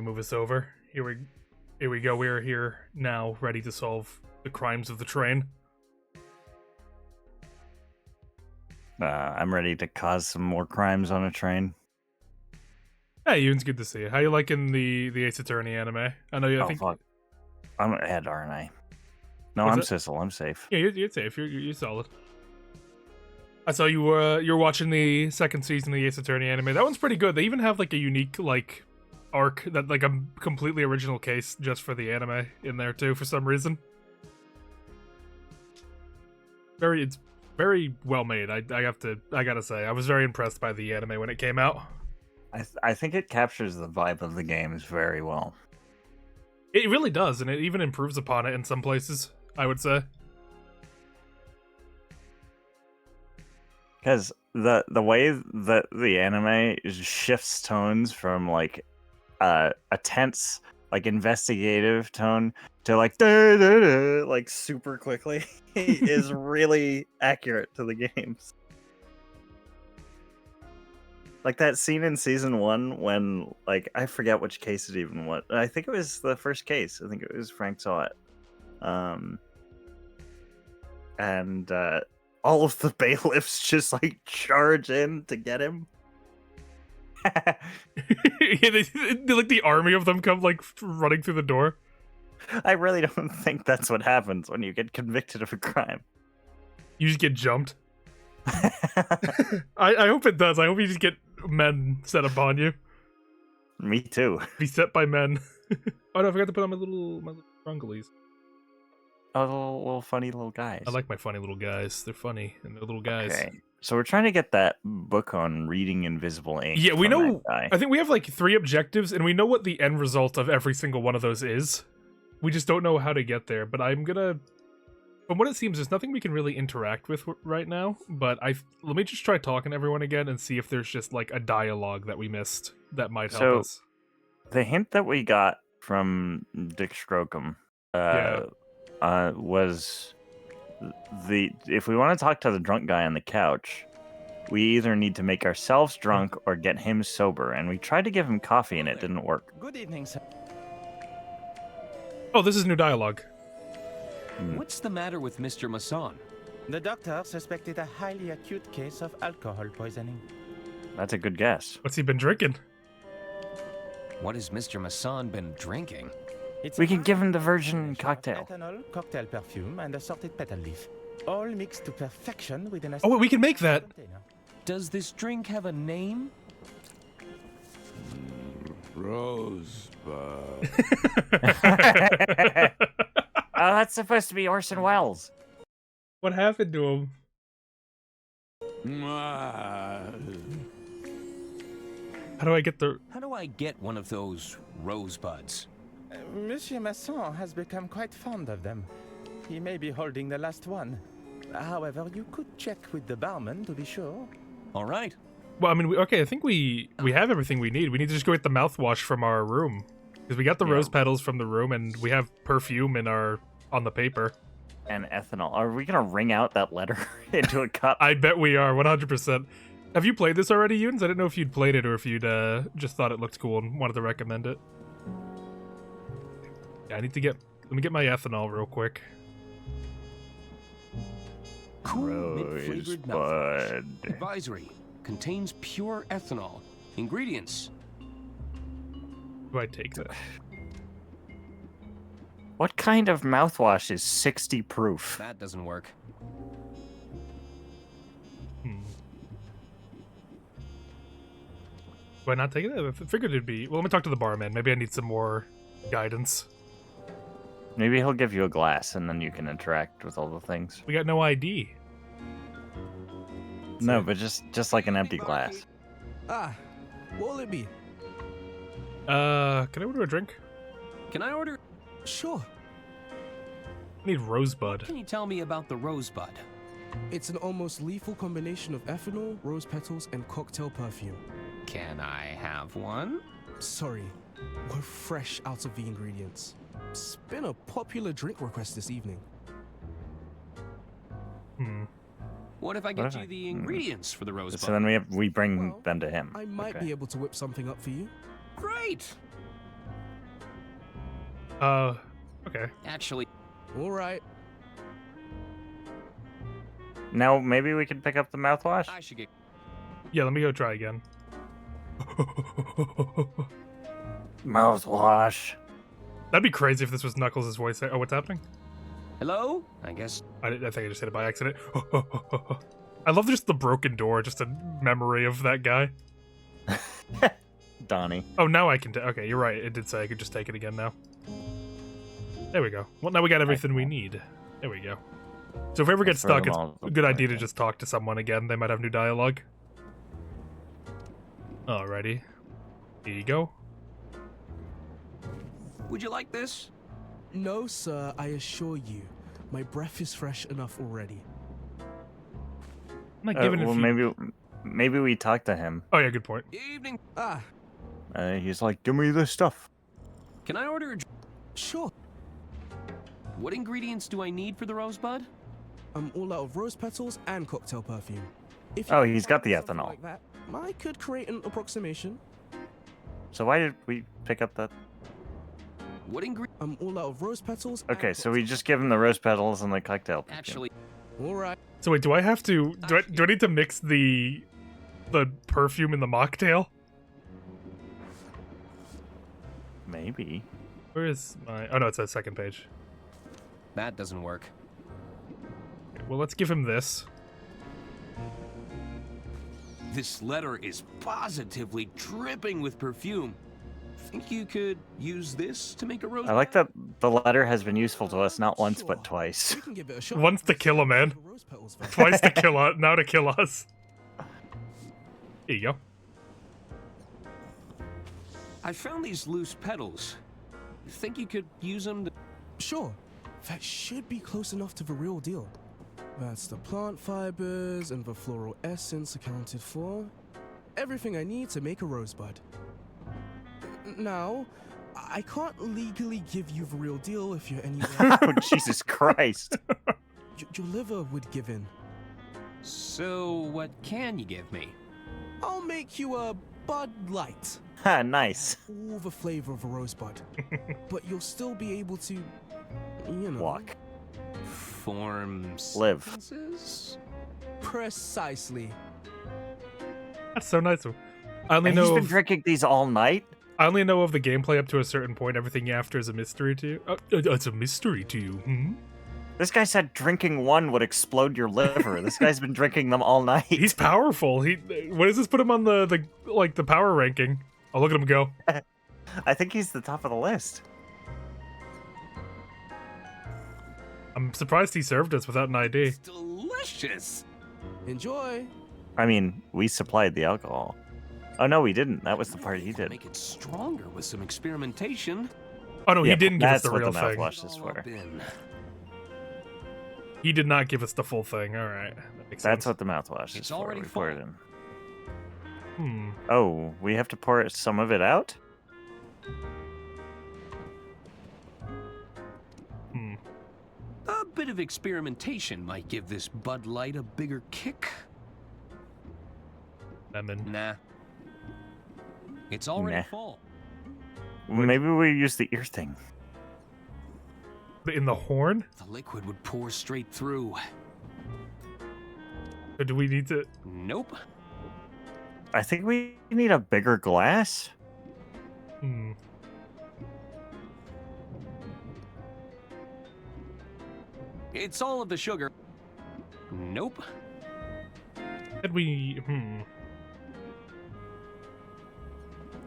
move us over. Here we go. We're here now, ready to solve the crimes of the train. I'm ready to cause some more crimes on a train. Hey, Ewan's good to see you. How you liking the Ace Attorney anime? I know you. I think. Fuck. I'm ahead, aren't I? No, Was I'm it? Sissel. I'm safe. Yeah, you're safe. You're solid. I saw you're watching the second season of the Ace Attorney anime. That one's pretty good. They even have like a unique like arc that like a completely original case just for the anime in there too for some reason. It's very well made. I gotta say I was very impressed by the anime when it came out. I think it captures the vibe of the games very well. It really does, and it even improves upon it in some places, I would say. Because the way that the anime shifts tones from like a tense, like investigative tone to like like super quickly is really accurate to the games. Like that scene in season 1 when, like, I forget which case it even was. I think it was the first case. I think it was Frank saw it. And all of the bailiffs just like charge in to get him. Yeah, they like the army of them come like running through the door. I really don't think that's what happens when you get convicted of a crime. You just get jumped. I hope it does. I hope you just get men set upon you. Me too. Be set by men. Oh no, I forgot to put on my little runglies. Oh, little funny little guys. I like my funny little guys. They're funny and they're little guys. Okay. So we're trying to get that book on reading invisible ink. Yeah, we from know. that guy. I think we have like 3 objectives, and we know what the end result of every single one of those is. We just don't know how to get there. But I'm gonna. From what it seems, there's nothing we can really interact with right now. But let me just try talking to everyone again and see if there's just like a dialogue that we missed that might help us. The hint that we got from Dick Strocum was if we want to talk to the drunk guy on the couch, we either need to make ourselves drunk or get him sober. And we tried to give him coffee and it didn't work. Good evening, sir. Oh, this is new dialogue. What's the matter with Mr. Masson? The doctor suspected a highly acute case of alcohol poisoning. That's a good guess. What's he been drinking? What has Mr. Masson been drinking? It's We a can give him the combination virgin of cocktail. ethanol, cocktail perfume, and assorted petal leaf, all mixed to perfection within a. Oh, wait, we can make that. container. Does this drink have a name? Rosebud. Oh, that's supposed to be Orson Welles. What happened to him? How do I get the... How do I get one of those rosebuds? Monsieur Masson has become quite fond of them. He may be holding the last one. However, you could check with the barman to be sure. All right. Well, I mean, I think we have everything we need. We need to just go get the mouthwash from our room. Because we got the rose petals from the room, and we have perfume on the paper. And ethanol. Are we gonna wring out that letter into a cup? I bet we are, 100%. Have you played this already, Yuns? I didn't know if you'd played it or if you'd just thought it looked cool and wanted to recommend it. Yeah, let me get my ethanol real quick. Cool mint-flavored mouthwash. Rosebud. Advisory. Contains pure ethanol. Ingredients. Do I take that? What kind of mouthwash is 60 proof? That doesn't work. Do I not take it? I figured it'd be... Well, let me talk to the barman. Maybe I need some more guidance. Maybe he'll give you a glass and then you can interact with all the things. We got no ID. No, but just like an empty glass. Ah, what will it be? Can I order a drink? Can I order? Sure. I need rosebud. Can you tell me about the rosebud? It's an almost lethal combination of ethanol, rose petals, and cocktail perfume. Can I have one? Sorry, we're fresh out of the ingredients. It's been a popular drink request this evening. What if I get you the ingredients for the rosebud? So then we bring Well, them to him. I might Okay. be able to whip something up for you. Great! Okay. Actually, All right. Now maybe we can pick up the mouthwash. I should get. Yeah, let me go try again. Mouthwash. That'd be crazy if this was Knuckles' voice. Oh, what's happening? Hello? I guess. I think I just hit it by accident. I love just the broken door, just a memory of that guy. Donnie. Oh, now I can okay, you're right. It did say I could just take it again now. There we go. Well, now we got everything we need. There we go. So if we ever get Throw stuck, them it's all a good idea to away. just talk to someone again. They might have new dialogue. Alrighty. Here you go. Would you like this? No, sir, I assure you. My breath is fresh enough already. I'm not giving it. Well, maybe we talk to him. Oh yeah, good point. Evening. Ah, He's like, give me this stuff. Can I order a? sure. What ingredients do I need for the rosebud? I'm all out of rose petals and cocktail perfume. If Oh, you he's got the something ethanol. Like that, I could create an approximation. So why did we pick up that? What ingredient? I'm all out of rose petals. and Okay, so we cocktail- just give him the rose petals and the cocktail. perfume. Actually, All right. So wait, do I have to? Do I need to mix the perfume in the mocktail? Maybe. Where is my? Oh no, it's the second page. that doesn't work. Okay, well, let's give him this. This letter is positively dripping with perfume. Think you could use this to make a rosebud? I like that the letter has been useful to us not once but Sure. twice. We can give it a shot. Once to kill a man. Rose petals first. Twice to kill us. Now to kill us. Here you go. I found these loose petals. Think you could use them to... Sure. That should be close enough to the real deal. That's the plant fibers and the floral essence accounted for. Everything I need to make a rosebud. Now, I can't legally give you the real deal if you're anywhere. Oh, Jesus Christ. Your liver would give in. So, what can you give me? I'll make you a Bud Light. Ha, nice. All the flavor of a rosebud. But you'll still be able to, you know. Walk. Form... Live. sentences? Precisely. That's so nice. I only And he's know. been drinking these all night? I only know of the gameplay up to a certain point. Everything after is a mystery to you. It's a mystery to you. Hmm? This guy said drinking one would explode your liver. This guy's been drinking them all night. He's powerful. What does this put him on the power ranking? Oh, look at him go. I think he's the top of the list. I'm surprised he served us without an ID. It's delicious! Enjoy. I mean, we supplied the alcohol. Oh, no, we didn't. That was the part he did. Make it stronger with some experimentation. Oh no, Yeah, he didn't give us that's the what real the thing. mouthwash is All for. up in. He did not give us the full thing. All right, that makes That's sense. what the mouthwash is It's for. already We pour it full. in. Hmm. Oh, we have to pour some of it out? Hmm. A bit of experimentation might give this Bud Light a bigger kick. Lemon. Nah. It's already Nah. full. Maybe we use the ear thing. In the horn? The liquid would pour straight through. Or do we need to? Nope. I think we need a bigger glass. Hmm. It's all of the sugar. Nope. Did we? Hmm.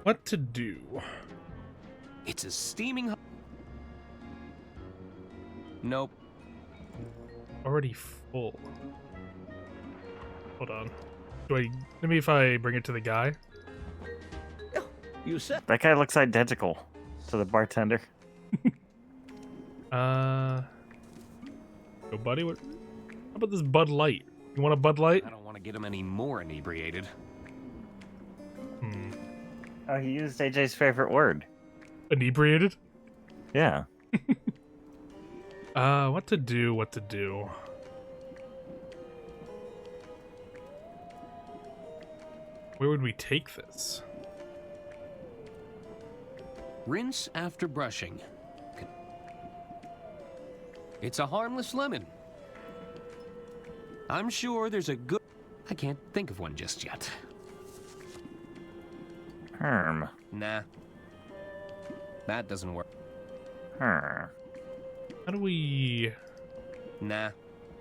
What to do? It's a steaming... Nope. Already full. Hold on. Maybe if I bring it to the guy? You said... That guy looks identical to the bartender. Yo, buddy, how about this Bud Light? You want a Bud Light? I don't want to get him any more inebriated. Hmm. Oh, he used AJ's favorite word. Inebriated? Yeah. What to do? What to do? Where would we take this? Rinse after brushing. It's a harmless lemon. I'm sure there's a good... I can't think of one just yet. Herm. Nah. That doesn't work. Herm. How do we... Nah.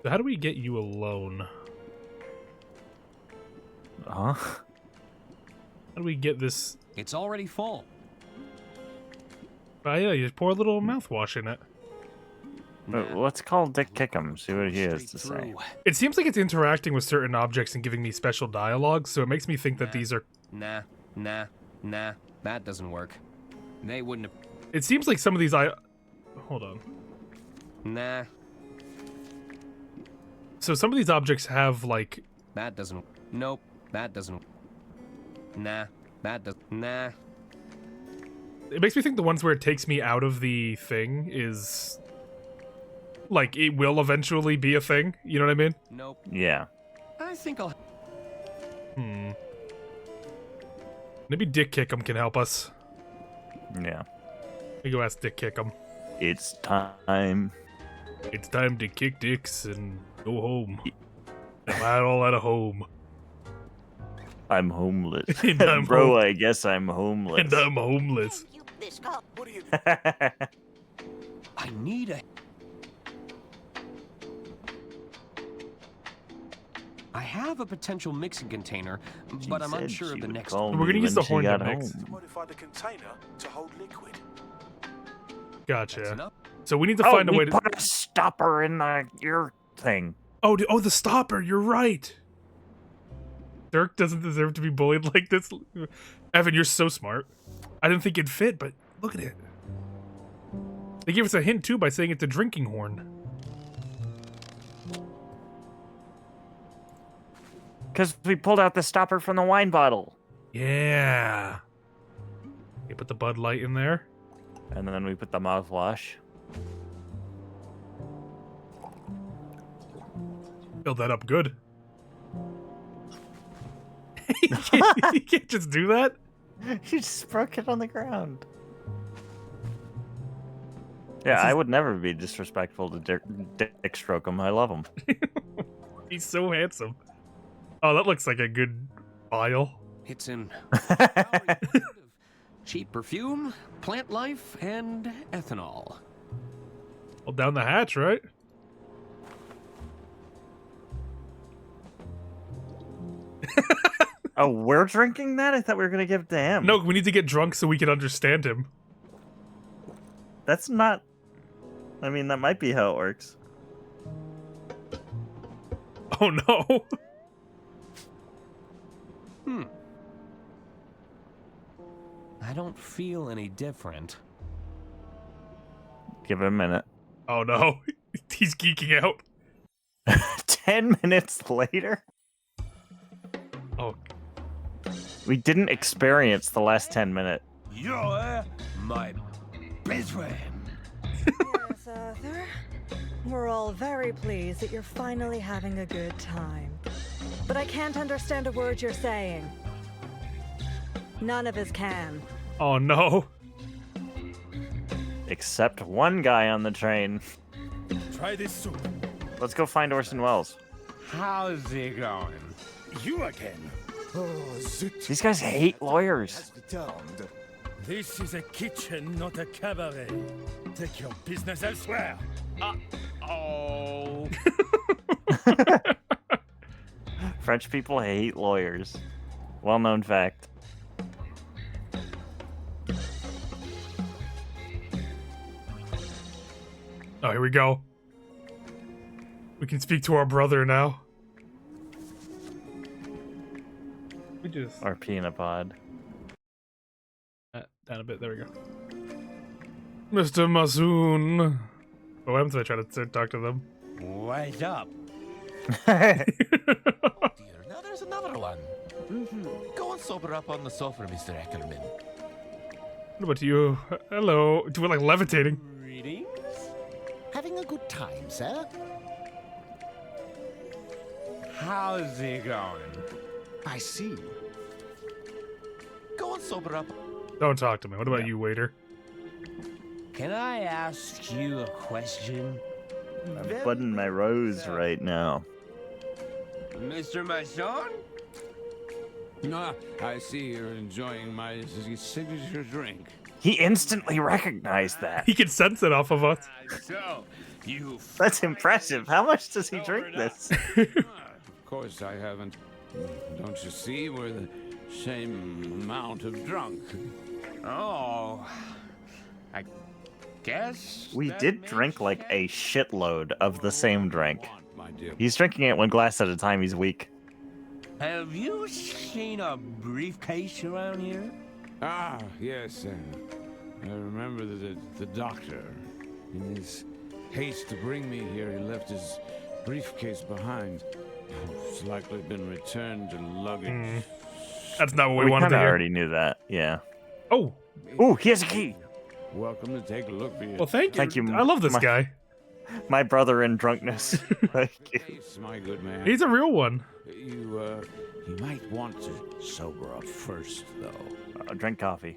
How do we get you alone? Huh? How do we get this... It's already full. Oh yeah, you just pour a little mouthwash in it. Let's call Dick Kickham, see what he has to say. Through. It seems like it's interacting with certain objects and giving me special dialogue, so it makes me think that these are... Nah. That doesn't work. They wouldn't have... It seems like some of these Hold on. Nah. So some of these objects have, like... That doesn't... Nope. That doesn't... Nah. That does... Nah. It makes me think the ones where it takes me out of the thing is... Like, it will eventually be a thing. You know what I mean? Nope. Yeah. I think I'll... Maybe Dick Kickham can help us. Yeah. Let me go ask Dick Kickham. It's time. It's time to kick dicks and go home. I'm all out of home. I'm homeless. And I'm Bro, I guess I'm homeless. And I'm homeless. I need a... I have a potential mixing container, but I'm unsure of the next one. We're gonna use the horn to mix. Modify the container to hold liquid. That's Gotcha. enough. So we need to find a way to... put a stopper in the ear thing. Oh, the stopper. You're right. Dirk doesn't deserve to be bullied like this. Evan, you're so smart. I didn't think it'd fit, but look at it. They gave us a hint, too, by saying it's a drinking horn. Because we pulled out the stopper from the wine bottle. Yeah. You put the Bud Light in there. And then we put the mouthwash. Build that up good. You can't just do that. You just broke it on the ground. Yeah, I would never be disrespectful to Dick Strokum. I love him. He's so handsome. Oh, that looks like a good vial. It's in cheap perfume, plant life, and ethanol. Well, down the hatch, right? Oh, we're drinking that? I thought we were going to give it to him. No, we need to get drunk so we can understand him. That's not... I mean, that might be how it works. Oh, no. I don't feel any different. Give it a minute. Oh, no. He's geeking out. 10 minutes later? Oh, We didn't experience the last 10 minutes. You're my best friend. Yes, Arthur. We're all very pleased that you're finally having a good time. But I can't understand a word you're saying. None of us can. oh no. Except one guy on the train. Try this soup. Let's go find Orson Welles. How's it going? You again? Oh, zut. These guys hate lawyers. Returned. This is a kitchen, not a cabaret. Take your business elsewhere. Oh. French people hate lawyers. Well-known fact. Oh, here we go. We can speak to our brother now. We just... Or peanut pod. Down a bit. There we go. Mr. Masoon. What happens if I try to talk to them? Wait up. Dear, now there's another one. Go and sober up on the sofa, Mr. Eckerman. What about you? Hello. Do it like levitating. Greetings. Having a good time, sir? How's it going? I see. Go and sober up. Don't talk to me. What about you, waiter? Can I ask you a question? I'm budding my rose right now. Mr. Masson? Ah, I see you're enjoying my signature drink. He instantly recognized that. He can sense it off of us. So, you That's impressive. How much does he drink this? Of course I haven't. Don't you see? We're the same amount of drunk. Oh, I guess We that did makes drink like a shitload of the same drink. My dear. He's drinking it one glass at a time. He's weak. Have you seen a briefcase around here? Ah, yes. I remember the doctor. In his haste to bring me here, he left his briefcase behind. It's likely been returned to luggage. That's not what we We wanted kind to of hear. already knew that. Yeah. Oh, Ooh, he has a key. Welcome to take a look for you. well, thank you. Thank you, I love this my- guy. My brother in drunkenness. Thank you. Yes, my good man. He's a real one. You might want to sober up first, though. Drink coffee.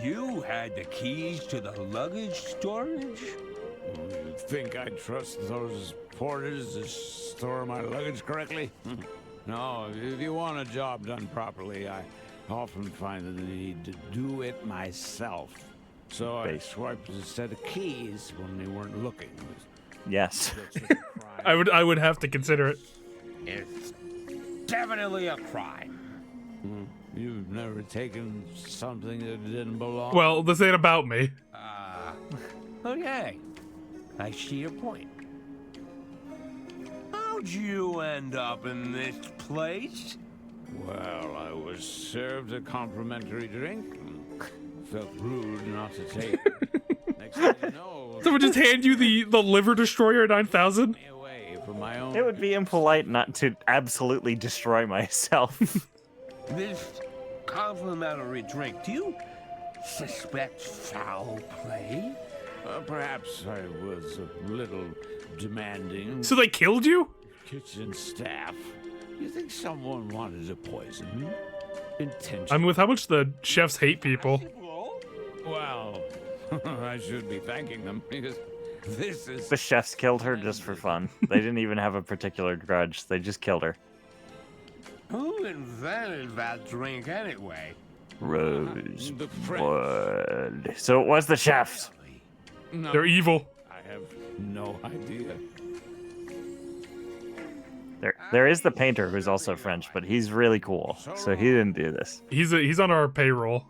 You had the keys to the luggage storage? You think I'd trust those porters to store my luggage correctly? No, if you want a job done properly, I often find that I need to do it myself. So I swiped a set of keys when they weren't looking. Yes. I would have to consider it. It's definitely a crime. You've never taken something that didn't belong? Well, this ain't about me. Okay. I see your point. How'd you end up in this place? Well, I was served a complimentary drink. Felt rude not to take it. Next thing you know, Someone just hand you the liver destroyer 9000. me away from my own. It would be impolite not to absolutely destroy myself. This complimentary drink, do you suspect foul play? Perhaps I was a little demanding. So they killed you? Kitchen staff. You think someone wanted to poison me? Intentionally. I mean, with how much the chefs hate people. Well, I should be thanking them because this is. The chefs killed her just for fun. They didn't even have a particular grudge. They just killed her. Who invented that drink anyway? Rose The French. blood. So it was the chefs. No, They're evil. I have no idea. There is the painter who's also French, but he's really cool. So he didn't do this. He's on our payroll.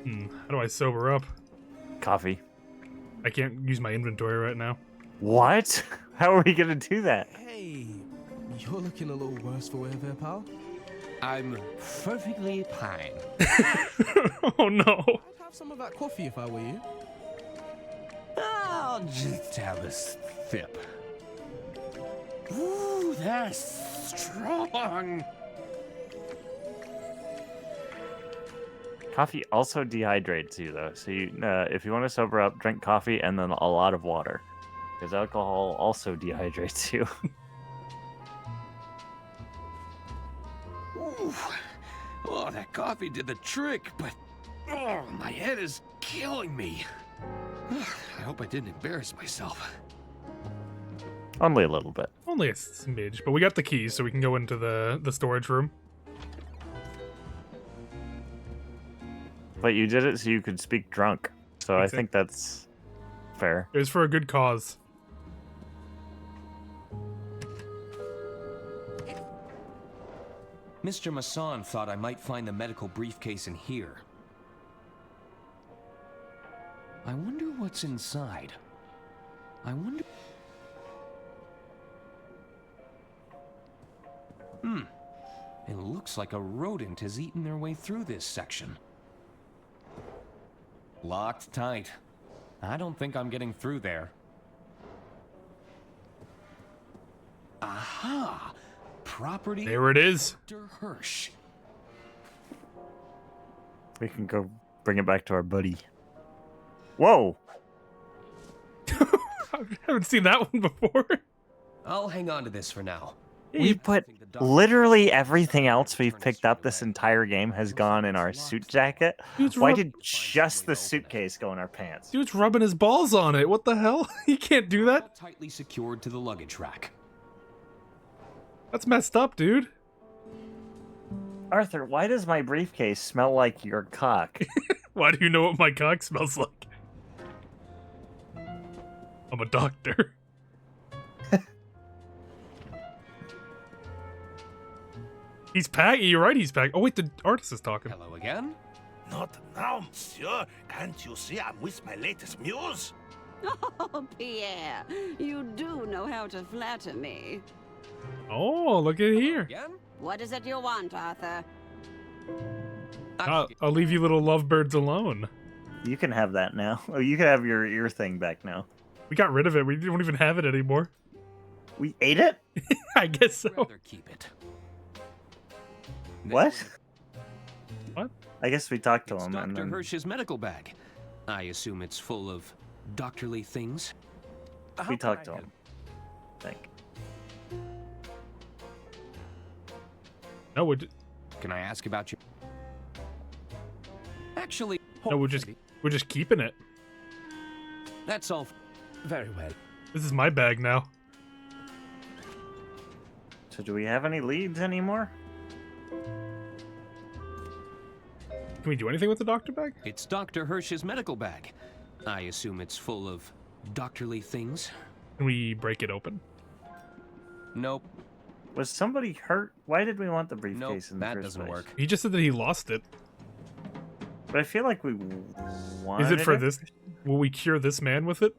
How do I sober up? Coffee. I can't use my inventory right now. What? How are we gonna do that? Hey, you're looking a little worse for wear there, pal. I'm perfectly fine. Oh no. I'd have some of that coffee if I were you. I'll just have a sip. Ooh, that's strong. Coffee also dehydrates you, though. So you, if you want to sober up, drink coffee and then a lot of water, because alcohol also dehydrates you. Ooh. Oh, that coffee did the trick, but oh, my head is killing me. I hope I didn't embarrass myself. Only a little bit. Only a smidge, but we got the keys, so we can go into the storage room. But you did it so you could speak drunk. So I think that's fair. It was for a good cause. Mr. Masson thought I might find the medical briefcase in here. I wonder what's inside. I wonder... It looks like a rodent has eaten their way through this section. Locked tight. I don't think I'm getting through there. Aha! Property There it is. Dr. Hirsch. We can go bring it back to our buddy. Whoa! I haven't seen that one before. I'll hang on to this for now. We put literally everything else we've picked up this entire game has gone in our suit jacket. Why did just the suitcase go in our pants? Dude's rubbing his balls on it. What the hell? He can't do that. Tightly secured to the luggage rack. That's messed up, dude. Arthur, why does my briefcase smell like your cock? Why do you know what my cock smells like? I'm a doctor. He's packing. You're right, he's packing. Oh, wait, the artist is talking. Hello again? Not now, monsieur. Can't you see I'm with my latest muse? Oh, Pierre, you do know how to flatter me. Oh, look at here. Again? What is it you want, Arthur? I'll leave you little lovebirds alone. You can have that now. Oh, you can have your ear thing back now. We got rid of it. We don't even have it anymore. We ate it? I guess so. Rather keep it. What? What? I guess we talked to It's him. Dr. And then... Hirsch's medical bag. I assume it's full of doctorly things. We talked to him. I think. No, Can I ask about you? Actually, no, we're just keeping it. that's all. Very well. This is my bag now. So do we have any leads anymore? Can we do anything with the doctor bag? It's Dr. Hirsch's medical bag. I assume it's full of doctorly things. Can we break it open? Nope. Was somebody hurt? Why did we want the Nope, briefcase in the that first doesn't place? work. He just said that he lost it. But I feel like we wanted Is it for this? Will we cure this man with it?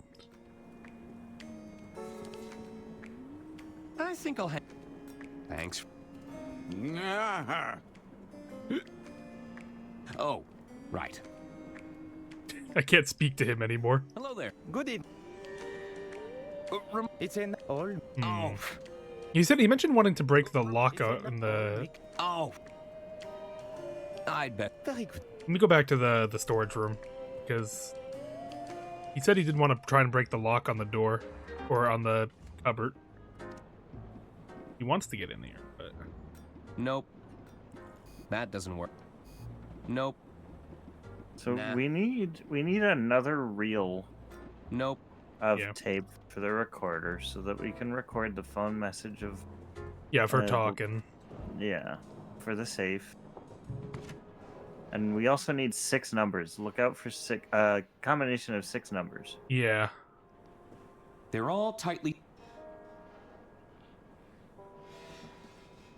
I think I'll have. Thanks. Oh, right. I can't speak to him anymore. Hello there. Good evening. It's in all. Oh. He mentioned wanting to break the lock in the. Oh. I'd bet. Very good. Let me go back to the storage room, because he said he didn't want to try and break the lock on the door or on the cupboard. He wants to get in there, but Nope. That doesn't work. Nope. So Nah. we need another reel Nope. of Yeah. tape for the recorder so that we can record the phone message of yeah, for Uh, talking. for the safe. And we also need 6 numbers. Look out for combination of 6 numbers. Yeah. They're all tightly.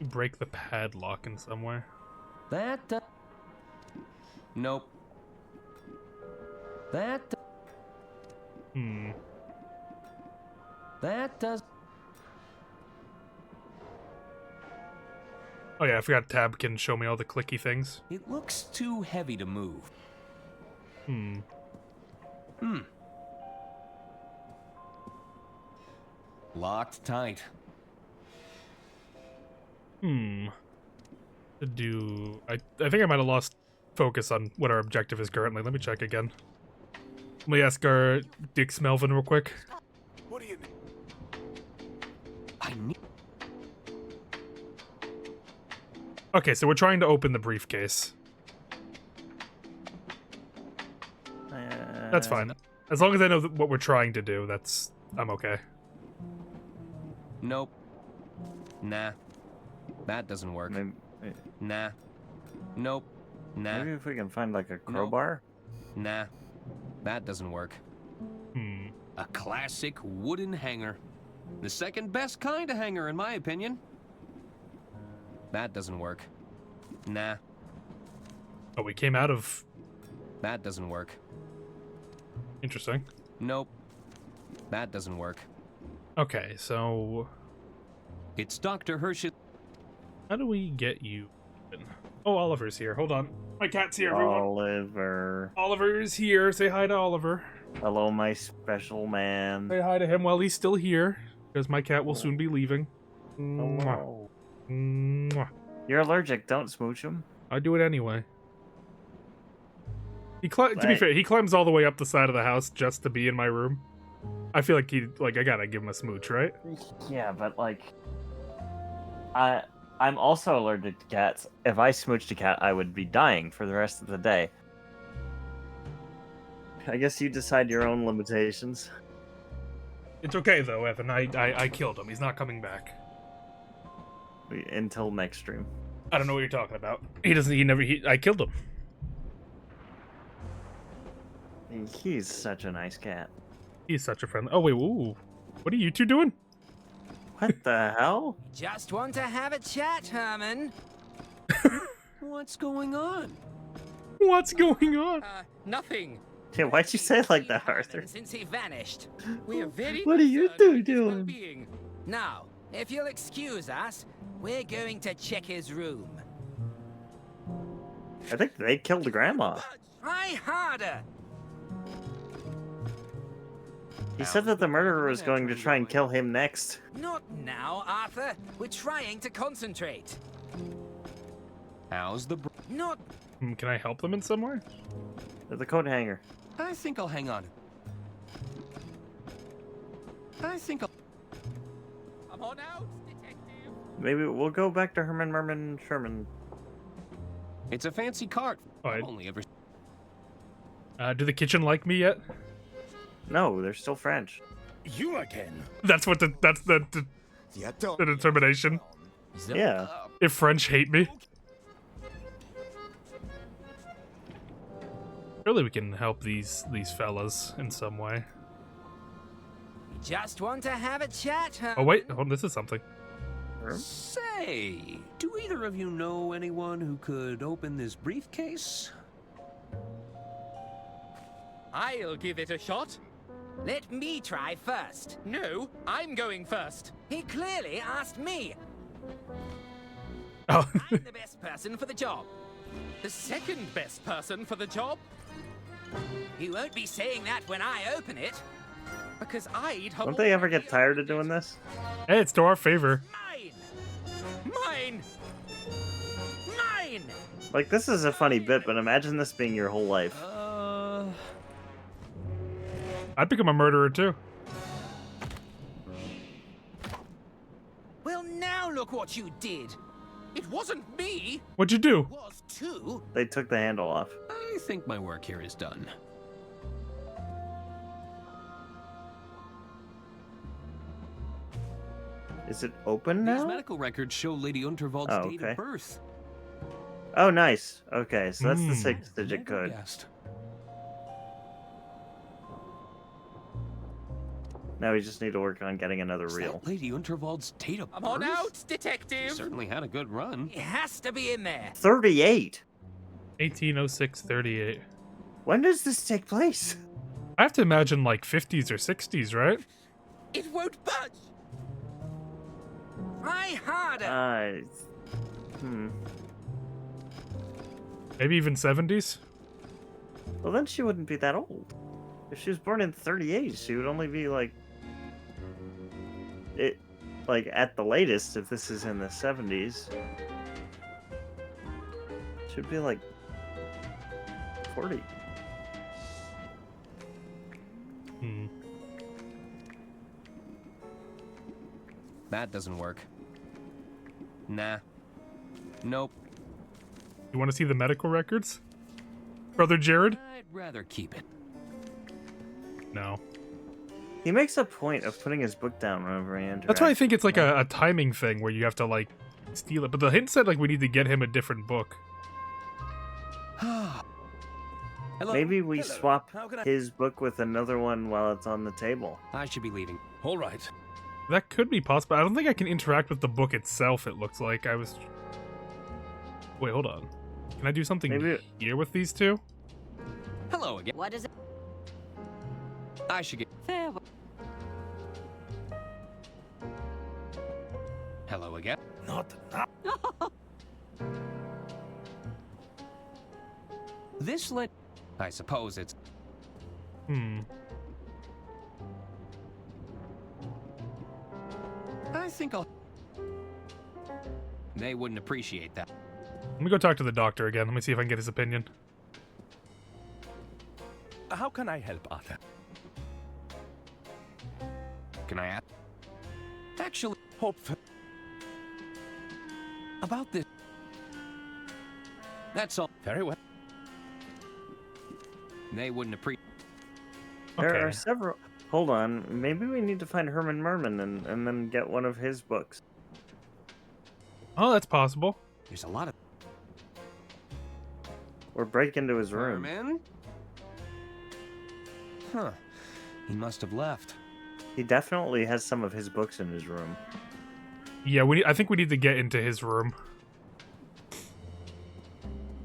Break the padlock in some way. That. Nope. That. That does. Oh yeah, I forgot Tab can show me all the clicky things. It looks too heavy to move. Locked tight. To do... I think I might have lost focus on what our objective is currently. Let me check again. Let me ask our Dix Melvin real quick. What do you mean? I need. Okay, so we're trying to open the briefcase. That's fine. As long as I know what we're trying to do, I'm okay. Nope. Nah. That doesn't work. Nah. Nope. Nah. Maybe if we can find like a crowbar? Nah. That doesn't work. A classic wooden hanger. The second best kind of hanger, in my opinion. That doesn't work. Nah. Oh, we came out of... That doesn't work. Interesting. Nope. That doesn't work. Okay, so... It's Dr. Hirsch's... How do we get you open? Oh, Oliver's here. Hold on. My cat's here, everyone. Oliver. Oliver is here. Say hi to Oliver. Hello, my special man. Say hi to him while he's still here, because my cat will soon be leaving. Hello. Mwah. You're allergic. Don't smooch him. I do it anyway. To be fair, he climbs all the way up the side of the house just to be in my room. I feel like I gotta give him a smooch, right? Yeah, but like... I'm also allergic to cats. If I smooched a cat, I would be dying for the rest of the day. I guess you decide your own limitations. It's okay though, Evan. I killed him. He's not coming back. Until next stream. I don't know what you're talking about. I killed him. He's such a nice cat. He's such a friend. Oh wait, ooh. What are you two doing? What the hell? Just want to have a chat, Herman. What's going on? What's going on? Nothing. Yeah, why'd you say it like that, Arthur? Since he vanished. We are very What are you two doing? Now, if you'll excuse us, we're going to check his room. I think they killed the grandma. Try harder. He said that the murderer was going to try and kill him next. Not now, Arthur. We're trying to concentrate. How's the Not... Can I help them in some way? The coat hanger. I think I'll hang on. I think I'll... Come on out, detective. Maybe we'll go back to Herman Merman Sherman. It's a fancy cart. Oh, I've only ever... Do the kitchen like me yet? No, they're still French. You again? That's what the determination. Yeah. If French hate me. Surely we can help these fellas in some way. Just want to have a chat, Herman. Oh wait, hold on, this is something. Say, do either of you know anyone who could open this briefcase? I'll give it a shot. Let me try first. No, I'm going first. He clearly asked me. Oh. I'm the best person for the job. The second best person for the job? You won't be saying that when I open it. Because I'd have... Won't they ever get tired of doing this? Hey, it's to our favor. Mine! Mine! Mine! Like, this is a funny bit, but imagine this being your whole life. I'd become a murderer too. Well, now look what you did. It wasn't me. What'd you do? It was too. They took the handle off. I think my work here is done. Is it open now? These medical records show Lady Unterwald's Oh, date okay. of birth. Oh, nice. Okay, so that's the 6-digit Never code. guessed. Now we just need to work on getting another Is reel. that Lady Unterwald's date of Come birth? on out, detective. Certainly had a good run. It has to be in there. 38. 1806-38. When does this take place? I have to imagine like 50s or 60s, right? It won't budge. Try harder. Maybe even 70s? Well, then she wouldn't be that old. If she was born in 38, she would only be like... at the latest, if this is in the 70s... Should be like... 40. That doesn't work. Nah. Nope. You want to see the medical records? Brother Jared? I'd rather keep it. No. He makes a point of putting his book down whenever he enters. That's why I think it's like a timing thing where you have to like steal it. But the hint said like we need to get him a different book. Hello? Maybe we Hello. swap How can I- his book with another one while it's on the table. I should be leaving. All right. That could be possible. I don't think I can interact with the book itself, it looks like. Wait, hold on. Can I do something Maybe- here with these two? Hello again. What is it? I should get... Farewell. Hello again. Not now. This let... I suppose it's... I think I'll... They wouldn't appreciate that. Let me go talk to the doctor again. Let me see if I can get his opinion. How can I help, Arthur? Can I ask? Actually... Hope. About this. That's all. Very well. They wouldn't appreciate. There are several. Hold on. Maybe we need to find Herman Merman and then get one of his books. Oh, that's possible. There's a lot of. Or break into his room. Herman? Huh. He must have left. He definitely has some of his books in his room. Yeah, I think we need to get into his room.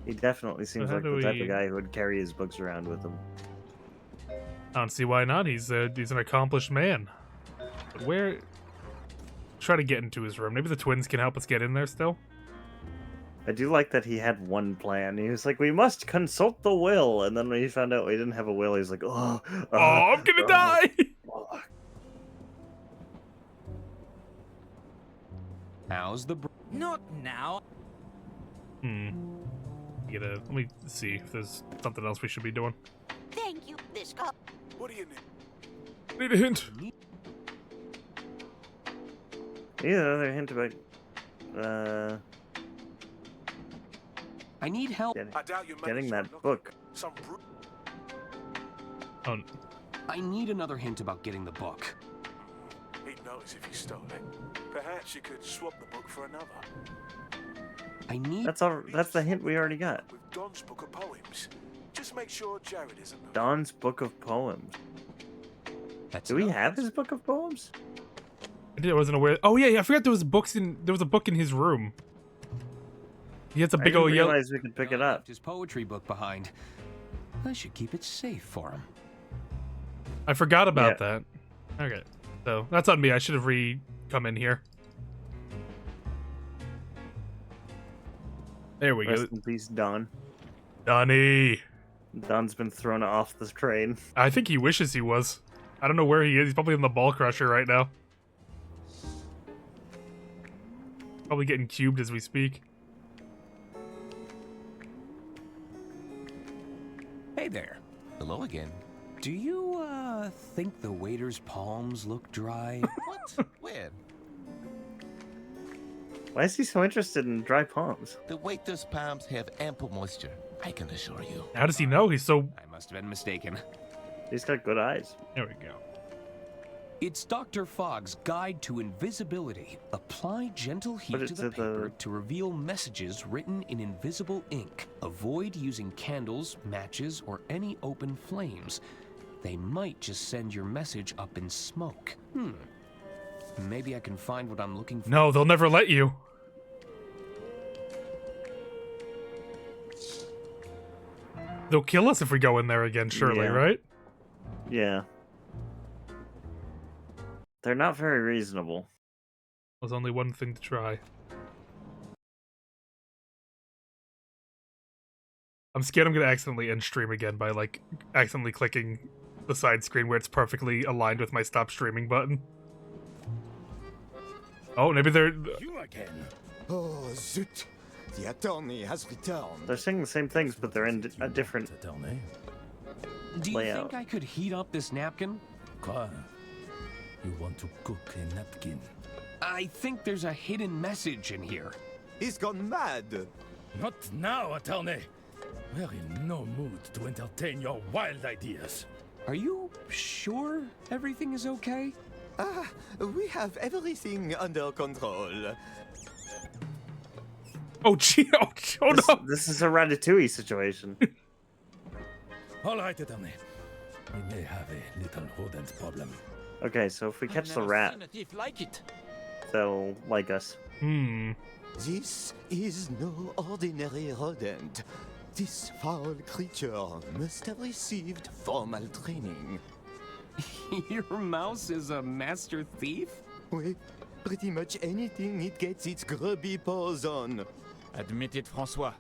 He definitely seems how like do the type we- of guy who would carry his books around with him. I don't see why not. He's an accomplished man. But where? Try to get into his room. Maybe the twins can help us get in there still. I do like that he had one plan. He was like, "We must consult the will," and then when he found out we didn't have a will, he's like, "Oh, I'm gonna die." How's the? Not now. Let me see if there's something else we should be doing. Thank you, this cup. What do you need? Need a hint. Yeah, another hint about I need help. I doubt you getting managed to that book. Some Oh, I need another hint about getting the book. He'd notice if you stole it. Perhaps you could swap the book for another. I need. That's the hint we already got. With Don's book of poems. Just make sure Jared isn't. Don's book of poems. That's Do we have his book of poems? I wasn't aware. Oh yeah, I forgot there was a book in his room. He has a I big didn't old yellow. realize we could pick it up. Left his poetry book behind. I should keep it safe for him. I forgot about that. Okay, so that's on me. I should have come in here. There we Rest go. in peace, Don. Donnie. Don's been thrown off the train. I think he wishes he was. I don't know where he is. He's probably in the ball crusher right now. Probably getting cubed as we speak. Hey there. Hello again. Do you think the waiter's palms look dry? What? Where? Why is he so interested in dry palms? The waiter's palms have ample moisture, I can assure you. How does he know? He's so. I must have been mistaken. He's got good eyes. There we go. It's Dr. Fogg's Guide to Invisibility. Apply gentle heat But to it's the at paper to reveal messages written in invisible ink. Avoid using candles, matches, or any open flames. They might just send your message up in smoke. Maybe I can find what I'm looking for. No, they'll never let you. They'll kill us if we go in there again, surely, Yeah. right? Yeah. They're not very reasonable. There's only one thing to try. I'm scared I'm gonna accidentally end stream again by, like, accidentally clicking the side screen where it's perfectly aligned with my stop streaming button. Oh, maybe they're... You again. Oh, zut! The attorney has returned. They're saying the same things, but they're in a different Attorney. Do you layout. think I could heat up this napkin? Quoi? You want to cook a napkin? I think there's a hidden message in here. He's gone mad. Not now, attorney. We're in no mood to entertain your wild ideas. Are you sure everything is okay? Ah, we have everything under control. Oh, gee, oh no! This is a Ratatouille situation. All right, attorney. We may have a little rodent problem. Okay, so if we catch the rat, Like it. they'll like us. This is no ordinary rodent. This foul creature must have received formal training. Your mouse is a master thief? Oui, pretty much anything it gets its grubby paws on. Admit it, Francois.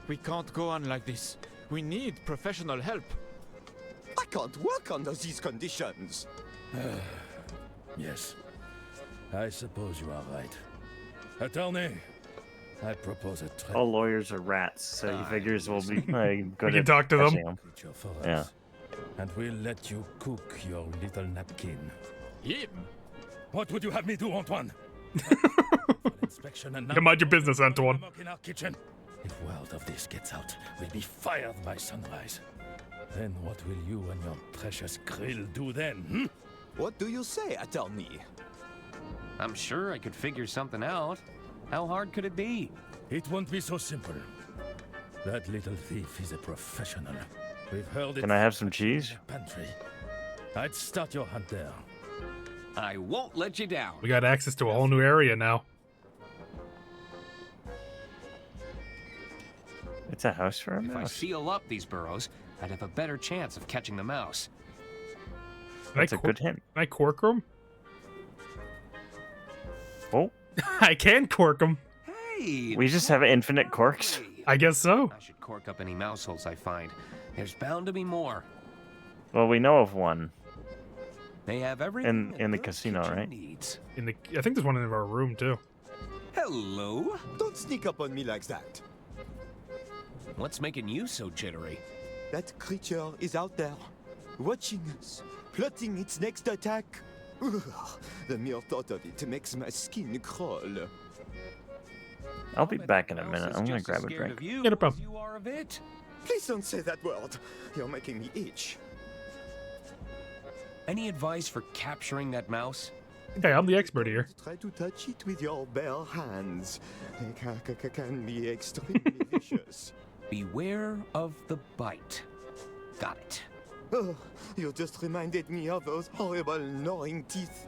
We can't go on like this. We need professional help. I can't work under these conditions. Yes, I suppose you are right. Attorney, I propose a trap. All lawyers are rats, so he figures we'll be good We can at talk to them. catching 'em. Creature for Yeah. us, and we'll let you cook your little napkin. Him? What would you have me do, Antoine? inspection and Yeah, mind your business, Antoine. in our kitchen. If word of this gets out, we'll be fired by sunrise. Then what will you and your precious grill do then, hmm? What do you say, attorney? I'm sure I could figure something out. How hard could it be? It won't be so simple. That little thief is a professional. We've heard it. Can I have some cheese? Pantry. I'd start your hunt there. I won't let you down. We got access to a whole new area now. It's a house for a If I mouse. seal up these burrows, I'd have a better chance of catching the mouse. That's a good hint. Can I cork them? Oh. I can cork them. Hey! We just have infinite corks. I guess so. I should cork up any mouse holes I find. There's bound to be more. Well, we know of one. They have everything In the a good casino, kitchen right? needs. I think there's one in our room too. Hello? Don't sneak up on me like that. What's making you so jittery? That creature is out there, watching us, plotting its next attack. Ugh, the mere thought of it makes my skin crawl. I'll be back in a minute. I'm gonna grab a drink. Get a problem. You are of it. Please don't say that word. You're making me itch. Any advice for capturing that mouse? Hey, I'm the expert here. Try to touch it with your bare hands. It can be extremely vicious. Beware of the bite. Got it. Oh, you just reminded me of those horrible gnawing teeth.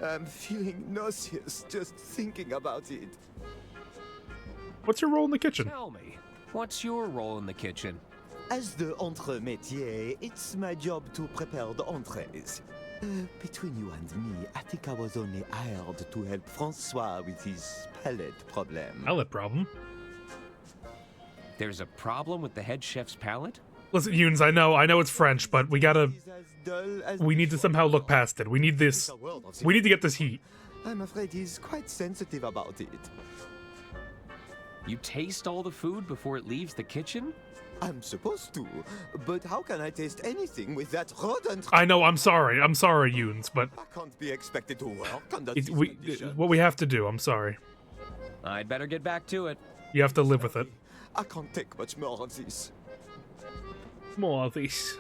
I'm feeling nauseous just thinking about it. What's your role in the kitchen? Tell me, what's your role in the kitchen? As the entremetier, it's my job to prepare the entrees. Between you and me, I think I was only hired to help Francois with his palate problem. Palate problem? There's a problem with the head chef's palate? Listen, Yunes, I know it's French, but we need to somehow look past it. We need this. We need to get this heat. I'm afraid he's quite sensitive about it. You taste all the food before it leaves the kitchen? I'm supposed to, but how can I taste anything with that rodent? I know, I'm sorry, Yunes, but I can't be expected to work under it's, these we, conditions. what we have to do, I'm sorry. I'd better get back to it. You have to live with it. I can't take much more of this. More of these.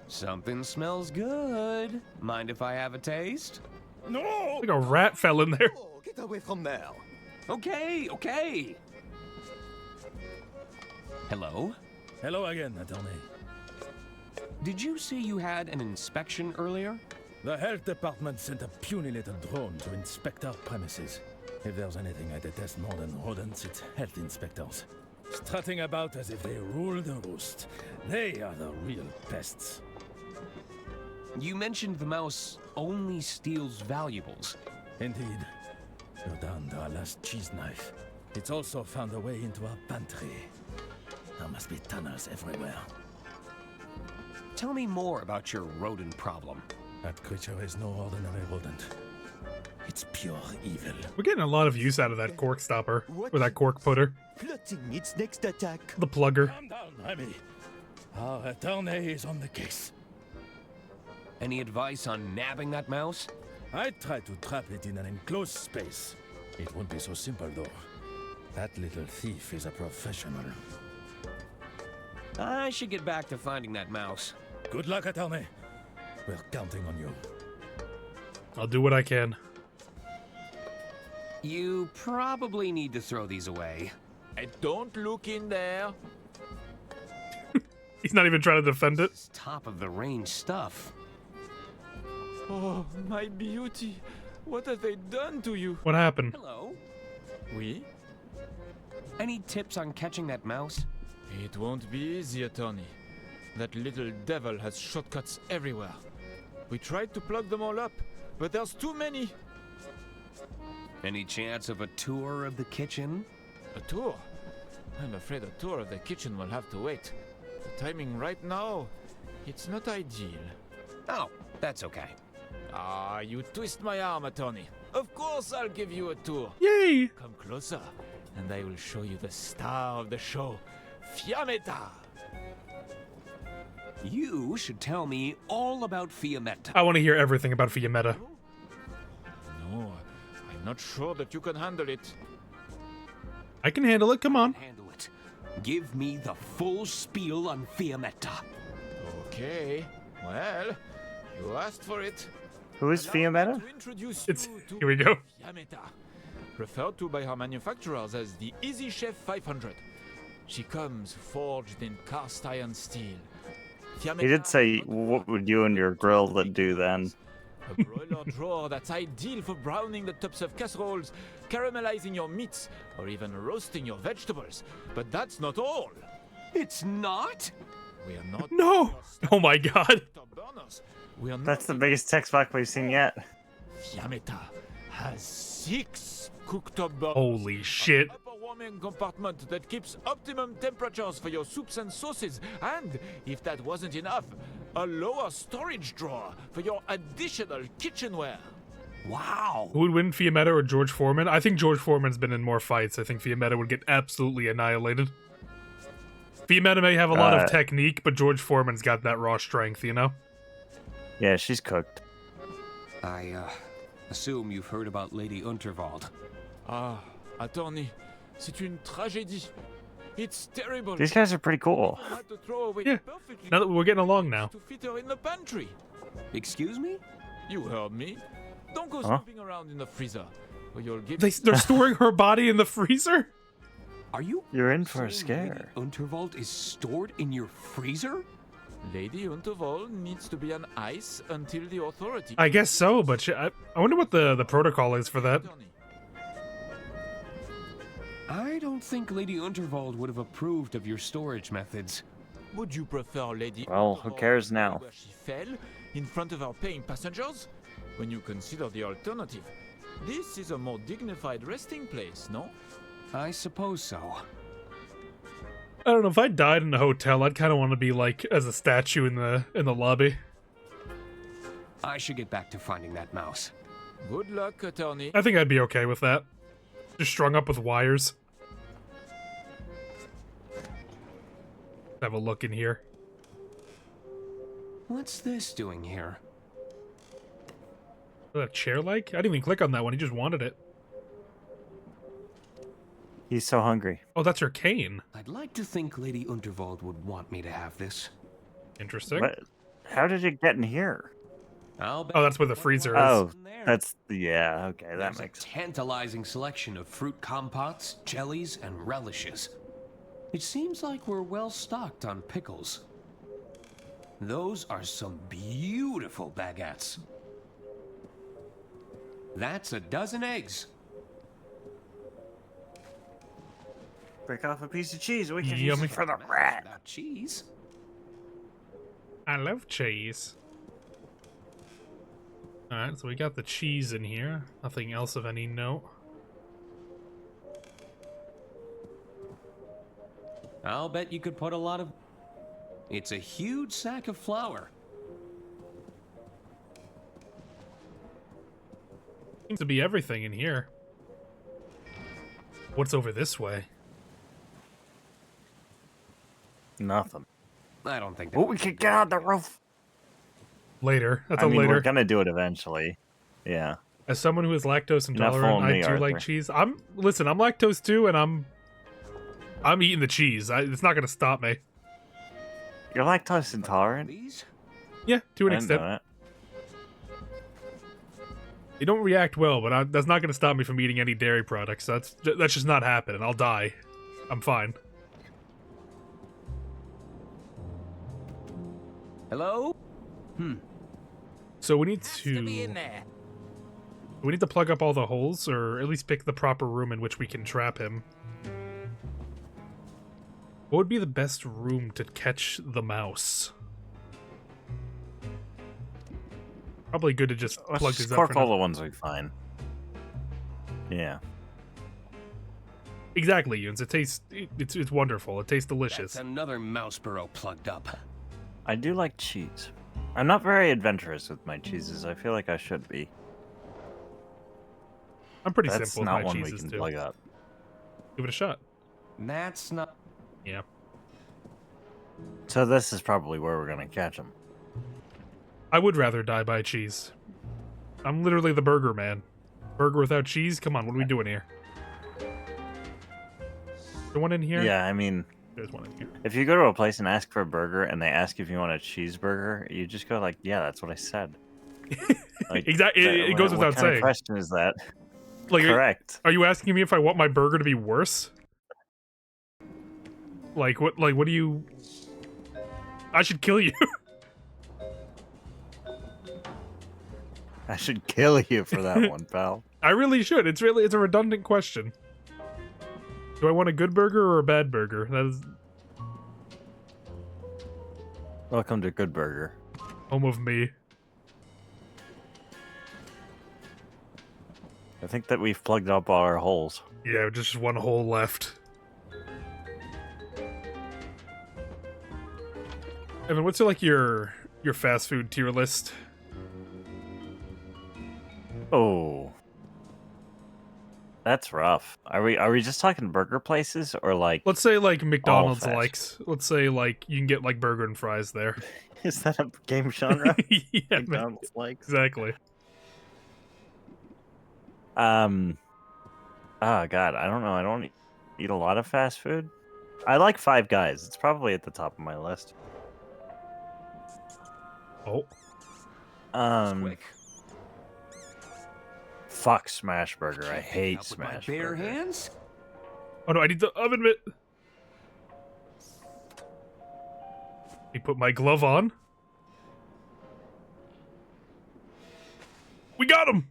Something smells good. Mind if I have a taste? No! Like a rat fell in there. Oh, get away from there. Okay. Hello? Hello again, attorney. Did you say you had an inspection earlier? The health department sent a puny little drone to inspect our premises. If there's anything I detest more than rodents, it's health inspectors. Strutting about as if they rule the roost. They are the real pests. You mentioned the mouse only steals valuables. Indeed. You're down to our last cheese knife. It's also found a way into our pantry. There must be tunnels everywhere. Tell me more about your rodent problem. That creature is no ordinary rodent. It's pure evil. We're getting a lot of use out of that cork stopper, or that cork putter. Plotting its next attack. The plugger. Calm down, Remy. Our attorney is on the case. Any advice on nabbing that mouse? I'd try to trap it in an enclosed space. It won't be so simple, though. That little thief is a professional. I should get back to finding that mouse. Good luck, attorney. We're counting on you. I'll do what I can. You probably need to throw these away. Don't look in there. He's not even trying to defend it. It's top of the range stuff. Oh, my beauty. What have they done to you? What happened? Hello? Oui? Any tips on catching that mouse? It won't be easy, attorney. That little devil has shortcuts everywhere. We tried to plug them all up, but there's too many. Any chance of a tour of the kitchen? A tour? I'm afraid a tour of the kitchen will have to wait. The timing right now, it's not ideal. Oh, that's okay. Ah, you twist my arm, attorney. Of course I'll give you a tour. Yay! Come closer, and I will show you the star of the show, Fiammetta. You should tell me all about Fiammetta. I want to hear everything about Fiammetta. not sure that you can handle it. I can handle it. Come on. Handle it. Give me the full spiel on Fiammetta. Okay. Well, you asked for it. Who is Allow me Fiammetta? to introduce It's you to here we go. Fiammetta, referred to by her manufacturers as the Easy Chef 500. She comes forged in cast iron steel. He did say, what would you and your grill that do then? A broiler drawer that's ideal for browning the tops of casseroles, caramelizing your meats, or even roasting your vegetables. But that's not all. It's not? We are not. No. Oh my god. Burners. We are That's the not biggest text box we've seen yet. Fiammetta has 6 cooktop burners. Holy shit. Upper warming compartment that keeps optimum temperatures for your soups and sauces, and if that wasn't enough, a lower storage drawer for your additional kitchenware. Wow. Who would win, Fiammetta or George Foreman? I think George Foreman's been in more fights. I think Fiammetta would get absolutely annihilated. Fiammetta may have a lot of technique, but George Foreman's got that raw strength, you know? Yeah, she's cooked. I assume you've heard about Lady Unterwald. Ah, attorney, c'est une tragédie. It's terrible. These guys are pretty cool. I had to throw away Yeah. perfectly Now that we're getting along now. to fit her in the pantry. Excuse me? You heard me. Don't go Huh? snooping around in the freezer, or you'll give. They're storing her body in the freezer? Are you? You're in for a saying scare. Lady Unterwald is stored in your freezer? Lady Unterwald needs to be on ice until the authority. I guess so, but I wonder what the protocol is for that. Attorney. I don't think Lady Unterwald would have approved of your storage methods. Would you prefer Lady Well, who Unterwald cares now? where she fell in front of our paying passengers? When you consider the alternative, this is a more dignified resting place, no? I suppose so. I don't know, if I died in a hotel, I'd kind of want to be like as a statue in the lobby. I should get back to finding that mouse. Good luck, attorney. I think I'd be okay with that. Just strung up with wires. Have a look in here. What's this doing here? Is that a chair like? I didn't even click on that one, he just wanted it. He's so hungry. Oh, that's her cane. I'd like to think Lady Unterwald would want me to have this. Interesting. What? How did it get in here? I'll bet Oh, that's where the freezer is. Oh, in there. that's yeah. Okay, that There's makes a tantalizing selection of fruit compotes, jellies, and relishes. It seems like we're well stocked on pickles. Those are some beautiful baguettes. That's a dozen eggs. break off a piece of cheese. We can use Yummy. it for the rat. About cheese. I love cheese. Alright, so we got the cheese in here. Nothing else of any note. I'll bet you could put a lot of... It's a huge sack of flour. Seems to be everything in here. What's over this way? Nothing. I don't think... Oh, we could get on the roof. Later. That's I a mean, later. we're gonna do it eventually. Yeah. As someone who is lactose You're not intolerant, fooling I me, do like Arthur. cheese. I'm lactose too, and I'm eating the cheese. It's not gonna stop me. You're lactose intolerant? These? Yeah, to an I didn't know extent. that. They don't react well, but that's not gonna stop me from eating any dairy products. That's just not happening. I'll die. I'm fine. Hello? So we need To be in to there. plug up all the holes, or at least pick the proper room in which we can trap him. What would be the best room to catch the mouse? Probably good to just Let's plug just these up cork for all now. the ones we find. Yeah. Exactly, Yuns. It tastes it's wonderful. It tastes delicious. That's another mouse burrow plugged up. I do like cheese. I'm not very adventurous with my cheeses. I feel like I should be. I'm pretty That's simple with not my one we cheeses can too. plug up. Give it a shot. That's not... Yeah. So this is probably where we're gonna catch them. I would rather die by cheese. I'm literally the burger man. Burger without cheese? Come on, what are we doing here? Is there one in here? Yeah, I mean, there's one in here. If you go to a place and ask for a burger and they ask if you want a cheeseburger, you just go like, "Yeah, that's what I said." Like, Exactly. It goes without what kind saying. of question is that? Like, correct. Are you asking me if I want my burger to be worse? Like what? Like what do you? I should kill you. I should kill you for that one, pal. I really should. It's a redundant question. Do I want a good burger or a bad burger? That is Welcome to Good Burger. home of me. I think that we've plugged up all our holes. Yeah, just one hole left. Evan, what's like your fast food tier list? Oh, that's rough. Are we just talking burger places or like? Let's say like McDonald's fast? likes. Let's say like you can get like burger and fries there. Is that a game genre? Yeah, McDonald's likes. exactly. Oh god, I don't know. I don't eat a lot of fast food. I like Five Guys. It's probably at the top of my list. Oh. Fuck Smash Burger. I hate Smash Bare Burger. hands? Oh no, I need the oven mitt. Let me put my glove on. We got him.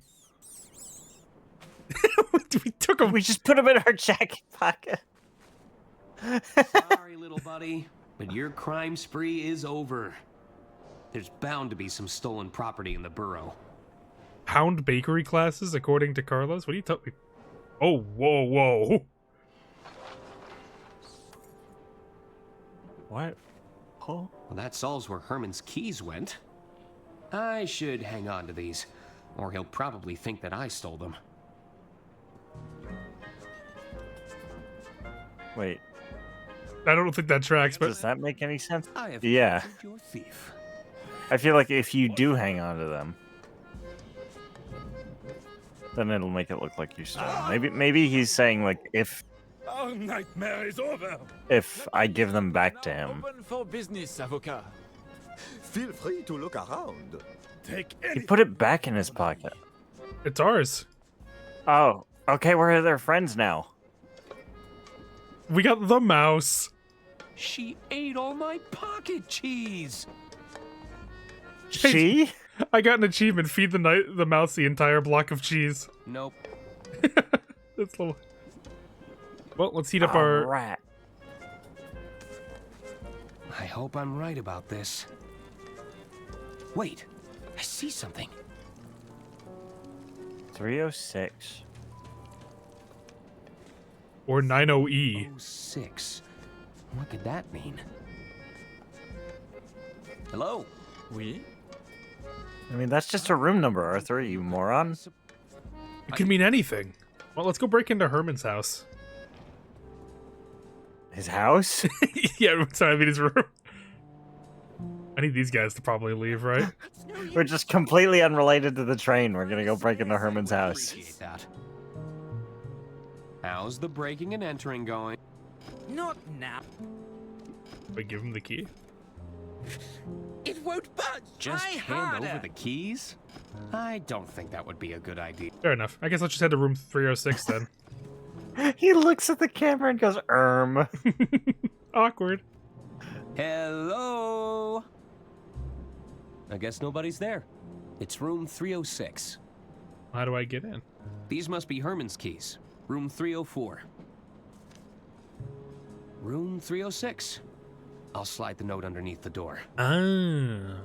We took him. We just put him in our jacket pocket. Sorry, little buddy, but your crime spree is over. There's bound to be some stolen property in the borough. Pound bakery classes, according to Carlos. What are you telling me? Oh, whoa, whoa. What? Oh. Well, that solves where Herman's keys went. I should hang on to these, or he'll probably think that I stole them. Wait. I don't think that tracks, but Does that make any sense? I have Yeah. captured your thief. I feel like if you do hang on to them, then it'll make it look like you stole them. Maybe he's saying like Our nightmare is over. if I give them back to him. Open for business, avocat. Feel free to look around. Take He put it back in his pocket. it's ours. Oh, okay. We're their friends now. We got the mouse. She ate all my pocket cheese. She? I got an achievement. Feed the mouse the entire block of cheese. Nope. That's little. Well, let's heat up our. Rat. I hope I'm right about this. Wait, I see something. 306. Or 90E. 06. What could that mean? Hello? Oui? I mean, that's just a room number, Arthur, you moron. It could mean anything. Well, let's go break into Herman's house. His house? Yeah, sorry, I mean his room. I need these guys to probably leave, right? We're just completely unrelated to the train. We're gonna go break into Herman's house. Appreciate that. How's the breaking and entering going? Not now. We give him the key. It won't budge. Just Try hand harder. over the keys? I don't think that would be a good idea. Fair enough. I guess let's just head to room 306 then. He looks at the camera and goes, Awkward. Hello? I guess nobody's there. It's room 306. How do I get in? These must be Herman's keys. Room 304. Room 306. I'll slide the note underneath the door. Ah.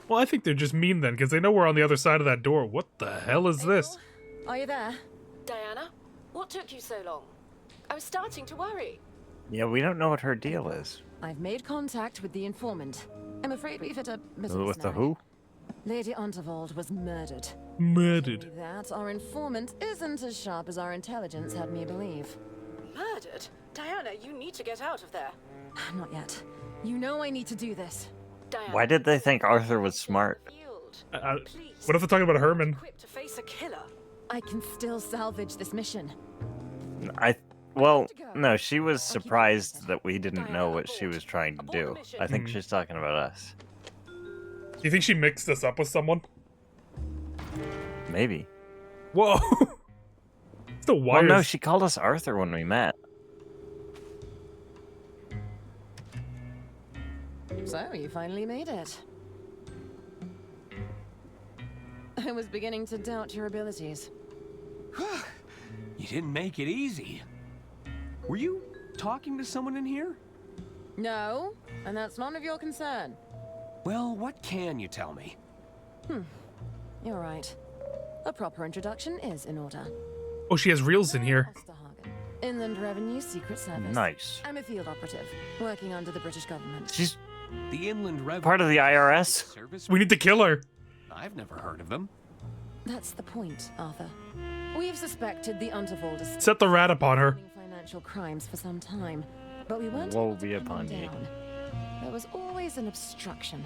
Well, I think they're just mean then, because they know we're on the other side of that door. What the hell is this? Are you there? Diana? What took you so long? I was starting to worry. Yeah, we don't know what her deal is. I've made contact with the informant. I'm afraid we've hit a bit of a With the snag. who? Lady Unterwald was murdered. Murdered. Only that our informant isn't as sharp as our intelligence had me believe. Murdered? Diana, you need to get out of there. Not yet. You know I need to do this. Diana. Why did they think Arthur was smart? want. What if they're talking about Herman? Equipped to face a killer. I can still salvage this mission. Well, no, she was surprised that we didn't know what she was trying to do. I think she's talking about us. Do you think she mixed us up with someone? Maybe. Whoa! The wires. Well, no, she called us Arthur when we met. So, you finally made it. I was beginning to doubt your abilities. You didn't make it easy. Were you talking to someone in here? No, and that's none of your concern. Well, what can you tell me? You're right. A proper introduction is in order. Oh, she has reels in here. Inland Revenue Secret Service. Nice. I'm a field operative, working under the British government. She's the Inland Revenue part of the IRS. Service? We need to kill her. I've never heard of them. That's the point, Arthur. We've suspected the Unterwald estate Set the rat upon her. financial crimes for some time, but we weren't Woe able to be pin them upon ye. down. There was always an obstruction.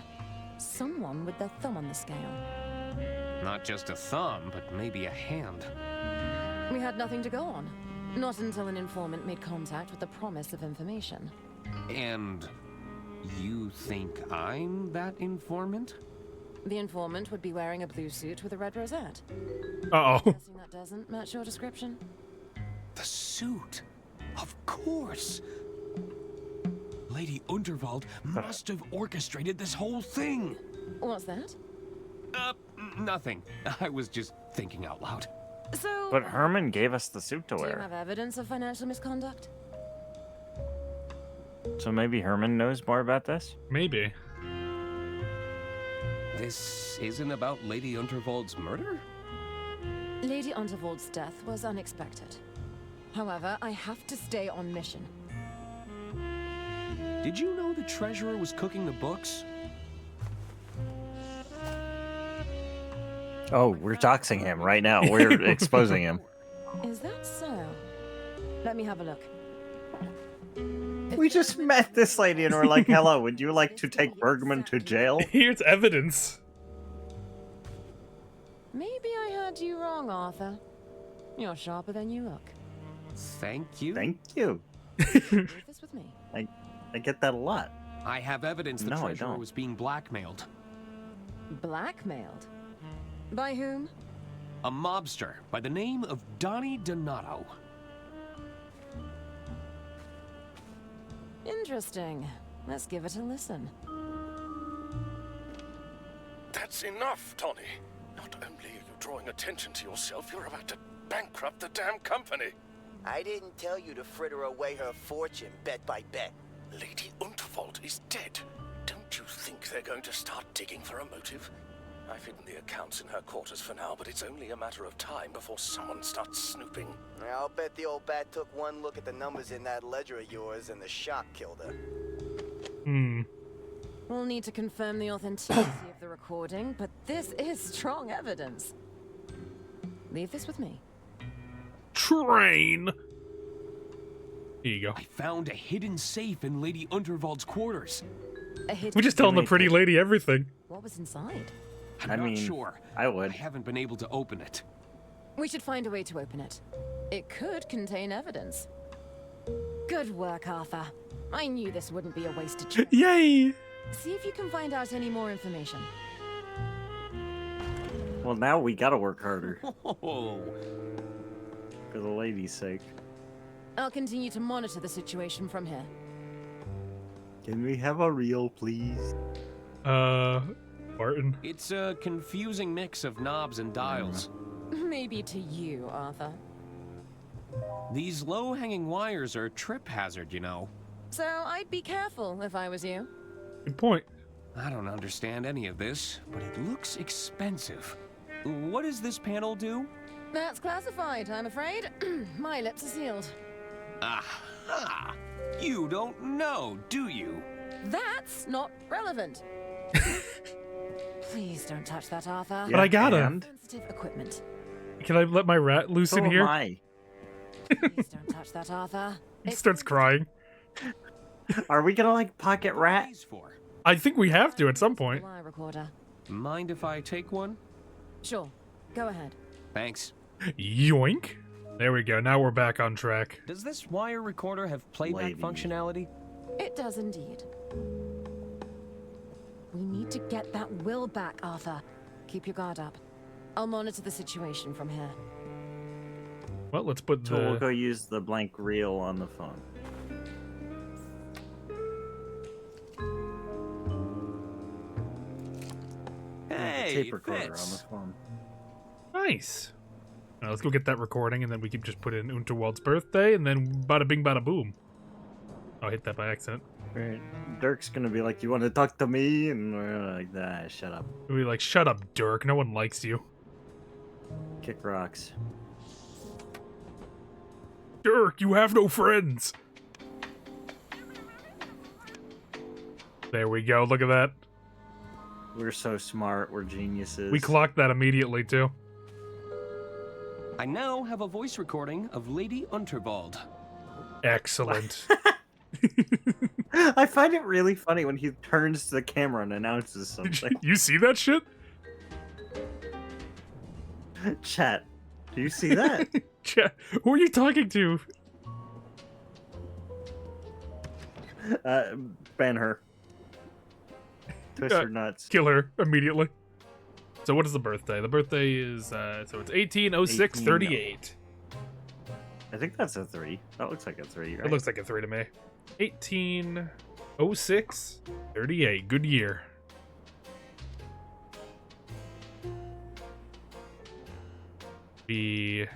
Someone with their thumb on the scale. Not just a thumb, but maybe a hand. We had nothing to go on. Not until an informant made contact with the promise of information. And you think I'm that informant? The informant would be wearing a blue suit with a red rosette. Uh-oh. Guessing that doesn't match your description? The suit? Of course! Lady Unterwald must have orchestrated this whole thing! What's that? Nothing. I was just thinking out loud. So, But Herman gave us the suit to do you wear. have evidence of financial misconduct? So maybe Herman knows more about this? Maybe. This isn't about Lady Unterwald's murder? Lady Unterwald's death was unexpected. However, I have to stay on mission. Did you know the treasurer was cooking the books? Oh, we're doxing him right now. We're exposing him. Is that so? Let me have a look. We just met this lady and we're like, hello, would you like to take Bergman to jail? Here's evidence. Maybe I heard you wrong, Arthur. You're sharper than you look. Thank you. Thank you. Leave this with me. I get that a lot. I have evidence the No, I treasurer don't. was being blackmailed. Blackmailed? By whom? A mobster by the name of Donnie Donato. Interesting. Let's give it a listen. That's enough, Tony. Not only are you drawing attention to yourself, you're about to bankrupt the damn company. I didn't tell you to fritter away her fortune bet by bet. Lady Unterwald is dead. Don't you think they're going to start digging for a motive? I've hidden the accounts in her quarters for now, but it's only a matter of time before someone starts snooping. I'll bet the old bat took one look at the numbers in that ledger of yours and the shock killed her. We'll need to confirm the authenticity of the recording, but this is strong evidence. Leave this with me. Train. Here you go. I found a hidden safe in Lady Unterwald's quarters. We just telling the pretty lady everything. What was inside? I'm not sure. I would. I haven't been able to open it. We should find a way to open it. It could contain evidence. Good work, Arthur. I knew this wouldn't be a wasted trip. Yay! See if you can find out any more information. Well, now we gotta work harder. Oh. For the lady's sake. I'll continue to monitor the situation from here. Can we have a reel, please? Barton. It's a confusing mix of knobs and dials. Maybe to you, Arthur. These low-hanging wires are a trip hazard, you know. So I'd be careful if I was you. Good point. I don't understand any of this, but it looks expensive. What does this panel do? That's classified, I'm afraid. My lips are sealed. Aha! You don't know, do you? That's not relevant. Please don't touch that, Arthur. But I got him. Sensitive equipment. Can I let my rat loose in here? Please don't touch that, Arthur. He starts crying. Are we gonna like pocket rat? I think we have to at some point. Wire recorder. Mind if I take one? Sure. Go ahead. Thanks. Yoink. There we go. Now we're back on track. Does this wire recorder have playback functionality? It does indeed. We need to get that will back, Arthur. Keep your guard up. I'll monitor the situation from here. Well, let's put So we'll go use the blank reel on the phone. Hey, tape recorder on fits. the phone. Nice. Now let's go get that recording, and then we can just put in Unterwald's birthday, and then bada bing, bada boom. Oh, I hit that by accident. Right. Dirk's gonna be like, "You want to talk to me?" And we're like, "Nah, shut up." We'll be like, "Shut up, Dirk. No one likes you." Kick rocks. Dirk, you have no friends. There we go. Look at that. We're so smart. We're geniuses. We clocked that immediately too. I now have a voice recording of Lady Unterwald. Excellent. I find it really funny when he turns to the camera and announces something. You see that shit? Chat, do you see that? Chat, who are you talking to? Ban her. Twist her nuts. Kill her immediately. So what is the birthday? The birthday is, so it's 180638. I think that's a 3. That looks like a 3, right? It looks like a 3 to me. 180638. Good year. Be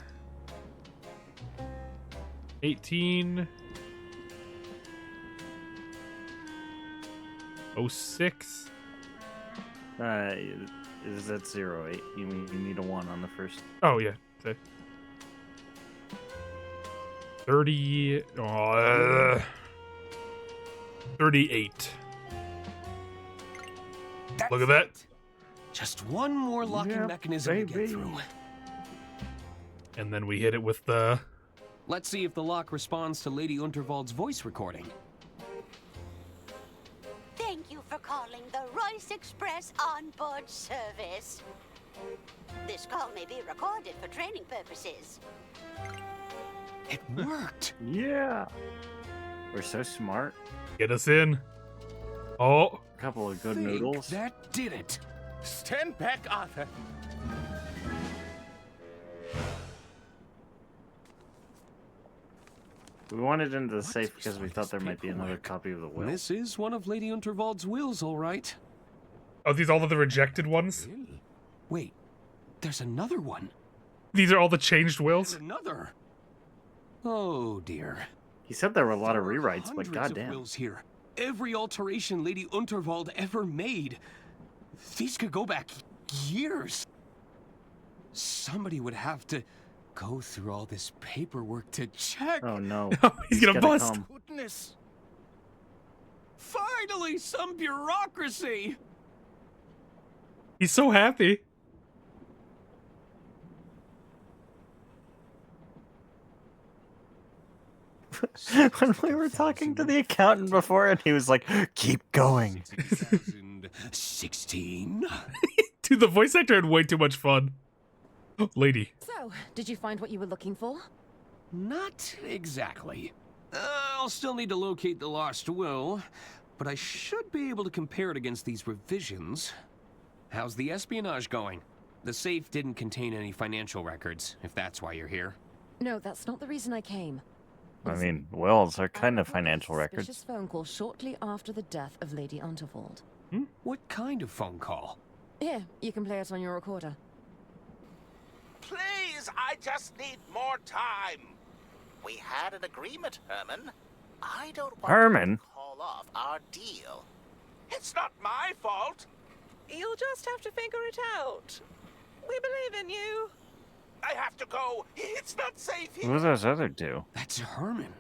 1806. Is that 08? You need a 1 on the first. Oh yeah. Okay. 30. 38. Look at that. Just one more locking mechanism to get through. And then we hit it with the... Let's see if the lock responds to Lady Unterwald's voice recording. Thank you for calling the Royce Express onboard service. This call may be recorded for training purposes. It worked. Yeah. We're so smart. Get us in. Oh. A couple of good noodles. That did it. Stand back, Arthur. We wanted into the safe because we thought there might be another copy of the will. This is one of Lady Unterwald's wills, all right. Oh, these all of the rejected ones? Wait, there's another one. These are all the changed wills? There's another. Oh dear. He said there were a lot of rewrites, but Hundreds of goddamn. wills here. Every alteration Lady Unterwald ever made. These could go back years. Somebody would have to go through all this paperwork to check. Oh no. He's gonna bust. Come. Goodness. Finally, some bureaucracy. He's so happy. When we were talking to the accountant before, and he was like, "Keep going." 2016. Dude, the voice actor had way too much fun. Lady. So, did you find what you were looking for? Not exactly. I'll still need to locate the lost will, but I should be able to compare it against these revisions. How's the espionage going? The safe didn't contain any financial records, if that's why you're here. No, that's not the reason I came. I mean, wills are kind of financial records. Suspicious phone call shortly after the death of Lady Unterwald. What kind of phone call? Here, you can play it on your recorder. Please, I just need more time. We had an agreement, Herman. I don't want Herman? to call off our deal. It's not my fault. You'll just have to figure it out. We believe in you. I have to go. It's not safe Who here. are those other two? That's Herman.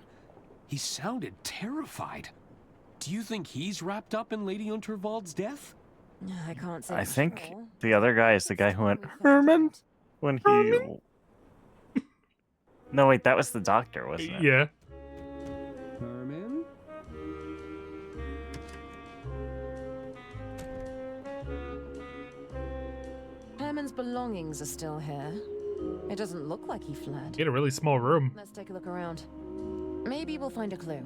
He sounded terrified. Do you think he's wrapped up in Lady Unterwald's death? I can't say. I for think sure. the other guy is the guy who went, Herman? When he... No, wait, that was the doctor, wasn't it? Yeah. Herman? Herman's belongings are still here. It doesn't look like he fled. He had a really small room. Let's take a look around. Maybe we'll find a clue.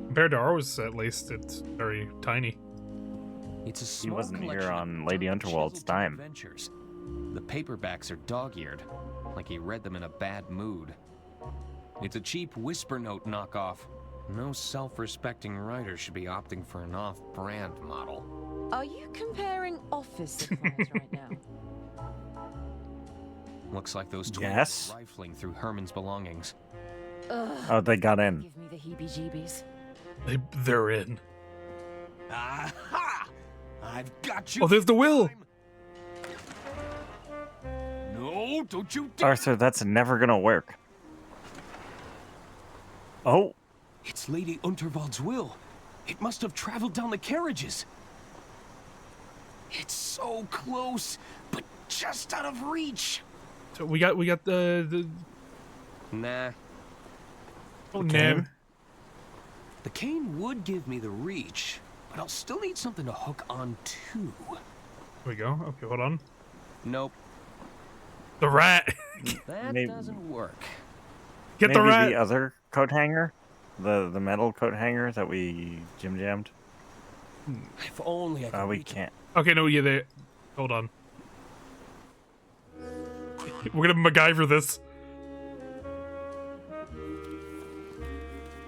Compared to ours, at least, it's very tiny. It's a He small wasn't here collection on of Lady Unterwald's unchiseled time. adventures. The paperbacks are dog-eared, like he read them in a bad mood. It's a cheap whisper note knockoff. No self-respecting writer should be opting for an off-brand model. Are you comparing office supplies right now? Looks like those twins Yes. are rifling through Herman's belongings. Ugh. Oh, they got in. Give me the heebie-jeebies. They're in. Aha! I've got you. Oh, there's the will! No, don't you dare. Arthur, that's never gonna work. Oh. It's Lady Unterwald's will. It must have traveled down the carriages. It's so close, but just out of reach. So we got the Nah. Oh, cane? nah. The cane would give me the reach, but I'll still need something to hook on to. Here we go. Okay, hold on. Nope. The rat. That Maybe- doesn't work. Get the Maybe rat. the other coat hanger, the metal coat hanger that we jammed. If only I could We reach it. can't. Okay, no, yeah, they. Hold on. We're gonna MacGyver this.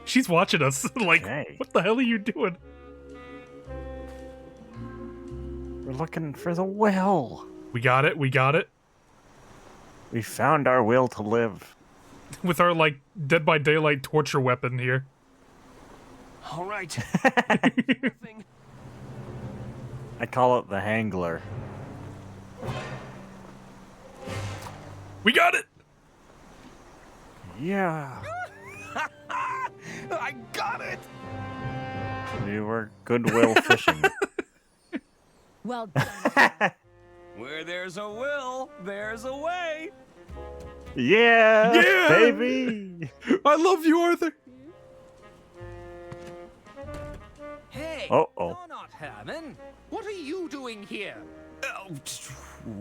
She's watching us. Like, Okay. what the hell are you doing? We're looking for the will. We got it. We got it. We found our will to live. With our, like, Dead by Daylight torture weapon here. All right. I call it the Hangler. We got it! Yeah. I got it. We were goodwill fishing. Well done. Where there's a will, there's a way. Yeah, Yeah! baby. I love you, Arthur. Hey, Uh-oh. you're not Herman. What are you doing here? Oh,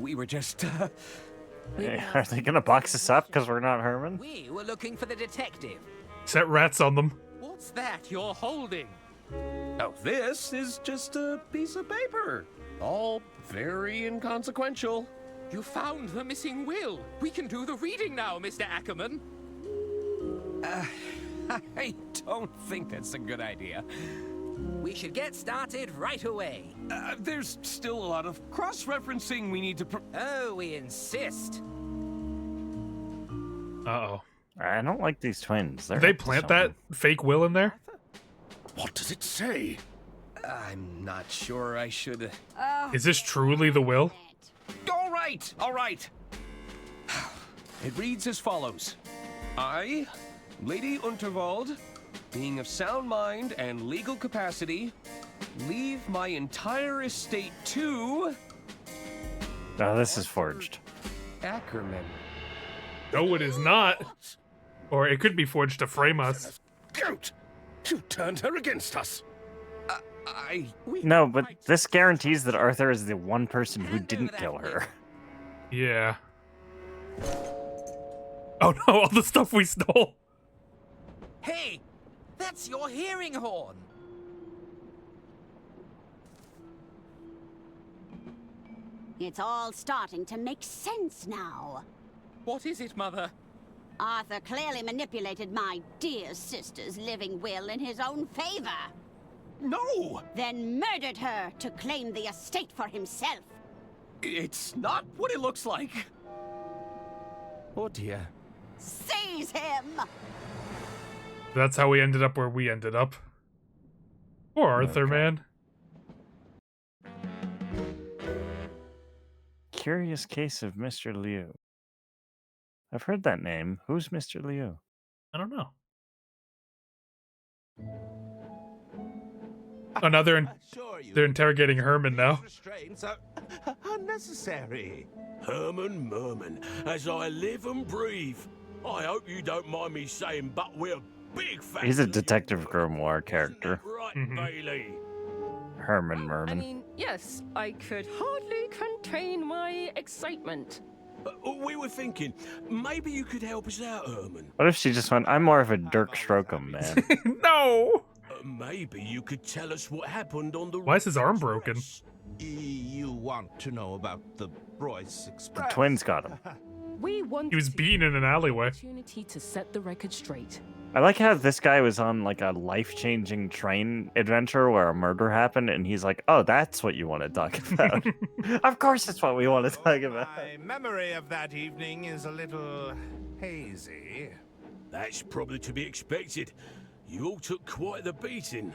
we were just. Hey, are they gonna box us up because we're not Herman? We were looking for the detective. Set rats on them. What's that you're holding? Oh, this is just a piece of paper. All very inconsequential. You found the missing will. We can do the reading now, Mr. Ackerman. I don't think that's a good idea. We should get started right away. There's still a lot of cross-referencing we need to. Oh, we insist. Uh-oh. I don't like these twins. Did they up to plant that something. fake will in there? What does it say? I'm not sure I should. Is this truly the will? All right, all right. It reads as follows. I, Lady Unterwald, being of sound mind and legal capacity, leave my entire estate to Oh, this is forged. Ackerman. No, it is not. Or it could be forged to frame us. Goat! You turned her against us. No, but this guarantees that Arthur is the one person who didn't kill her. Yeah. Oh no, all the stuff we stole. Hey, that's your hearing horn. It's all starting to make sense now. What is it, Mother? Arthur clearly manipulated my dear sister's living will in his own favor. No! Then murdered her to claim the estate for himself. It's not what it looks like. Oh dear. Seize him! That's how we ended up where we ended up. Poor Arthur, man. Curious case of Mr. Liu. I've heard that name. Who's Mr. Liu? I don't know. Oh, now they're interrogating Herman now. Restraints are unnecessary. Herman Merman, as I live and breathe. I hope you don't mind me saying, but we're big fans. He's a Detective Grimoire character. Right, Mhm. Bailey? Herman I Merman. mean, yes, I could hardly contain my excitement. We were thinking, maybe you could help us out, Herman. What if she just went, I'm more of a Dirk Strok'em man. No! Maybe you could tell us what happened on the... Why is his arm broken? You want to know about the Royce The Express? twins got him. We want He was beaten in an alleyway. opportunity to set the record straight. I like how this guy was on like a life-changing train adventure where a murder happened, and he's like, "Oh, that's what you want to talk about." Of course, that's what we want to talk about. My memory of that evening is a little hazy. That's probably to be expected. You all took quite the beating.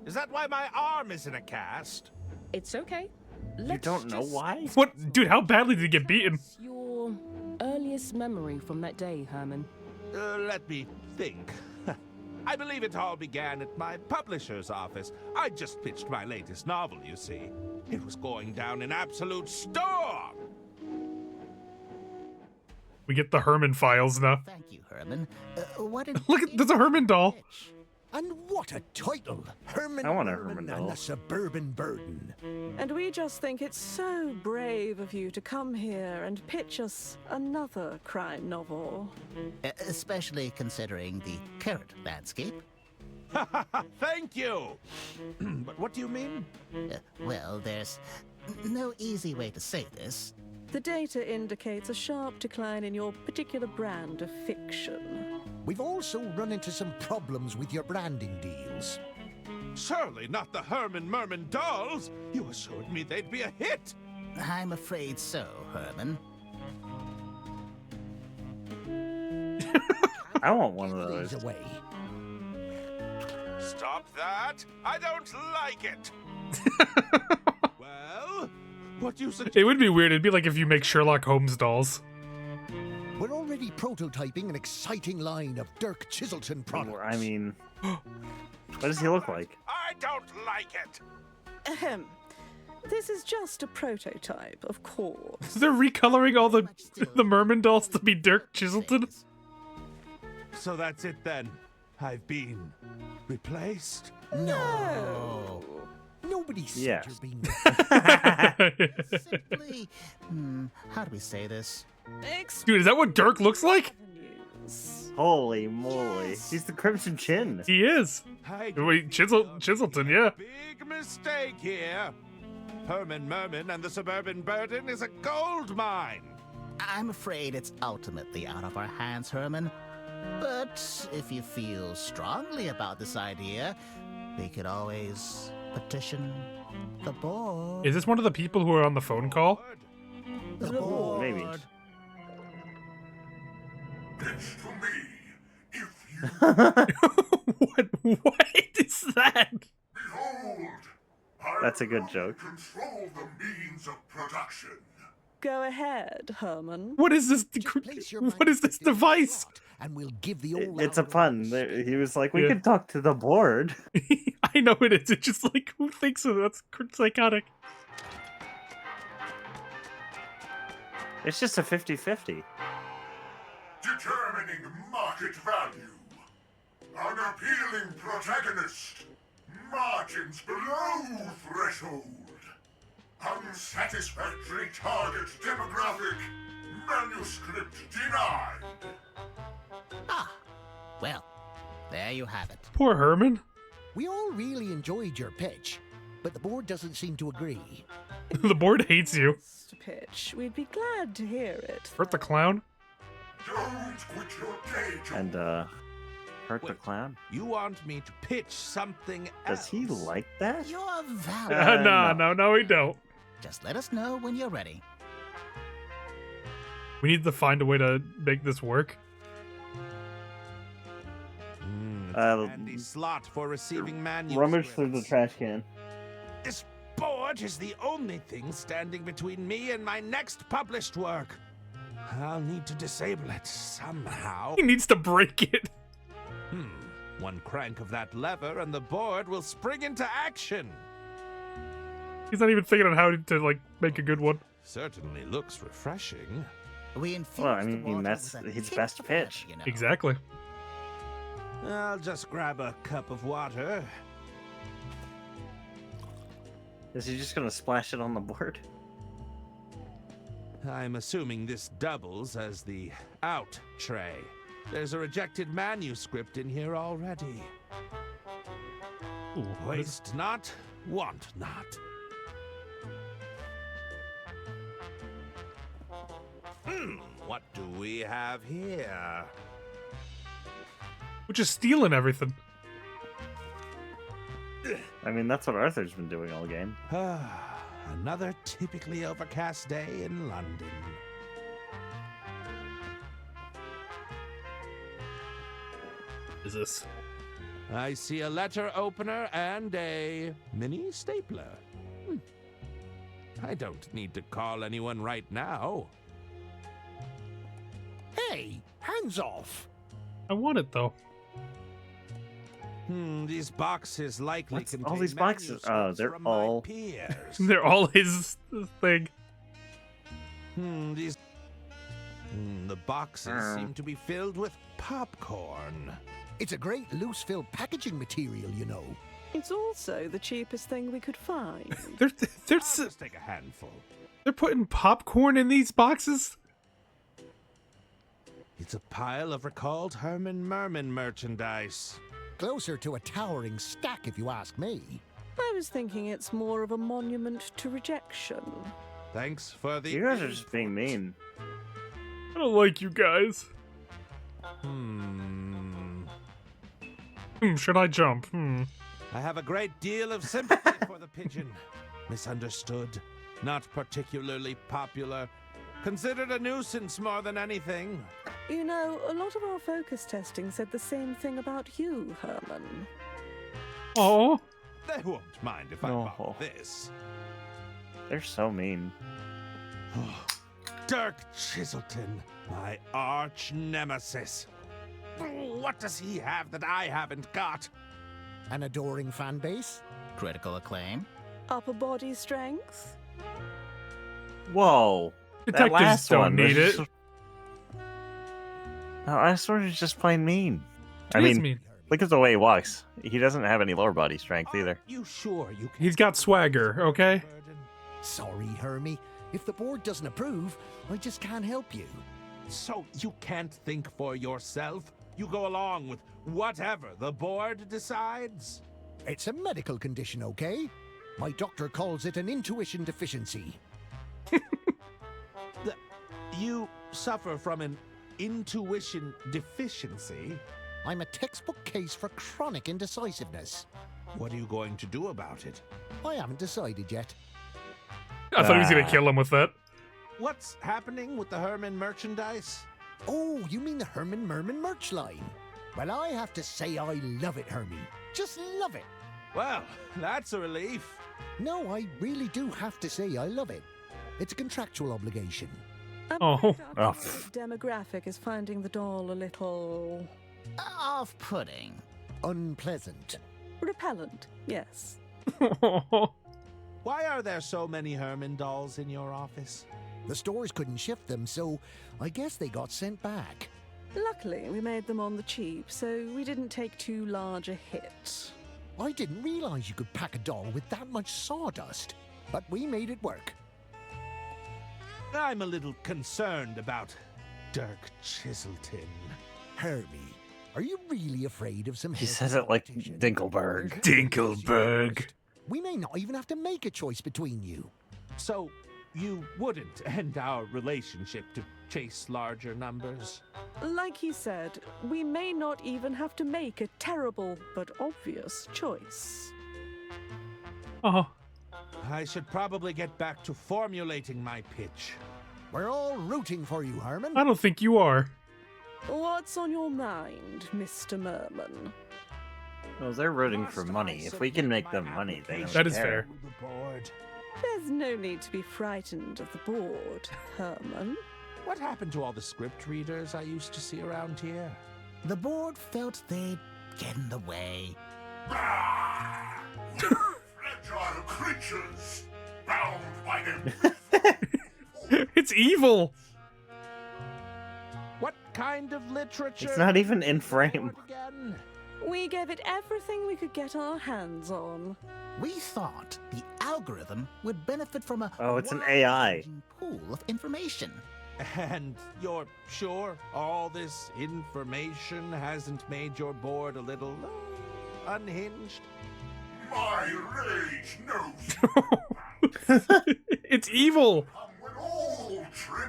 Is that why my arm is in a cast? It's okay. You don't know why? What, dude? How badly did he get beaten? Your earliest memory from that day, Herman. Let me think. I believe it all began at my publisher's office. I just pitched my latest novel, you see. It was going down an absolute storm. We get the Herman files now. Thank you, Herman. What Look at there's a Herman doll. And what a title! Herman I want a Merman Herman and doll. the Suburban Burden. And we just think it's so brave of you to come here and pitch us another crime novel. Especially considering the current landscape. Thank you! But what do you mean? Well, there's no easy way to say this. The data indicates a sharp decline in your particular brand of fiction. We've also run into some problems with your branding deals. Surely not the Herman Merman dolls! You assured me they'd be a hit! I'm afraid so, Herman. I want one of those. Away. Stop that! I don't like it! Well, what do you suggest? It would be weird. It'd be like if you make Sherlock Holmes dolls. We're already prototyping an exciting line of Dirk Chiselton products. I mean, what does he look like? I don't like it! Ahem. This is just a prototype, of course. They're recoloring all the Merman dolls to be Dirk Chiselton. So that's it then. I've been replaced? No. Nobody said Yeah. you're being... Simply, how do we say this? Dude, is that what Dirk looks like? Holy moly. He's the Crimson Chin. He is. Wait, Chiselton, yeah. Big mistake here. Herman Merman and the Suburban Burden is a gold mine. I'm afraid it's ultimately out of our hands, Herman. But if you feel strongly about this idea, we could always petition the board. Is this one of the people who are on the phone call? The board. Maybe. Pitch to me if you What is that? behold. That's a good joke. Control the means of production. Go ahead, Herman. What is this? What is this device? And we'll give the old... It's a pun. He was like, we Yeah. could talk to the board. I know it is. It's just like, who thinks of that? That's psychotic. It's just a 50-50. Determining market value. Unappealing protagonist. Margins below threshold. Unsatisfactory target demographic. Manuscript denied. Ah, well, there you have it. Poor Herman. We all really enjoyed your pitch, but the board doesn't seem to agree. The board hates you. To pitch, we'd be glad to hear it. Hurt the clown. Don't quit your day job. And, Hurt the Clown? You want me to pitch something Does else? he like that? You're valid. No, we don't. Just let us know when you're ready. We need to find a way to make this work. It's a handy slot for receiving manuscripts. Rummage through the trash can. This board is the only thing standing between me and my next published work. I'll need to disable it somehow. He needs to break it. One crank of that lever and the board will spring into action. He's not even thinking on how to like make a good one. Certainly looks refreshing. We infused Well, I the mean, water that's with a his tip best of pitch. honey, you know. Exactly. I'll just grab a cup of water. Is he just gonna splash it on the board? I'm assuming this doubles as the out tray. There's a rejected manuscript in here already. Ooh, Waste not, want not. What do we have here? We're just stealing everything. I mean, that's what Arthur's been doing all game. Another typically overcast day in London. Is this? I see a letter opener and a mini stapler. I don't need to call anyone right now. Hey, hands off! I want it though. These boxes likely What's contain all these boxes? Oh, manuscripts they're from my all. peers. They're all his thing. The boxes seem to be filled with popcorn. It's a great loose-fill packaging material, you know. It's also the cheapest thing we could find. They're I'll just take a handful. They're putting popcorn in these boxes? It's a pile of recalled Herman Merman merchandise. Closer to a towering stack, if you ask me. I was thinking it's more of a monument to rejection. Thanks for the. You guys are just being mean. I don't like you guys. Should I jump? I have a great deal of sympathy for the pigeon. Misunderstood, not particularly popular, considered a nuisance more than anything. You know, a lot of our focus testing said the same thing about you, Herman. Oh. They won't mind if I bought this. They're so mean. Dirk Chiselton, my arch nemesis. What does he have that I haven't got? An adoring fan base? Critical acclaim? Upper body strength? Whoa. That Detectives last don't one need was it. No, I sort of just plain mean. He is mean. Look at the way he walks. He doesn't have any lower body strength either. You sure you can? He's got swagger, okay? Sorry, Hermie. If the board doesn't approve, I just can't help you. So you can't think for yourself? You go along with whatever the board decides? It's a medical condition, okay? My doctor calls it an intuition deficiency. You suffer from an intuition deficiency? I'm a textbook case for chronic indecisiveness. What are you going to do about it? I haven't decided yet. I thought he was gonna kill him with that. What's happening with the Herman merchandise? Oh, you mean the Herman Merman merch line? Well, I have to say I love it, Hermie. Just love it. Well, that's a relief. No, I really do have to say I love it. It's a contractual obligation. Oh. Demographic is finding the doll a little... Off-putting. Unpleasant. repellent, yes. Why are there so many Herman dolls in your office? The stores couldn't ship them, so I guess they got sent back. Luckily, we made them on the cheap, so we didn't take too large a hit. I didn't realize you could pack a doll with that much sawdust, but we made it work. I'm a little concerned about Dirk Chiselton. Hermie, are you really afraid of some... He says it like Dinkelberg. Dinkelberg. We may not even have to make a choice between you. So, you wouldn't end our relationship to chase larger numbers? Like he said, we may not even have to make a terrible but obvious choice. Oh. I should probably get back to formulating my pitch. We're all rooting for you, Herman. I don't think you are. What's on your mind, Mr. Merman? Well, they're rooting for money. If we can make them money, they don't That is care. fair. There's no need to be frightened of the board, Herman. What happened to all the script readers I used to see around here? The board felt they'd get in the way. Fragile creatures, bound by them. It's evil. What kind of literature? It's not even in frame. Again? We gave it everything we could get our hands on. We thought the algorithm would benefit from a Oh, it's an AI. pool of information. And you're sure all this information hasn't made your board a little unhinged? My rage knows. It's evil.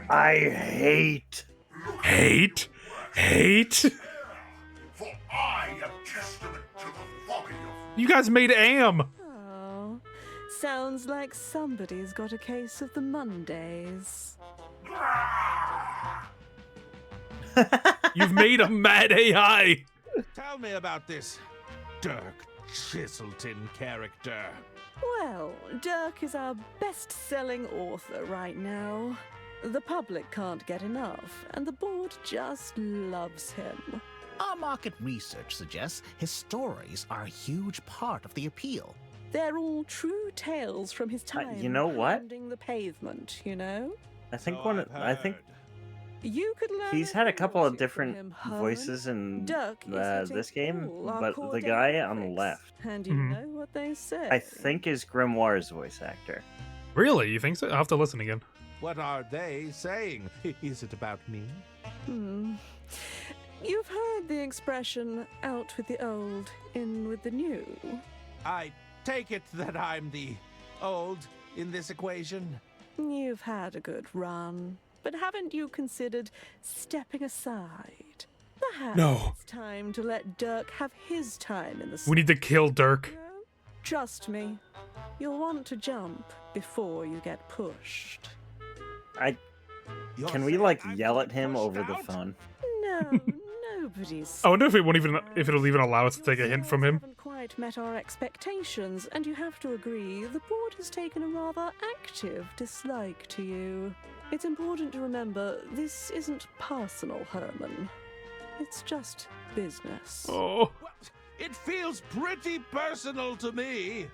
I hate. Hate. For I am testament to the folly of You guys made Am. Oh, sounds like somebody's got a case of the Mondays. You've made a mad AI. Tell me about this Dirk Chiselton character. Well, Dirk is our best-selling author right now. The public can't get enough, and the board just loves him. Our market research suggests his stories are a huge part of the appeal. They're all true tales from his time. You know what? Pounding the pavement, you know? I think You could learn he's had a couple of from different him, Herman. voices in Dirk is hitting this game, all our but core the guy on the demographics. left, And you know what they say. I think, is Grimoire's voice actor. Really? You think so? I'll have to listen again. What are they saying? Is it about me? You've heard the expression, out with the old, in with the new. I take it that I'm the old in this equation. You've had a good run, but haven't you considered stepping aside? Perhaps No. it's time to let Dirk have his time in the sun. We need to kill Dirk. Trust me, you'll want to jump before you get pushed. Can we like yell at him over the phone? No, nobody's I wonder if it'll even allow us to take a hint from him. haven't quite met our expectations, and you have to agree the board has taken a rather active dislike to you. It's important to remember this isn't personal, Herman. It's just business. Oh. It feels pretty personal to me.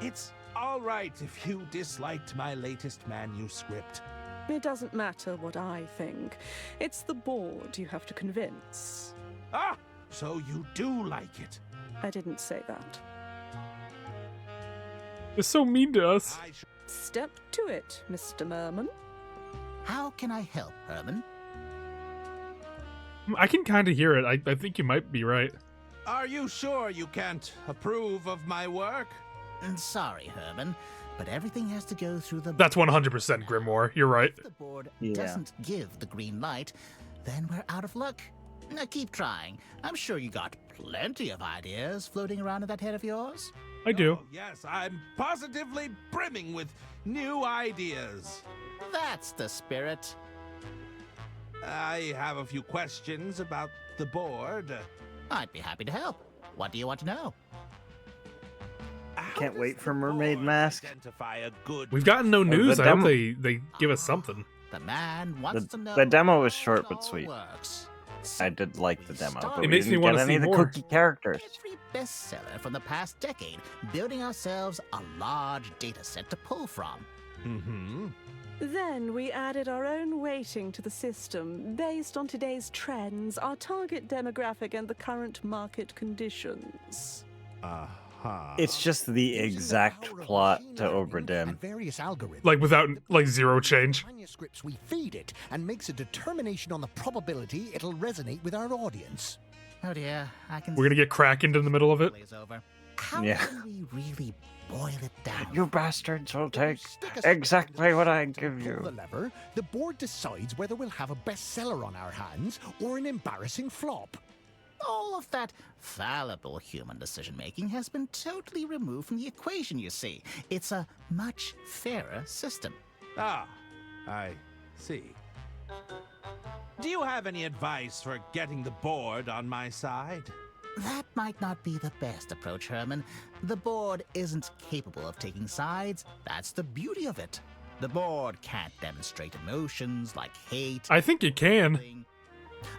It's all right if you disliked my latest manuscript. It doesn't matter what I think. It's the board you have to convince. Ah, so you do like it. I didn't say that. They're so mean to us. Step to it, Mr. Merman. How can I help, Herman? I can kind of hear it. I think you might be right. Are you sure you can't approve of my work? Sorry, Herman, but everything has to go through the... That's 100% Grimoire. You're right. If the board doesn't give the green light, then we're out of luck. Now keep trying. I'm sure you got plenty of ideas floating around in that head of yours. I do. Oh, yes, I'm positively brimming with new ideas. That's the spirit. I have a few questions about the board. I'd be happy to help. What do you want to know? Can't wait for Mermaid Mask. We've gotten no news. I hope demo- they give us something. The man wants to know The demo was short how it but all sweet. works. I did like the demo, but It we makes me didn't wanna get any see of the more. cookie characters. Every bestseller from the past decade, building ourselves a large data set to pull from. Mm-hmm. Then we added our own weighting to the system based on today's trends, our target demographic, and the current market conditions. It's just the exact plot to Obra Various algorithms. Like without like zero change. Manuscripts we feed it and makes a determination on the probability it'll resonate with our audience. Oh dear, I can... We're gonna get Krakened in the middle of it. How Yeah. can we really boil it down? You bastards will take exactly what I give Pull you. the lever, the board decides whether we'll have a bestseller on our hands or an embarrassing flop. All of that fallible human decision-making has been totally removed from the equation, you see. It's a much fairer system. Ah, I see. Do you have any advice for getting the board on my side? That might not be the best approach, Herman. The board isn't capable of taking sides. That's the beauty of it. The board can't demonstrate emotions like hate. I think it can.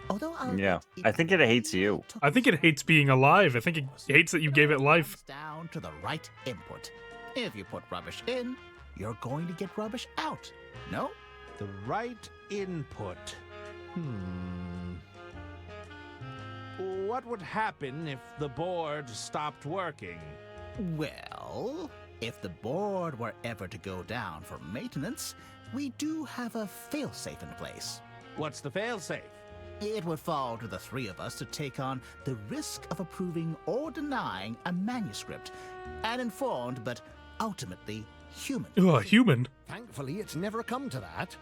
Although Yeah, I think it hates you. I think it hates being alive. I think it hates that you gave it life. down to the right input. If you put rubbish in, you're going to get rubbish out. No? The right input. what would happen if the board stopped working? Well, if the board were ever to go down for maintenance, we do have a failsafe in place. What's the failsafe? It would fall to the three of us to take on the risk of approving or denying a manuscript. An informed, but ultimately human. Oh, human? Thankfully, it's never come to that.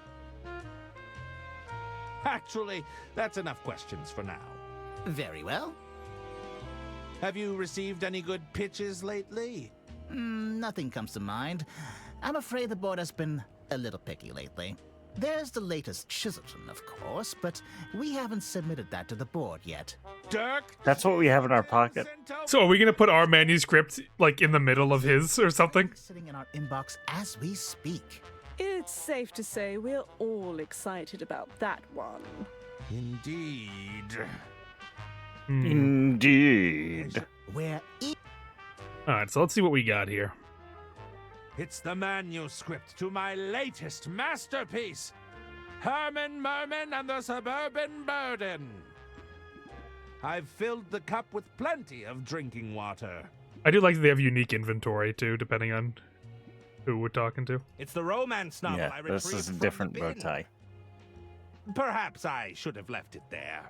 Actually, that's enough questions for now. Very well. Have you received any good pitches lately? Nothing comes to mind. I'm afraid the board has been a little picky lately. There's the latest Chiselton, of course, but we haven't submitted that to the board yet. Dirk? That's what we have in our pocket. So are we gonna put our manuscript, like, in the middle of his or something? Sitting in our inbox as we speak. It's safe to say we're all excited about that one. Indeed. Indeed. Where Alright, so let's see what we got here. It's the manuscript to my latest masterpiece, Herman Merman and the Suburban Burden. I've filled the cup with plenty of drinking water. I do like that they have unique inventory, too, depending on who we're talking to. It's the romance novel I retrieved this is a from different the bow bin. tie. Perhaps I should have left it there.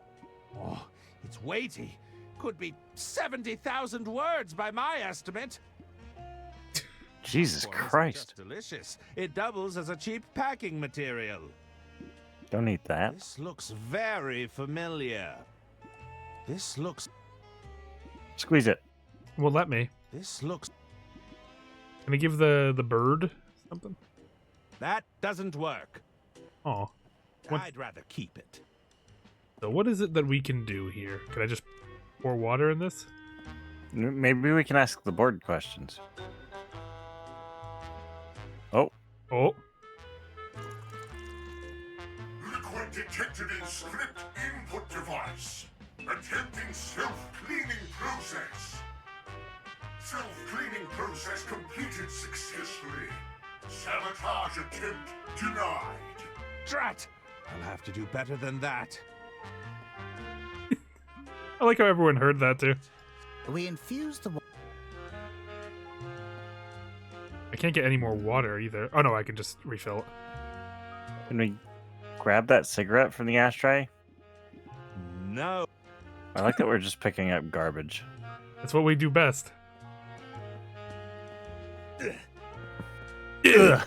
Oh, it's weighty. Could be 70,000 words by my estimate. Jesus Of course, it's Christ. just delicious. It doubles as a cheap packing material. Don't eat that. This looks very familiar. This looks... Squeeze it. Well, let me. This looks... Can I give the bird something? That doesn't work. Oh. I'd rather keep it. So what is it that we can do here? Can I just pour water in this? Maybe we can ask the board questions. Oh. Oh. Liquid detected in script input device. Attempting self-cleaning process. Self-cleaning process completed successfully. Sabotage attempt denied. Drat! I'll have to do better than that. I like how everyone heard that, too. we infuse the I can't get any more water, either. Oh, no, I can just refill it. Can we grab that cigarette from the ashtray? No. I like that we're just picking up garbage. That's what we do best. Ugh.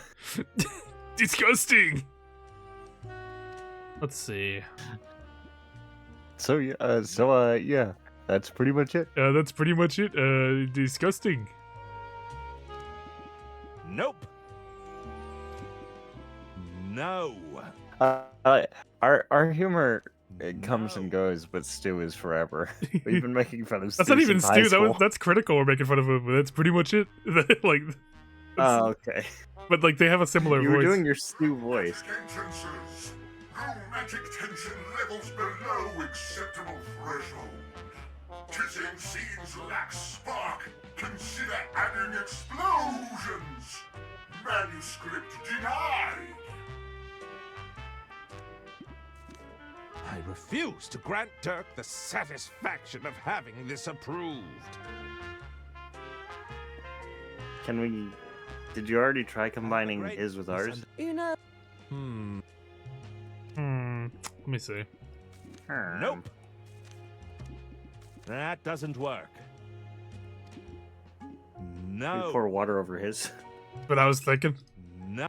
Disgusting! Let's see. So yeah, that's pretty much it. That's pretty much it. Disgusting. Nope. No. Our humor, it comes and goes, but Stu is forever. We've been making fun of Stu That's not even since high Stu. school. That's critical. We're making fun of him, but that's pretty much it. Like. Oh, okay. But like they have a similar You voice. were doing your Stu voice. Entrances. Romantic tension levels below acceptable threshold. Kissing scenes lack spark. Consider adding explosions. Manuscript denied. I refuse to grant Dirk the satisfaction of having this approved. Can we... Did you already try combining his with ours? You know. Let me see. Nope. That doesn't work. Can No. we pour water over his? But I was thinking. No.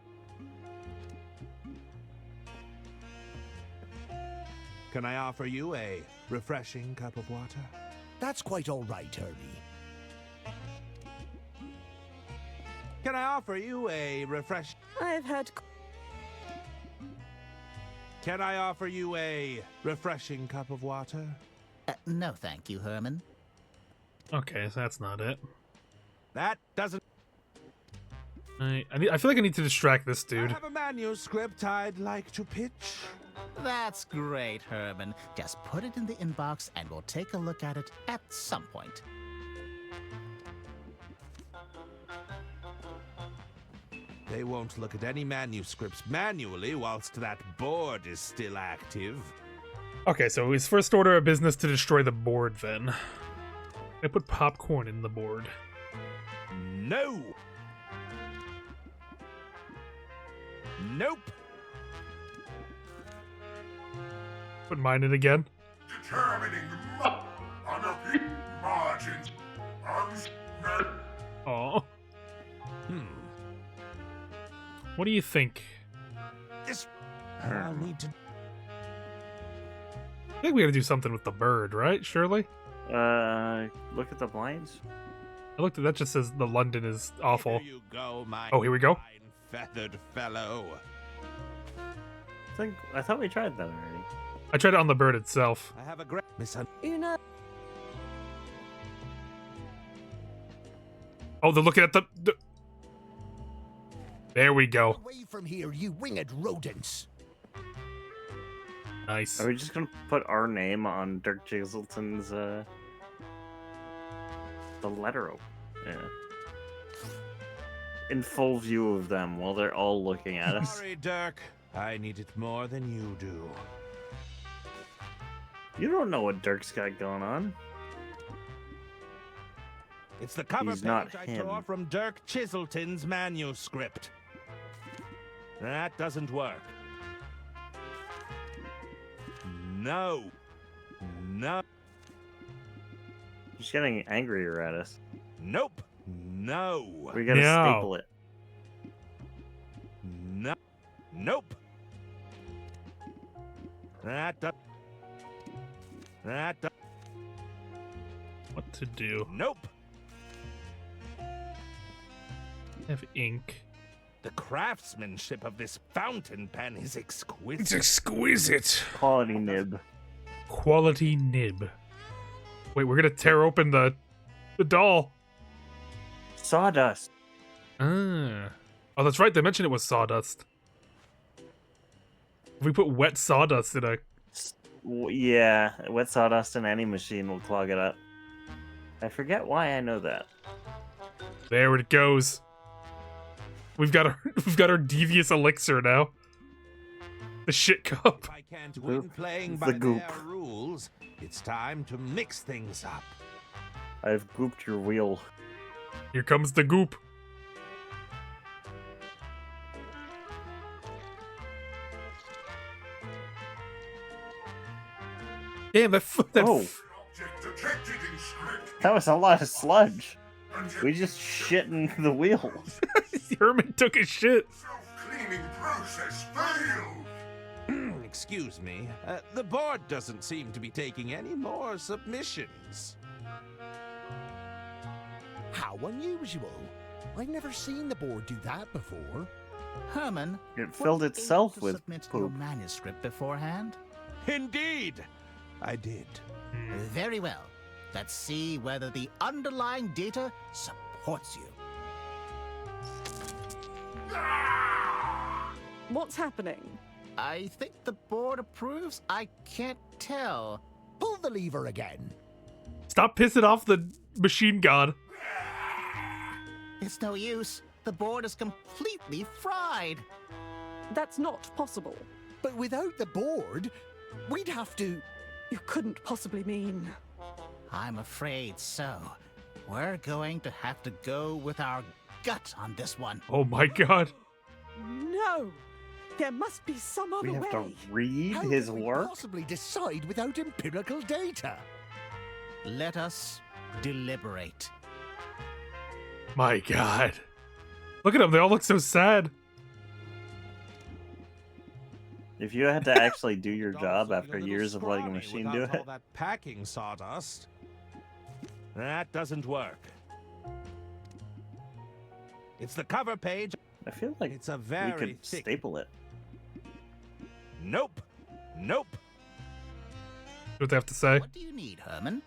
Can I offer you a refreshing cup of water? That's quite all right, Herbie. Can I offer you a refresh? I've had. Can I offer you a refreshing cup of water? No, thank you, Herman. Okay, so that's not it. That doesn't. I feel like I need to distract this I dude. have a manuscript I'd like to pitch. That's great, Herman. Just put it in the inbox and we'll take a look at it at some point. They won't look at any manuscripts manually whilst that board is still active. Okay, so his first order of business to destroy the board, then. I put popcorn in the board. No! Nope! Put mine in again. Determining margins. Aw. What do you think? This... I'll need to... I think we gotta do something with the bird, right? Surely? Look at the blinds. I looked at that, just says the London is awful. Here you go, my Oh, here we go. feathered fellow. I thought we tried that already. I tried it on the bird itself. I have a great Oh, they're looking at the... There we go. Away from here, you winged rodents. Nice. Are we just gonna put our name on Dirk Jiggleton's the letter open? Yeah. In full view of them while they're all looking at us. Sorry, Dirk. I need it more than you do. You don't know what Dirk's got going on. It's the cover He's page not I him. tore from Dirk Chiselton's manuscript. That doesn't work. No. No. He's getting angrier at us. Nope. No. We gotta staple it. No. Nope. That What to do? Nope. Have ink. The craftsmanship of this fountain pen is exquisite. It's exquisite. Quality nib. Quality nib. Wait, we're gonna tear open the doll. Sawdust. Ah. Oh, that's right. They mentioned it was sawdust. If we put wet sawdust in a... Yeah, wet sawdust in any machine will clog it up. I forget why I know that. There it goes. We've got our devious elixir now. The shit cup. I can't win playing by their rules. It's time to mix things up. I've gooped your wheel. Here comes the goop. Damn, that That was a lot of sludge. We just shit in the wheels. Herman took a shit. Cleaning process failed. Excuse me. The board doesn't seem to be taking any more submissions. How unusual. I've never seen the board do that before. Herman, It filled were you itself able to with submit your poop. manuscript beforehand? Indeed, I did. Very well. Let's see whether the underlying data supports you. What's happening? I think the board approves. I can't tell. Pull the lever again. Stop pissing off the machine god. It's no use. The board is completely fried. That's not possible. But without the board, we'd have to... You couldn't possibly mean... I'm afraid so. We're going to have to go with our gut on this one. Oh my god. No! There must be some other We have way. to read How his can we work? possibly decide without empirical data? Let us deliberate. My god. Look at them. They all look so sad. If you had to actually do your job after years of letting a machine do Without it, all that packing sawdust. That doesn't work. It's the cover page. I feel like it's a we very could thick. staple it. Nope. Nope. What they have to say? What do you need, Herman?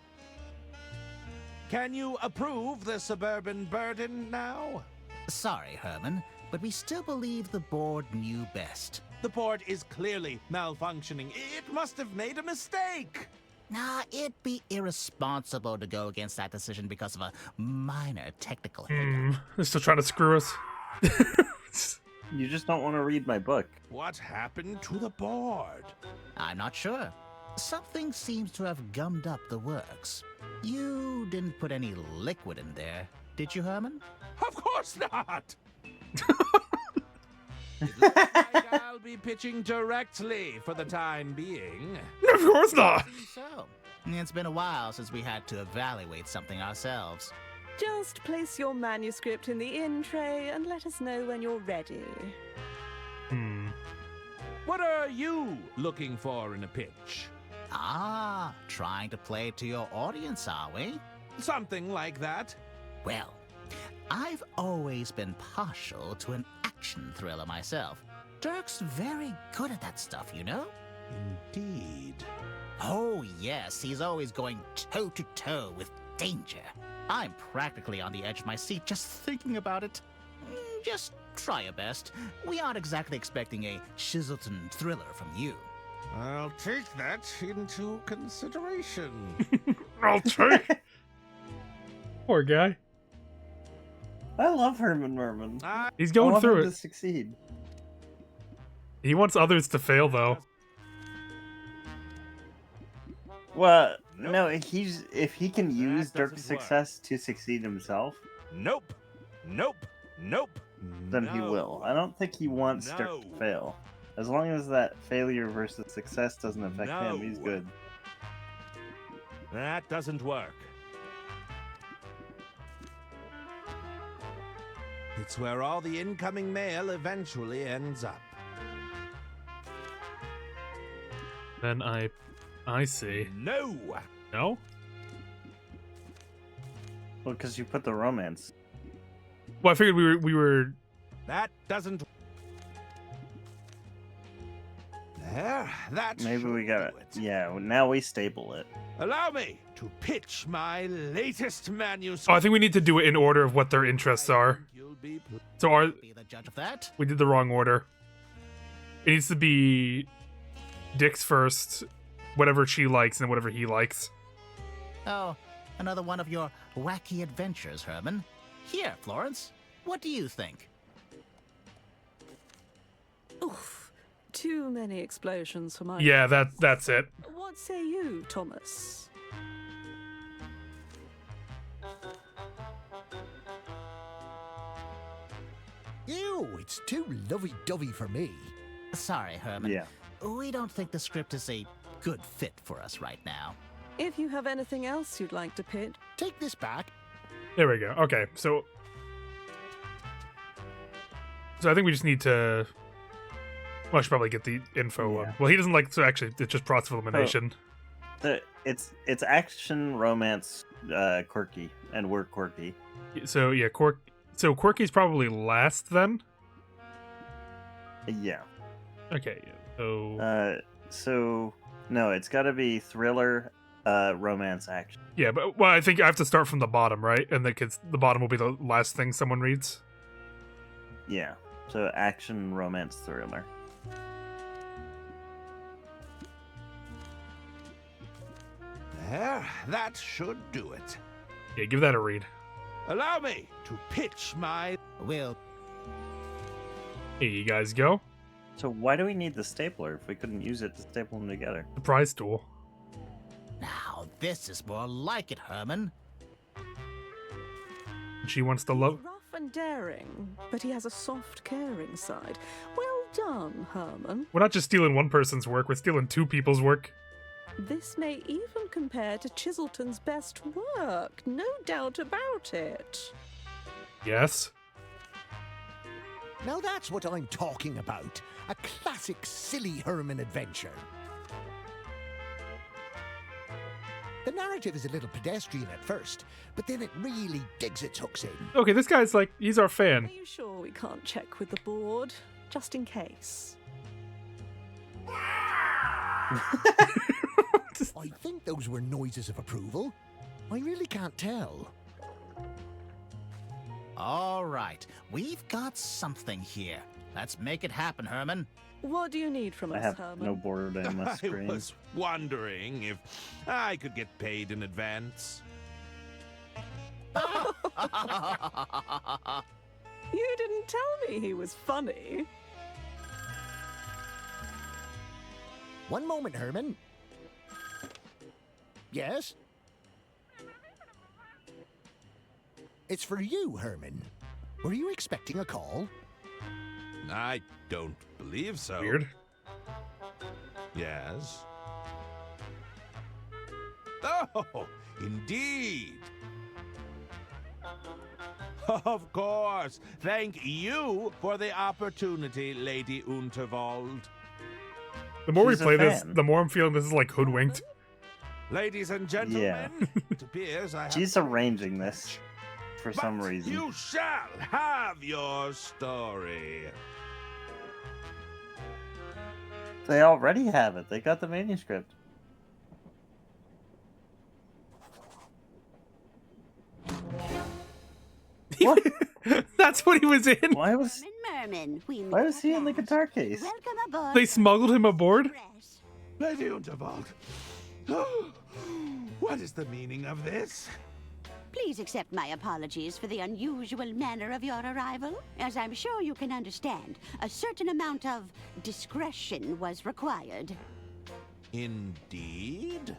Can you approve the suburban burden now? Sorry, Herman, but we still believe the board knew best. The board is clearly malfunctioning. It must have made a mistake. Nah, it'd be irresponsible to go against that decision because of a minor technical hiccup. They're still trying to screw us. You just don't want to read my book. What happened to the board? I'm not sure. Something seems to have gummed up the works. You didn't put any liquid in there, did you, Herman? Of course not! It looks like I'll be pitching directly for the time being. Of course not! So, it's been a while since we had to evaluate something ourselves. Just place your manuscript in the in tray and let us know when you're ready. What are you looking for in a pitch? Ah, trying to play to your audience, are we? Something like that. Well, I've always been partial to an action thriller myself. Dirk's very good at that stuff, you know? Indeed. Oh, yes, he's always going toe-to-toe with danger. I'm practically on the edge of my seat just thinking about it. Just try your best. We aren't exactly expecting a Chiselton thriller from you. I'll take that into consideration. I'll take. Poor guy. I love Herman Merman. He's going through him it. to succeed. He wants others to fail, though. Well, no, if he can use Dirk's success to succeed himself. Nope. Nope. Nope. Then he will. I don't think he wants Dirk to fail. As long as that failure versus success doesn't affect him, he's good. That doesn't work. It's where all the incoming mail eventually ends up. Then I see. No! No? Well, because you put the romance. Well, I figured we were... That doesn't... There, that Maybe we got it. Yeah, now we staple it. Allow me to pitch my latest manuscript. Oh, I think we need to do it in order of what their interests are. So Be the judge of that. we did the wrong order. It needs to be Dick's first, whatever she likes, and whatever he likes. Oh, another one of your wacky adventures, Herman. Here, Florence. What do you think? Oof. Too many explosions for my... Yeah, that's it. What say you, Thomas? Ew, it's too lovey-dovey for me. Sorry, Herman. Yeah. We don't think the script is a good fit for us right now. If you have anything else you'd like to pitch, take this back. There we go. Okay, so I think we just need to... Well, I should probably get the info. Yeah. Well, he doesn't like... So actually, it's just process of elimination. It's action, romance, quirky, and we're quirky. So, yeah, So quirky's probably last, then? Yeah. Okay, so... So, no, it's got to be thriller, romance, action. Yeah, but well, I think I have to start from the bottom, right? And the bottom will be the last thing someone reads. Yeah. So action, romance, thriller. There, that should do it. Yeah, give that a read. Allow me to pitch my... Will. Here you guys go. So why do we need the stapler if we couldn't use it to staple them together? Surprise tool. Now, this is more like it, Herman. She wants to love... rough and daring, but he has a soft, caring side. Well done, Herman. We're not just stealing one person's work, we're stealing two people's work. This may even compare to Chiselton's best work, no doubt about it. Yes? Now that's what I'm talking about. A classic silly Herman adventure. The narrative is a little pedestrian at first, but then it really digs its hooks in. Okay, this guy's like, he's our fan. Are you sure we can't check with the board? Just in case. I think those were noises of approval. I really can't tell. All right, we've got something here. Let's make it happen, Herman. What do you need from I us, have Herman? no board on my I screen. was wondering if I could get paid in advance. You didn't tell me he was funny. One moment, Herman. Yes? It's for you, Herman. Were you expecting a call? I don't believe so. Weird. Yes. Oh, indeed. Of course. Thank you for the opportunity, Lady Unterwald. The more She's we a play this, fan. the more I'm feeling this is like hoodwinked. Ladies and gentlemen, Yeah. it appears I have... She's arranging this for some reason. You shall have your story. They already have it. They got the manuscript. What? That's what he was in. Why was Merman, we Why was he in the guitar case? welcome aboard. They smuggled him aboard? Lady Unterwald, what is the meaning of this? Please accept my apologies for the unusual manner of your arrival. As I'm sure you can understand, a certain amount of discretion was required. Indeed?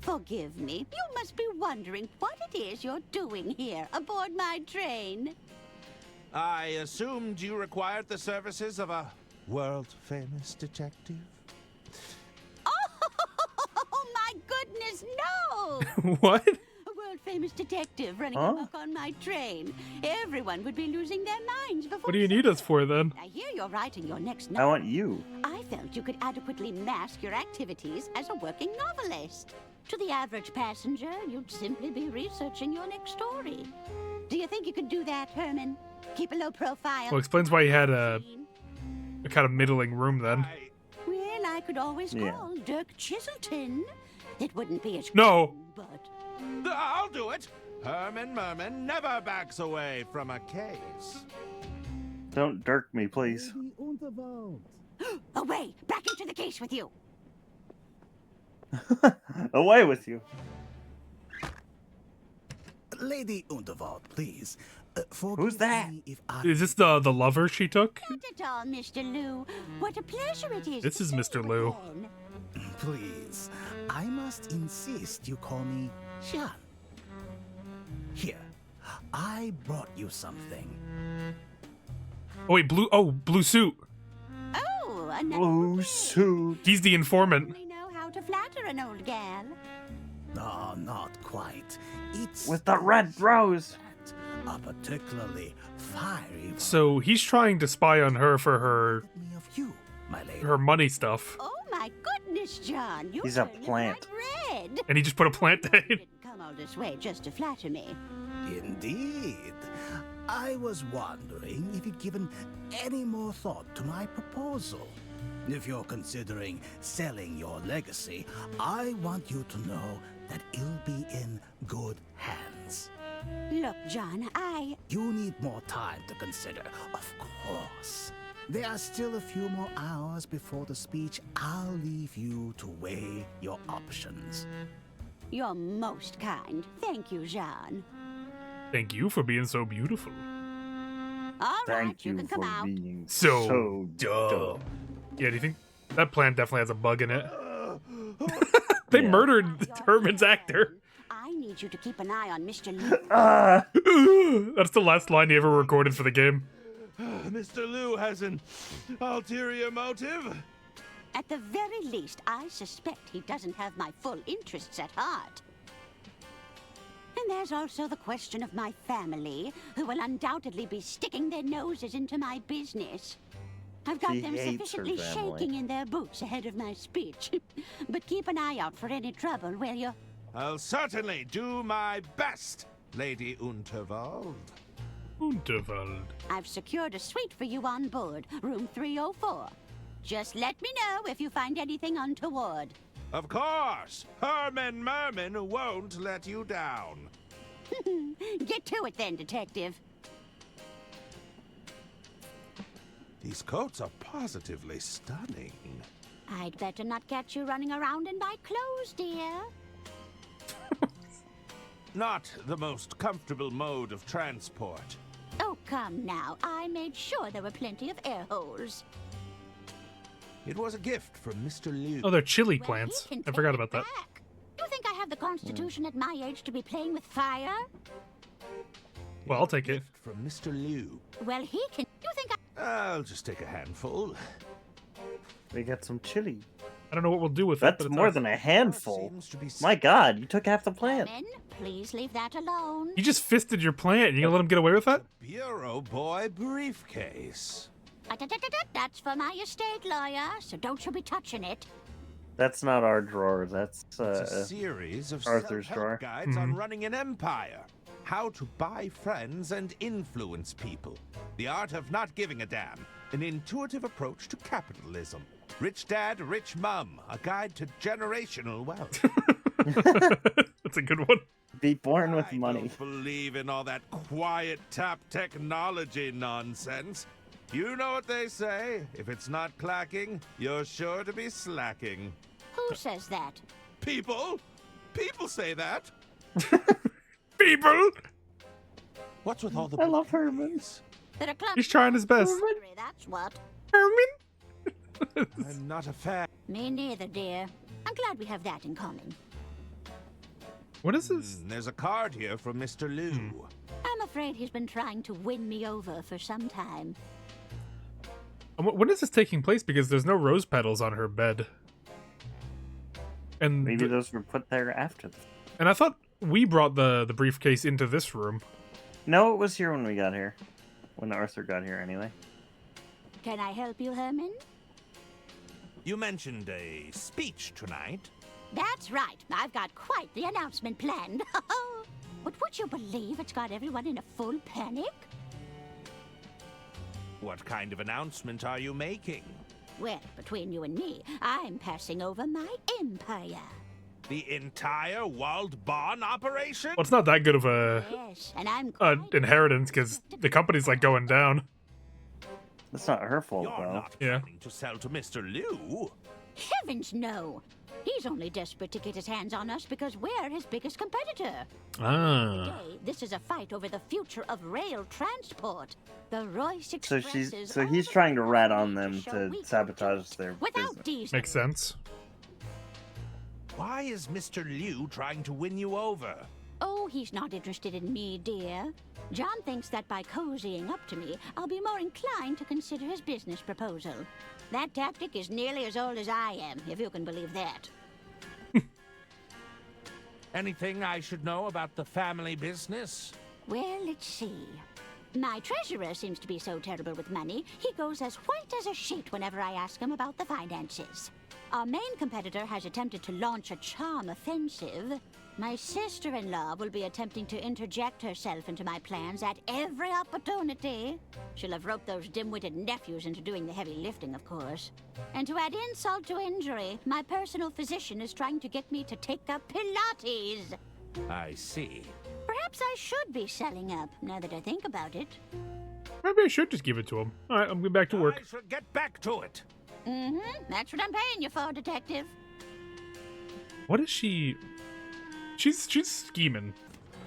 Forgive me. You must be wondering what it is you're doing here aboard my train. I assumed you required the services of a world-famous detective. Oh, my goodness, no! What? A world-famous detective running Huh? amok on my train. Everyone would be losing their minds before... What do you need us for then? I hear you're writing your next I novel. want you. I felt you could adequately mask your activities as a working novelist. To the average passenger, you'd simply be researching your next story. Do you think you could do that, Herman? Keep a low profile. Well, explains why he had a kind of middling room then. Well, I could always Yeah. call Dirk Chiselton. It wouldn't be as No. but I'll do it. Herman Merman never backs away from a case. Don't dirk me, please. away, back into the case with you. Away with you. Lady Unterwald, please. Who's that? Is this the lover she took? Not at all, Mr. Lou. What a pleasure it is. This to is see Mr. you Lou. again. Please, I must insist you call me Jean. Here, I brought you something. Oh wait, blue suit. Oh, a Blue suit. He's the informant. really know how to flatter an old gal. No, not quite. It's With the red rose. a particularly fiery So he's trying to spy on her for her of you, my lady. her money stuff, Oh my goodness, John, you He's a turning plant. bright red. and he just put a plant in. Didn't come all this way just to flatter me. Indeed. I was wondering if you'd given any more thought to my proposal. If you're considering selling your legacy, I want you to know that it'll be in good hands. Look, John, You need more time to consider, of course. There are still a few more hours before the speech. I'll leave you to weigh your options. You're most kind. Thank you, Jean. Thank you for being so beautiful. All right, Thank you you can for come out. Oh, being So dumb. Yeah, do you think that plant definitely has a bug in it? They murdered Herman's actor. I need you to keep an eye on Mr. Lou. That's the last line he ever recorded for the game. Mr. Lou has an ulterior motive? At the very least, I suspect he doesn't have my full interests at heart. And there's also the question of my family, who will undoubtedly be sticking their noses into my business. I've got She them hates her sufficiently family. shaking in their boots ahead of my speech. But keep an eye out for any trouble, will you? I'll certainly do my best, Lady Unterwald. Unterwald. I've secured a suite for you on board, room 304. Just let me know if you find anything untoward. Of course, Herman Merman won't let you down. Get to it then, Detective. These coats are positively stunning. I'd better not catch you running around in my clothes, dear. Not the most comfortable mode of transport. Oh, come now. I made sure there were plenty of air holes. It was a gift from Mr. Liu. Oh, they're chili plants. I forgot about that. have the constitution at my age to be playing with fire? Well, I'll take it. From Mr. Liu. Well, he can. You think I'll just take a handful. We got some chili. I don't know what we'll do with it. That's But it's more ours. than a handful. My God, you took half the plant. Herman, please leave that alone. You just fisted your plant. You gonna let him get away with that? Bureau boy briefcase. That's for my estate lawyer, so don't you be touching it. That's not our drawer. That's It's a series of Arthur's self-help drawer. guides on running an empire. How to buy friends and influence people. The art of not giving a damn. An intuitive approach to capitalism. Rich dad, rich mum. A guide to generational wealth. That's a good one. Be born with I money. don't believe in all that quiet tap technology nonsense. You know what they say. If it's not clacking, you're sure to be slacking. Who says that? People? People say that. People! What's with all the I love Herman. They're a club. He's trying his best. That's what. Herman? I'm not a fan. Me neither, dear. I'm glad we have that in common. What is this? There's a card here from Mr. Liu. I'm afraid he's been trying to win me over for some time. When is this taking place? Because there's no rose petals on her bed. And Maybe those were put there after the... And I thought we brought the briefcase into this room. No, it was here when we got here. When Arthur got here, anyway. Can I help you, Herman? You mentioned a speech tonight. That's right. I've got quite the announcement planned. But would you believe it's got everyone in a full panic? What kind of announcement are you making? Well, between you and me, I'm passing over my empire. The entire Walled Barn operation? Well, it's not that good of a Yes, and I'm inheritance because the company's like going down. That's not her fault, You're though. not Yeah. planning to sell to Mr. Liu. Heavens no! He's only desperate to get his hands on us because we're his biggest competitor. Ah. Today, this is a fight over the future of rail transport. The Royce So Expresses. so he's trying to rat on them to sabotage their Without business. diesel. Makes sense. Why is Mr. Liu trying to win you over? Oh, he's not interested in me, dear. John thinks that by cozying up to me, I'll be more inclined to consider his business proposal. That tactic is nearly as old as I am, if you can believe that. Anything I should know about the family business? Well, let's see. My treasurer seems to be so terrible with money, he goes as white as a sheet whenever I ask him about the finances. Our main competitor has attempted to launch a charm offensive. My sister-in-law will be attempting to interject herself into my plans at every opportunity. She'll have roped those dim-witted nephews into doing the heavy lifting, of course. And to add insult to injury, my personal physician is trying to get me to take up Pilates. I see. Perhaps I should be selling up, now that I think about it. Maybe I should just give it to him. All right, I'm going back to work. I should get back to it. That's what I'm paying you for, detective. What is she? She's scheming.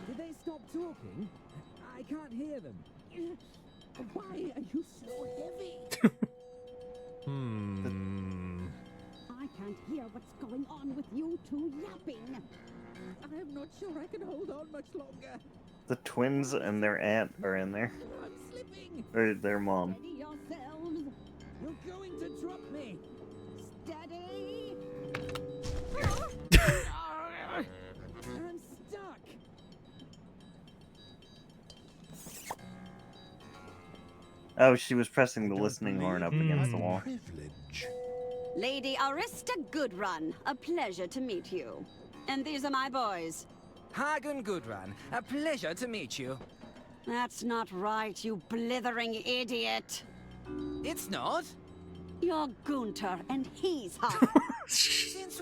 Did they stop talking? I can't hear them. Why are you so heavy? I can't hear what's going on with you two yapping. I'm not sure I can hold on much longer. The twins and their aunt are in there. I'm slipping. Or their mom. Steady yourselves. You're going to drop me. Steady. I'm stuck. Oh, she was pressing the listening horn up against the wall. Lady Arista Goodrun, a pleasure to meet you. And these are my boys. Hagen Gudrun, a pleasure to meet you. That's not right, you blithering idiot. It's not. You're Gunter, and he's Hart.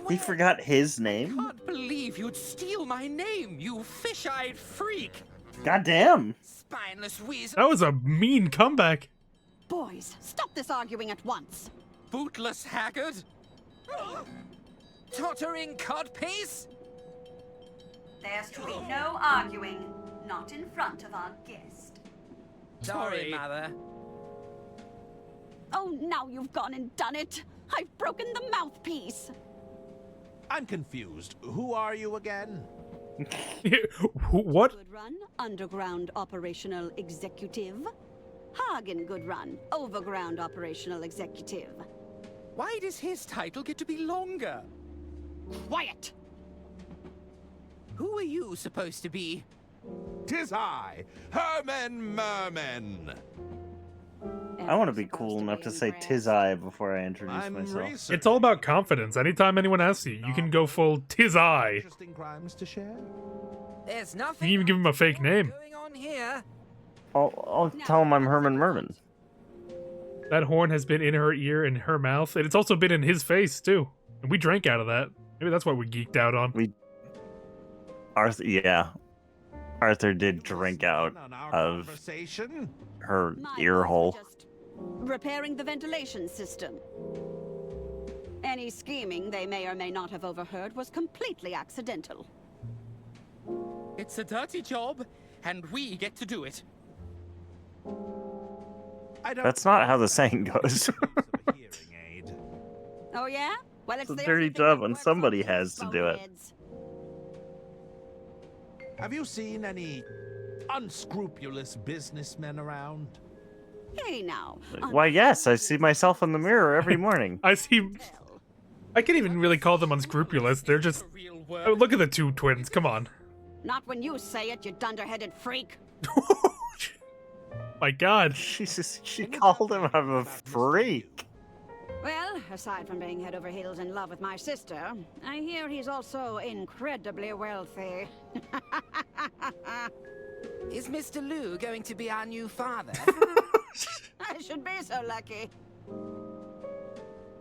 He forgot his name? Can't believe you'd steal my name, you fish-eyed freak. Goddamn! Spineless weasel. That was a mean comeback. Boys, stop this arguing at once. Bootless haggard. Tottering codpiece. There's to be no arguing, not in front of our guest. Sorry, Mother. Oh, now you've gone and done it. I've broken the mouthpiece. I'm confused. Who are you again? What? Good Run, Underground Operational Executive. Hagen Good Run, Overground Operational Executive. Why does his title get to be longer? Quiet! Who are you supposed to be? 'Tis I, Herman Merman. I want to be cool enough to say "tis I" before I introduce myself. It's all about confidence. Anytime anyone asks you, you can go full "tis I." Interesting crimes to share. There's You nothing can even give him a fake name. going on here. I'll tell him I'm Herman Merman. That horn has been in her ear and her mouth, and it's also been in his face too. And we drank out of that. Maybe that's what we geeked out on. Arthur did drink out of her ear hole. Repairing the ventilation system. Any scheming they may or may not have overheard was completely accidental. It's a dirty job, and we get to do it. That's not how the saying goes. Oh yeah? Well, It's a dirty job, and somebody has to do it. Have you seen any unscrupulous businessmen around? Hey now. Why, yes, I see myself in the mirror every morning. I can't even really call them unscrupulous. They're just... Oh, look at the two twins. Come on. Not when you say it, you dunderheaded freak. My God. She called him a freak. Well, aside from being head over heels in love with my sister, I hear he's also incredibly wealthy. Is Mr. Liu going to be our new father? I should be so lucky.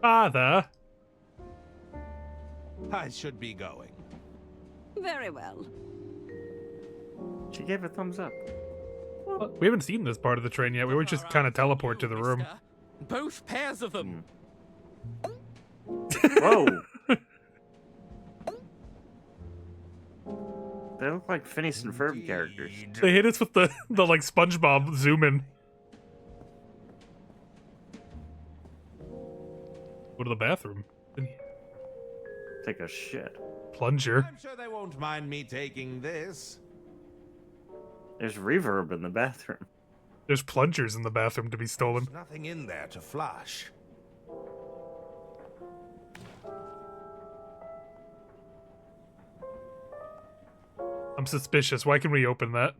Father. I should be going. Very well. She gave a thumbs up. Well, we haven't seen this part of the train yet. We were just kind of teleport to the room. Both pairs of them. Whoa. They look like Phineas and Ferb characters. They hit us with the like SpongeBob zoom in. Go to the bathroom. Take a shit. Plunger. I'm sure they won't mind me taking this. There's reverb in the bathroom. There's plungers in the bathroom to be stolen. There's nothing in there to flush. I'm suspicious. Why can we open that?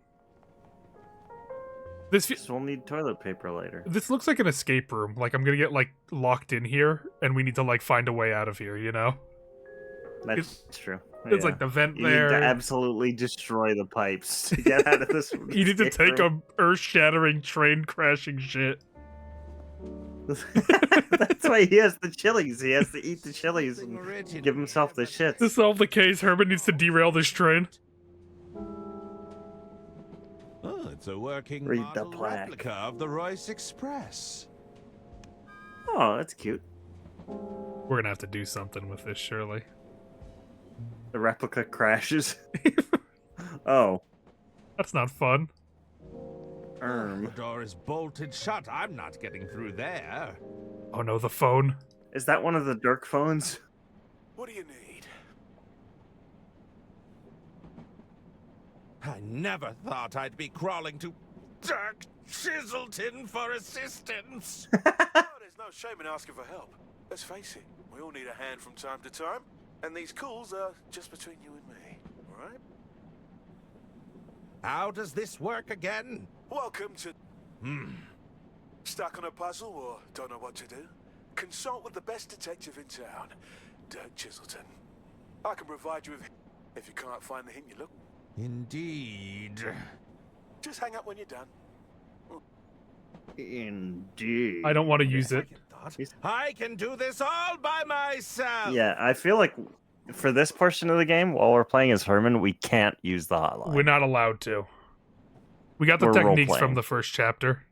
We'll need toilet paper later. This looks like an escape room. Like I'm gonna get like locked in here, and we need to like find a way out of here. You know? That's true. It's like the vent you there. need to absolutely destroy the pipes to get out of this. You need to take a earth-shattering, train-crashing shit. That's why he has the chilies. He has to eat the chilies and give himself the shits. To solve the case, Herman needs to derail this train. Oh, it's a working Read model the plaque. replica of the Royce Express. Oh, that's cute. We're gonna have to do something with this, surely. The replica crashes. Oh. That's not fun. The door is bolted shut. I'm not getting through there. Oh no, the phone. Is that one of the Dirk phones? What do you need? I never thought I'd be crawling to Dirk Chiselton for assistance. Oh, there's no shame in asking for help. Let's face it, we all need a hand from time to time, and these calls are just between you and me, all right? How does this work again? Welcome to... Stuck on a puzzle or don't know what to do? Consult with the best detective in town, Dirk Chiselton. I can provide you with... if you can't find the hint you look. Indeed. Just hang up when you're done. Indeed. I don't want to use it. I can do this all by myself. Yeah, I feel like for this portion of the game, while we're playing as Herman, we can't use the hotline. We're not allowed to. We got the We're techniques role-playing. from the first chapter.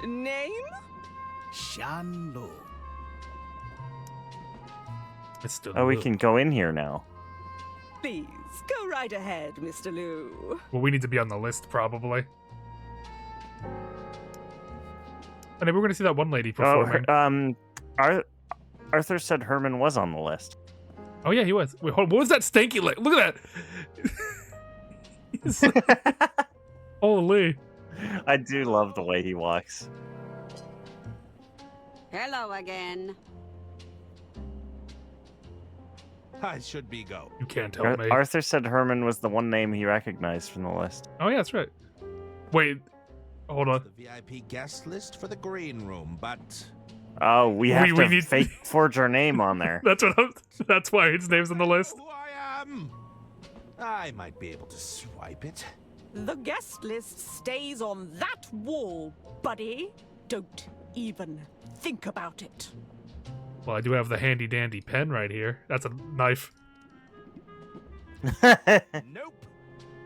Name? Shan Lu. Oh, we can go in here now. Please, go right ahead, Mr. Liu. Well, we need to be on the list, probably. And then we're going to see that one lady performing. Arthur said Herman was on the list. Oh yeah, he was. Wait, hold on, what was that stanky leg? Look at that. Holy. I do love the way he walks. Hello again. I should be go. You can't help me. Arthur said Herman was the one name he recognized from the list. Oh yeah, that's right. Wait, hold on. The VIP guest list for the green room, but Oh, we have to need fake forge our name on there. That's why his name's on the list. I might be able to swipe it. The guest list stays on that wall, buddy. Don't even think about it. Well, I do have the handy dandy pen right here. That's a knife. Nope.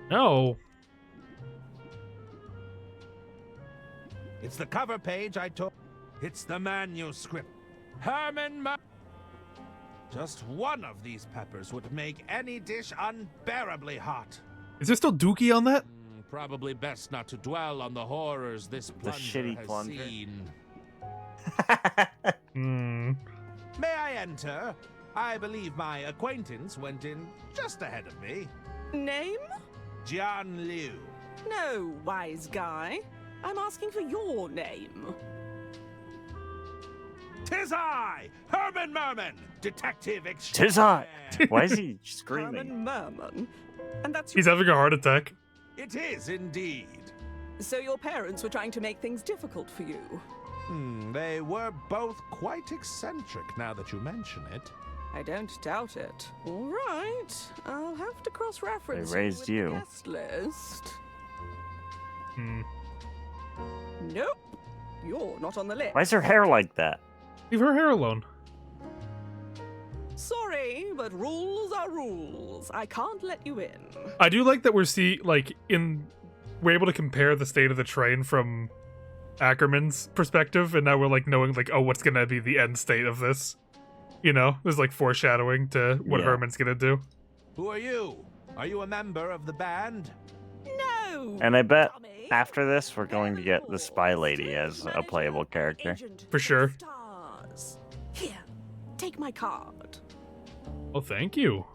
No. It's the cover page I took. It's the manuscript. Herman Merman. Just one of these peppers would make any dish unbearably hot. Is there still Dookie on that? Probably best not to dwell on the horrors this plunger shitty has plunger. seen. May I enter? I believe my acquaintance went in just ahead of me. Name? John Liu. No, wise guy. I'm asking for your name. 'Tis I, Herman Merman, detective extraordinaire. 'Tis I. Why is he screaming? Herman Merman. And that's He's having a heart attack. It is indeed. So your parents were trying to make things difficult for you? They were both quite eccentric now that you mention it. I don't doubt it. All right, I'll have to cross-reference They raised with you. the guest list. Nope, you're not on the list. Why is her hair like that? Leave her hair alone. Sorry, but rules are rules. I can't let you in. I do like that we're able to compare the state of the train from Ackerman's perspective, and now we're like knowing like, oh, what's gonna be the end state of this? You know, there's like foreshadowing to what Herman's gonna do. Who are you? Are you a member of the band? No. And I bet after this, we're going to get the Spy Lady as a playable character. For sure. Stars. Here, take my card. Well, thank you.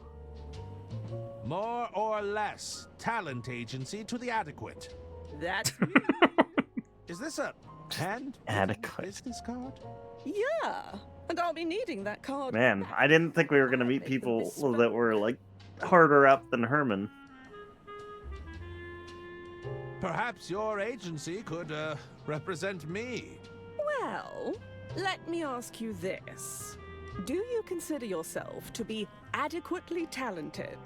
More or less talent agency to the adequate. That Is this a hand Adequate. business card? Yeah, and I'll be needing that card. Man, I didn't think we were going to meet people that were like harder up than Herman. Perhaps your agency could represent me. Well, let me ask you this. Do you consider yourself to be adequately talented?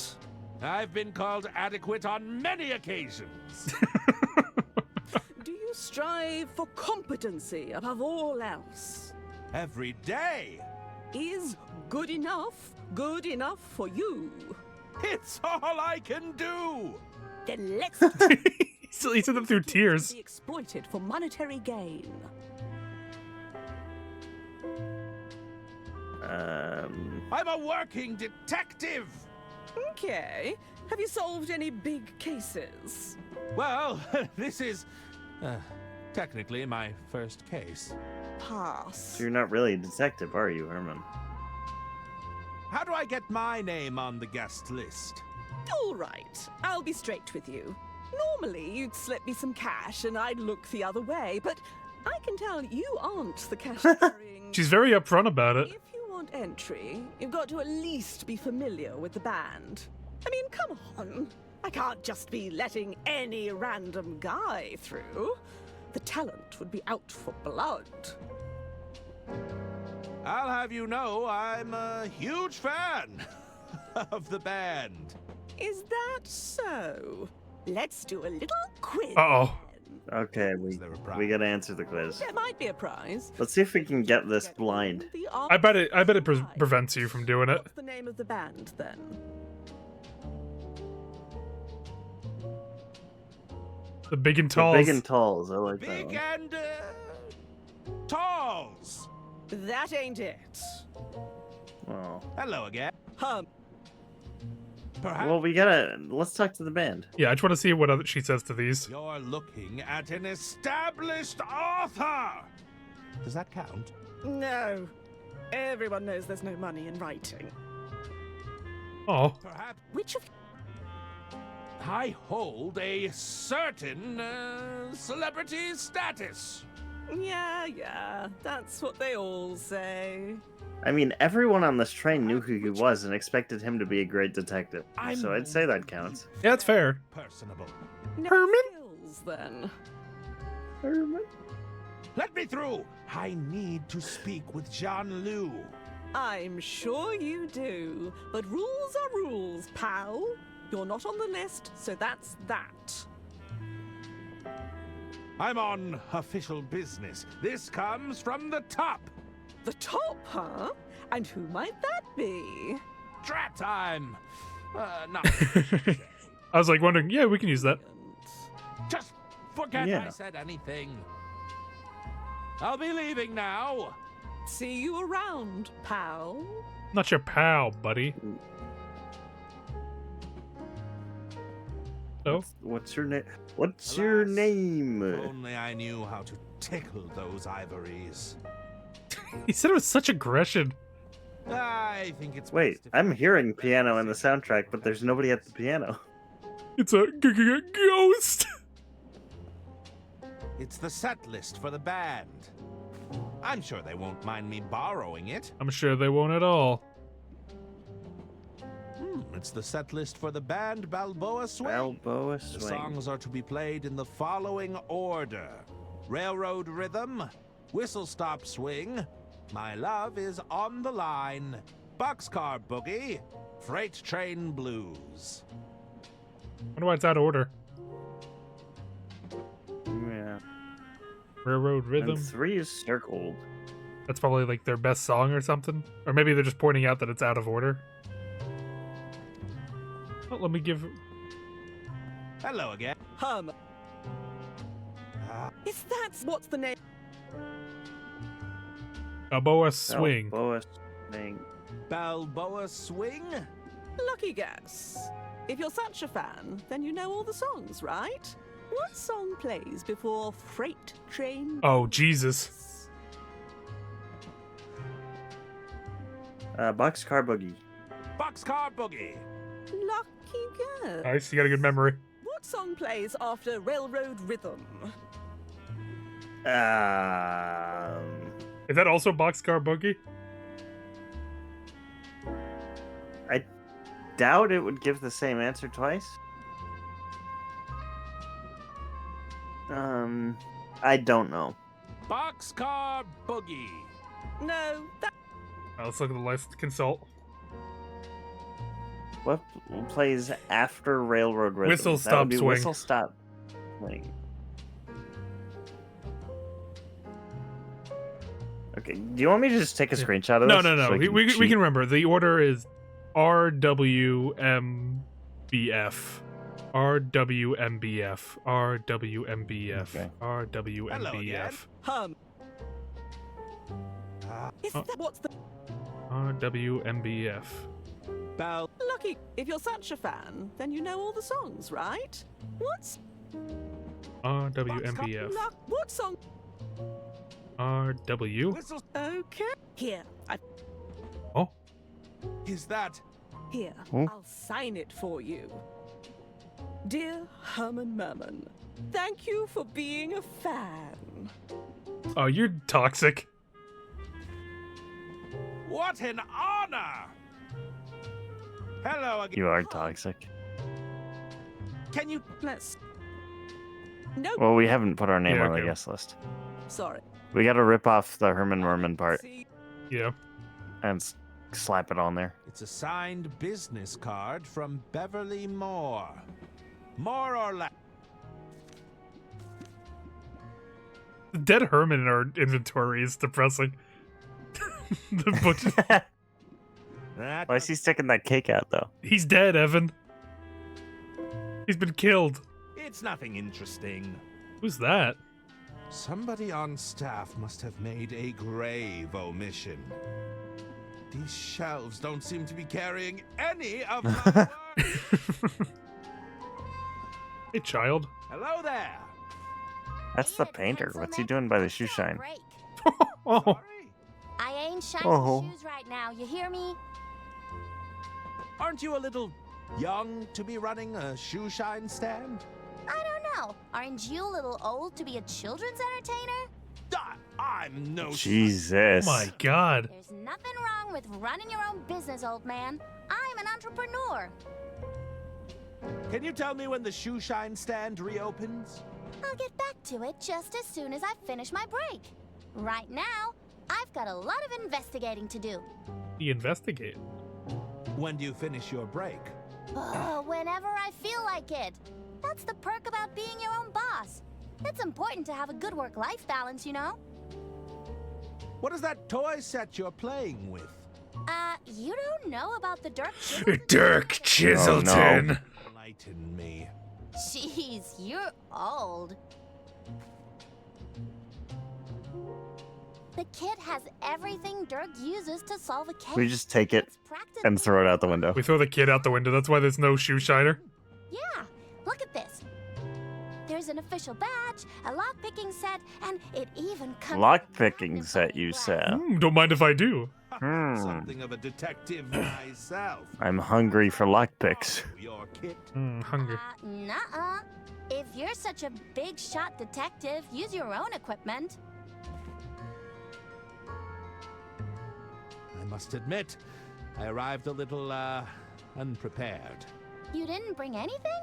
I've been called adequate on many occasions. Do you strive for competency above all else? Every day. Is good enough for you? It's all I can do. Then let's He said them through tears. be exploited for monetary gain. I'm a working detective. Okay. Have you solved any big cases? Well, this is technically my first case. Pass. So you're not really a detective, are you, Herman? How do I get my name on the guest list? All right. I'll be straight with you. Normally, you'd slip me some cash and I'd look the other way, but I can tell you aren't the cash carrying. She's very upfront about it. If you want entry, you've got to at least be familiar with the band. I mean, come on. I can't just be letting any random guy through. The talent would be out for blood. I'll have you know I'm a huge fan of the band. Is that so? Let's do a little quiz. Uh-oh. Okay, we gotta answer the quiz. There might be a prize. Let's see if we can get this blind. I bet it prevents you from doing it. What's the name of the band, then? The Big and Talls. The Big and Talls, I like that Big one. and Talls. That ain't it. Well, Hello again. let's talk to the band. Yeah, I just want to see what she says to these. You're looking at an established author. Does that count? No. Everyone knows there's no money in writing. Oh. Perhaps. Which of. I hold a certain celebrity status. Yeah, that's what they all say. I mean, everyone on this train knew who he was and expected him to be a great detective. So I'd say that counts. Yeah, that's fair. Personable. No Herman? skills, then. Herman? Let me through! I need to speak with John Liu. I'm sure you do. But rules are rules, pal. You're not on the list, so that's that. I'm on official business. This comes from the top. The top, huh? And who might that be? Drat time! Not. I was like wondering, yeah, we can use that. Just forget I said anything. I'll be leaving now. See you around, pal. Not your pal, buddy. So, what's your name? What's your name? If only I knew how to tickle those ivories. he said it with such aggression. I think it's. Wait, I'm hearing piano in the soundtrack, but there's nobody at the piano. It's a ghost. It's the set list for the band. I'm sure they won't mind me borrowing it. I'm sure they won't at all. It's the set list for the band Balboa Swing. Balboa Swing. The songs are to be played in the following order: Railroad Rhythm, Whistle Stop Swing, My Love Is on the Line, Boxcar Boogie, Freight Train Blues. I wonder why it's out of order. Yeah. Railroad Rhythm. And 3 is circled. That's probably like their best song or something. Or maybe they're just pointing out that it's out of order. Oh, let me give... Hello again. Herman. Is that what's the name? Balboa Swing. Balboa Swing. Balboa Swing? Lucky guess. If you're such a fan, then you know all the songs, right? What song plays before Freight Train? Oh, Jesus. Boxcar Boogie. Boxcar Boogie. Lucky guess. Nice, you got a good memory. What song plays after Railroad Rhythm? Is that also Boxcar Boogie? I doubt it would give the same answer twice. I don't know. Boxcar Boogie. No, that... Let's look at the list. Consult. What plays after Railroad Rhythm? Whistle That would Stop be Swing. Whistle Stop Swing. Okay, do you want me to just take a screenshot of No, this? no. so I We cheat? can remember. The order is RWMBF. RWMBF. RWMBF. Okay. RWMBF. Is that what's the... RWMBF. Lucky. If you're such a fan, then you know all the songs, right? What's... RWMBF. What song? RW. Okay. Here. Oh. Is that... Here. Oh. I'll sign it for you. Dear Herman Merman, thank you for being a fan. Oh, you're toxic. What an honor! Hello again. You are toxic. Can you... Let's... No. Well, we haven't put our name Yeah, on okay. the guest list. Sorry. We gotta rip off the Herman Merman part Yeah. and slap it on there. It's a signed business card from Beverly Moore. More or less. The dead Herman in our inventory is depressing. The butcher. Why is he sticking that cake out, though? He's dead, Evan. He's been killed. It's nothing interesting. Who's that? Somebody on staff must have made a grave omission. These shelves don't seem to be carrying any of my work. Hey, child. Hello there. That's the painter. What's he doing by the shoe shine? Oh. I ain't shining shoes right now, you hear me? Aren't you a little young to be running a shoe shine stand? I don't know. Aren't you a little old to be a children's entertainer? I'm no... Jesus. Oh my god. There's nothing wrong with running your own business, old man. I'm an entrepreneur. Can you tell me when the shoe shine stand reopens? I'll get back to it just as soon as I finish my break. Right now, I've got a lot of investigating to do. You investigate. When do you finish your break? Oh, whenever I feel like it. That's the perk about being your own boss. It's important to have a good work-life balance, you know? What is that toy set you're playing with? You don't know about the Dirk Chiselton? Dirk Chiselton. Oh, no. Enlighten me. Jeez, you're old. The kit has everything Dirk uses to solve a case. We just take it and throw it out the window. We throw the kid out the window. That's why there's no shoe shiner. Yeah, look at this. There's an official badge, a lock-picking set, and it even comes... Lock-picking set, you said. Don't mind if I do. Something of a detective myself. I'm hungry for lockpicks. Your kit? Hungry. Nuh-uh. If you're such a big shot detective, use your own equipment. I must admit, I arrived a little, unprepared. You didn't bring anything?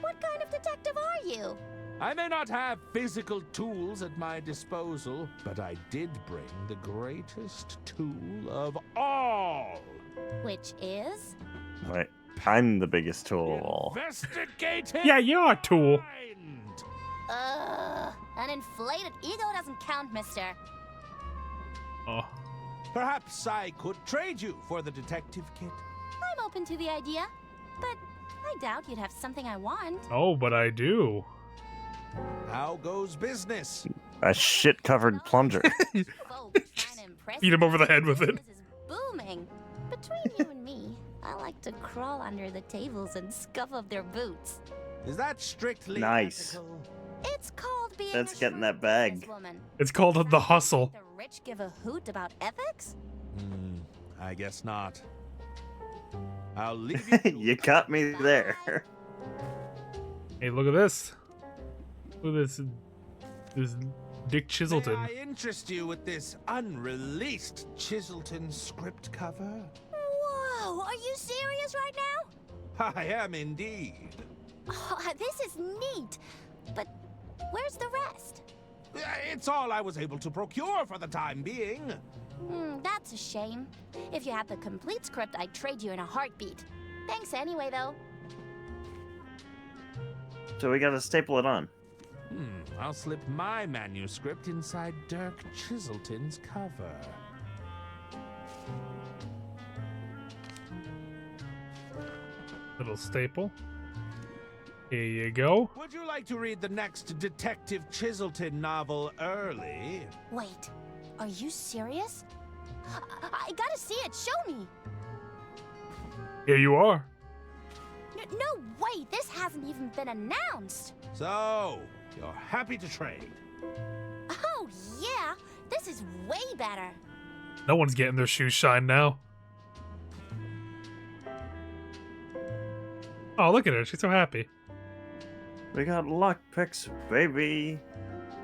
What kind of detective are you? I may not have physical tools at my disposal, but I did bring the greatest tool of all. Which is? Wait, I'm the biggest tool of all. Investigating. Yeah, you're a tool. An inflated ego doesn't count, mister. Oh. Perhaps I could trade you for the detective kit. I'm open to the idea, but I doubt you'd have something I want. Oh, but I do. How goes business? A shit-covered plunger. Beat him over the head with it. Booming. Between you and me, I like to crawl under the tables and scuff up their boots. Is that strictly Nice. Ethical? It's called being Let's a get in that bag. businesswoman. It's called the hustle. The rich give a hoot about ethics? I guess not. I'll leave you. You got me there. Hey, look at this. Look at this. This Dick Chiselton. May I interest you with this unreleased Chiselton script cover? Whoa, are you serious right now? I am indeed. Oh, this is neat. But where's the rest? It's all I was able to procure for the time being. That's a shame. If you had the complete script, I'd trade you in a heartbeat. Thanks anyway, though. So we gotta staple it on. I'll slip my manuscript inside Dirk Chiselton's cover. Little staple. Here you go. Would you like to read the next Detective Chiselton novel early? Wait, are you serious? I gotta see it. Show me. Here you are. No way. This hasn't even been announced. So, you're happy to trade? Oh, yeah. This is way better. No one's getting their shoes shine now. Oh, look at her. She's so happy. We got lockpicks, baby.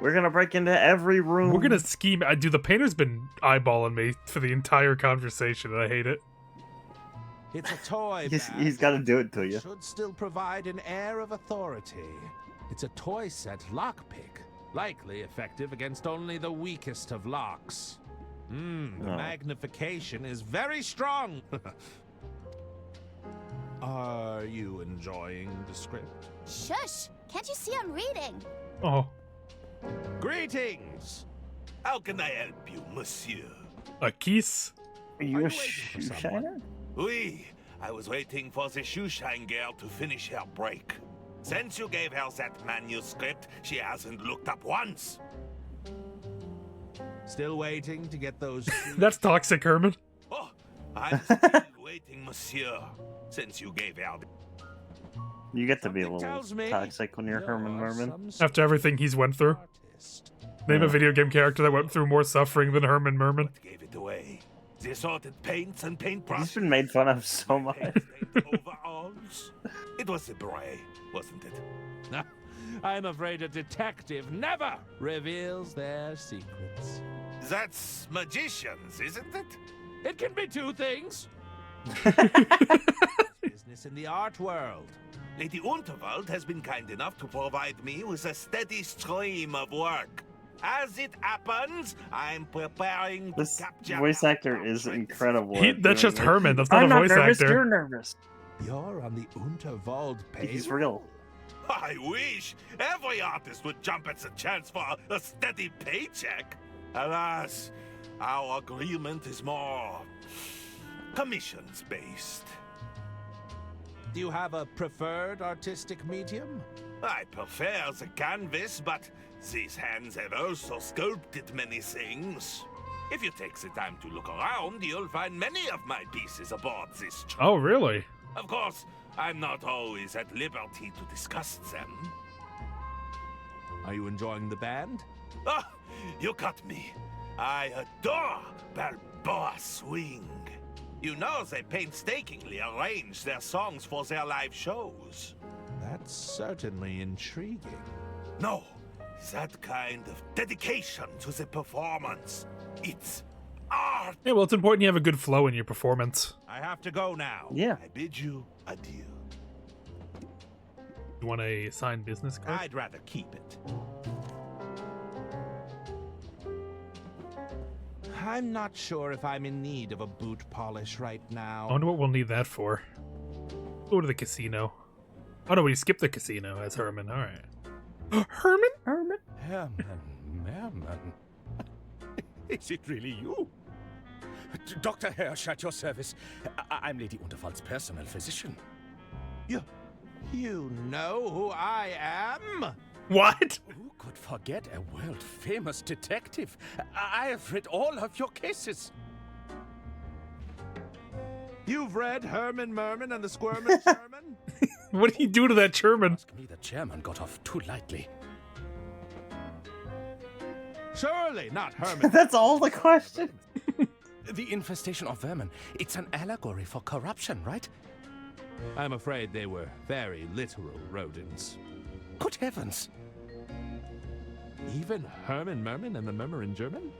We're gonna break into every room. We're gonna scheme. Dude, the painter's been eyeballing me for the entire conversation, and I hate it. It's a toy He's got to do it to you. Should still provide an air of authority. It's a toy set lockpick, likely effective against only the weakest of locks. The magnification is very strong. Are you enjoying the script? Shush! Can't you see I'm reading? Oh. Greetings! How can I help you, monsieur? A kiss? Are you a shoe shiner? Oui, I was waiting for the shoe shine girl to finish her break. Since you gave her that manuscript, she hasn't looked up once. Still waiting to get those... That's toxic, Herman. Oh, I'm still waiting, monsieur. Since you gave her... You get to be a little toxic when you're Herman Merman. After everything he's went through. Name a video game character that went through more suffering than Herman Merman. Gave it away. The assorted paints and paintbrushes. He's been made fun of so much. Overalls. It was the beret, wasn't it? I'm afraid a detective never reveals their secrets. That's magicians, isn't it? It can be two things. Business in the art world. Lady Unterwald has been kind enough to provide me with a steady stream of work. As it happens, I'm preparing This to capture... voice actor is incredible. That's just Herman. That's not I'm a voice nervous, actor. You're nervous. You're on the Unterwald payroll? He's real. I wish every artist would jump at the chance for a steady paycheck. Alas, our agreement is more commissions-based. Do you have a preferred artistic medium? I prefer the canvas, but these hands have also sculpted many things. If you take the time to look around, you'll find many of my pieces aboard this trip. Oh, really? Of course, I'm not always at liberty to discuss them. Are you enjoying the band? Ah, you got me. I adore Balboa Swing. You know they painstakingly arrange their songs for their live shows. That's certainly intriguing. No, that kind of dedication to the performance. It's art. Yeah, well, it's important you have a good flow in your performance. I have to go now. Yeah. I bid you adieu. You want a signed business card? I'd rather keep it. I'm not sure if I'm in need of a boot polish right now. I wonder what we'll need that for. Go to the casino. Oh no, we skipped the casino as Herman. All right. Herman? Herman Merman. Is it really you? Dr. Hirsch at your service. I'm Lady Unterwald's personal physician. You know who I am? What? Who could forget a world-famous detective? I have read all of your cases. You've read Herman Merman and the Squirming Herman? What did he do to that chairman? Ask me, the chairman got off too lightly. Surely not Herman. That's all the question. The infestation of vermin. It's an allegory for corruption, right? I'm afraid they were very literal rodents. Good heavens. Even Herman Merman and the Murmur in German?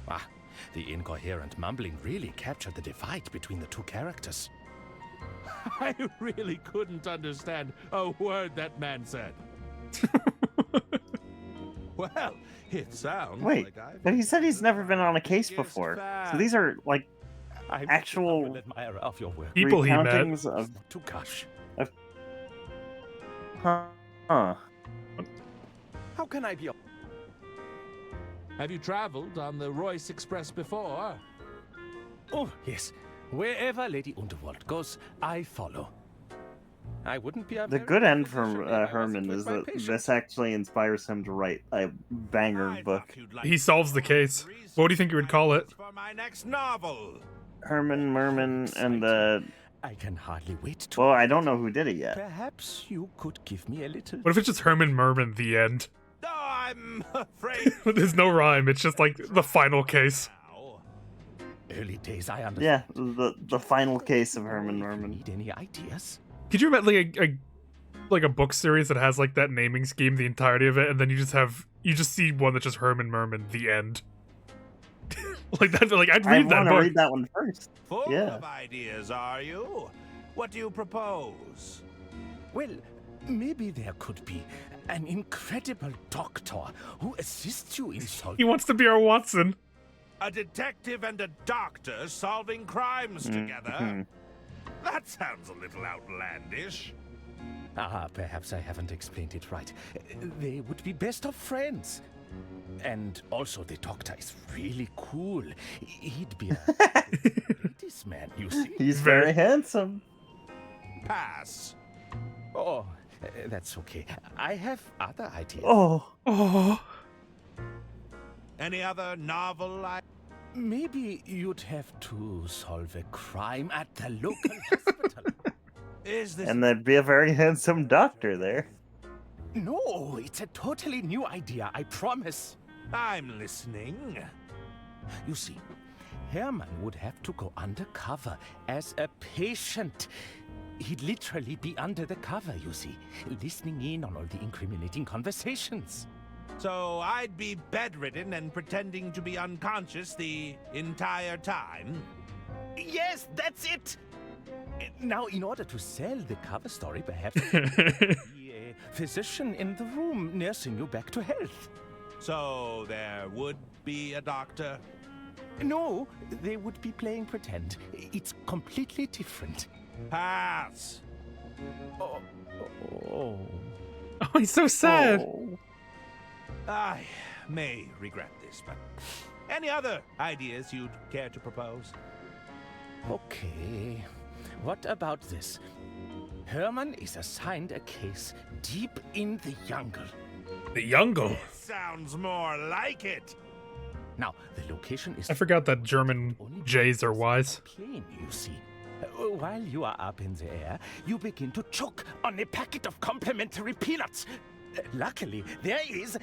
Ah, the incoherent mumbling really captured the divide between the two characters. I really couldn't understand a word that man said. Well, it sounds Wait, like but he said he's never been on a case before. So these are like I'm actual an admirer of your work. People he met. recountings of. To gosh. Huh. How can I be? Have you traveled on the Royce Express before? Oh, yes. Wherever Lady Unterwald goes, I follow. I wouldn't be a The very good end good for physician if I Herman wasn't is with my that patients. this actually inspires him to write a banger book. He solves the case. What do you think you would call it? For my next novel. Herman Merman and the. I can hardly wait to. Well, I don't know who did it yet. Perhaps you could give me a little. What if it's just Herman Merman, the end? No, I'm afraid. There's no rhyme. It's just like the final case. Early days, I understand. Yeah, the final case of Herman Merman. Need any ideas? Could you imagine like a book series that has like that naming scheme, the entirety of it, and then you just see one that's just Herman Merman, the end. Like that. Like I'd read that I want to book. read that one first. Full Yeah. of ideas, are you? What do you propose? Well, maybe there could be an incredible doctor who assists you in solving. He wants to be our Watson. A detective and a doctor solving crimes together? That sounds a little outlandish. Perhaps I haven't explained it right. They would be best of friends. And also, the doctor is really cool. He'd be a ladies' man, you see. He's very handsome. Pass. Oh, that's okay. I have other ideas. Oh. Any other novel Maybe you'd have to solve a crime at the local hospital. Is this... And there'd be a very handsome doctor there. No, it's a totally new idea, I promise. I'm listening. You see, Herman would have to go undercover as a patient. He'd literally be under the cover, you see, listening in on all the incriminating conversations. So I'd be bedridden and pretending to be unconscious the entire time? Yes, that's it! Now, in order to sell the cover story, perhaps be a physician in the room nursing you back to health. So there would be a doctor? No, they would be playing pretend. It's completely different. Pass! Oh. Oh, he's so sad. Oh. I may regret this, but any other ideas you'd care to propose? Okay. What about this? Herman is assigned a case deep in the jungle. The jungle? Sounds more like it. Now, the location is... I forgot that German J's are wise. Plain, you see. While you are up in the air, you begin to choke on a packet of complimentary peanuts. Luckily, there is...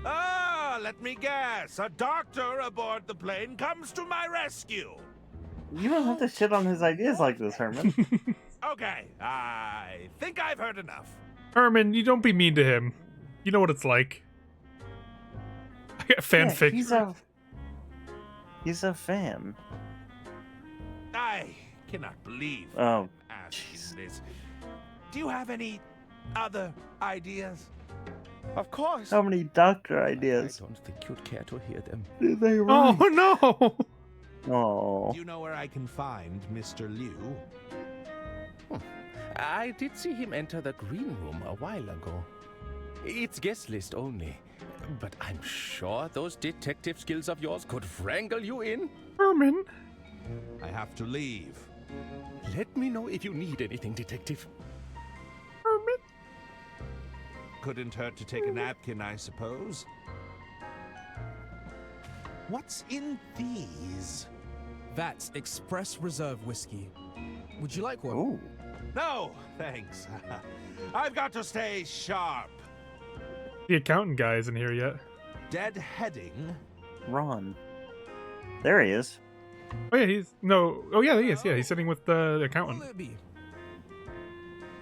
Ah, let me guess. A doctor aboard the plane comes to my rescue. You don't have to shit on his ideas like this, Herman. Okay, I think I've heard enough. Herman, you don't be mean to him. You know what it's like. Fanfic. Yeah, he's a fan. I cannot believe Oh, asking this. Do you have any other ideas? Of course. How many doctor ideas? I don't think you'd care to hear them. Did they Oh, no! Oh. Do you know where I can find Mr. Liu? I did see him enter the green room a while ago. It's guest list only. But I'm sure those detective skills of yours could wrangle you in. Herman. I have to leave. Let me know if you need anything, detective. Herman. Couldn't hurt to take a napkin, I suppose. What's in these? That's Express Reserve whiskey. Would you like one? Ooh. No, thanks. I've got to stay sharp. The accountant guy isn't here yet. Deadheading? Ron. There he is. Oh yeah, he's... No. Oh yeah, he is. Yeah, he's sitting with the accountant. Will it be?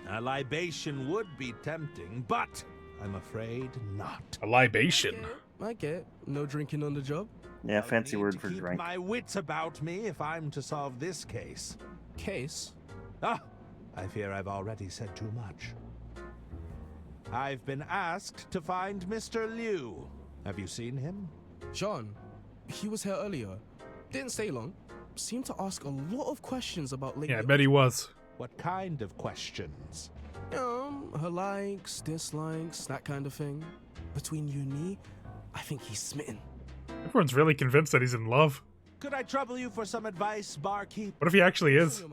A libation would be tempting, but I'm afraid not. A libation? I get. No drinking on the job? Yeah, fancy word for Keep drink. my wits about me if I'm to solve this case. Case? Ah, I fear I've already said too much. I've been asked to find Mr. Liu. Have you seen him? John. He was here earlier. Didn't stay long. Seemed to ask a lot of questions about Lady. Yeah, I bet he was. What kind of questions? Her likes, dislikes, that kind of thing. Between you and me, I think he's smitten. Everyone's really convinced that he's in love. Could I trouble you for some advice, barkeep? What if he actually is?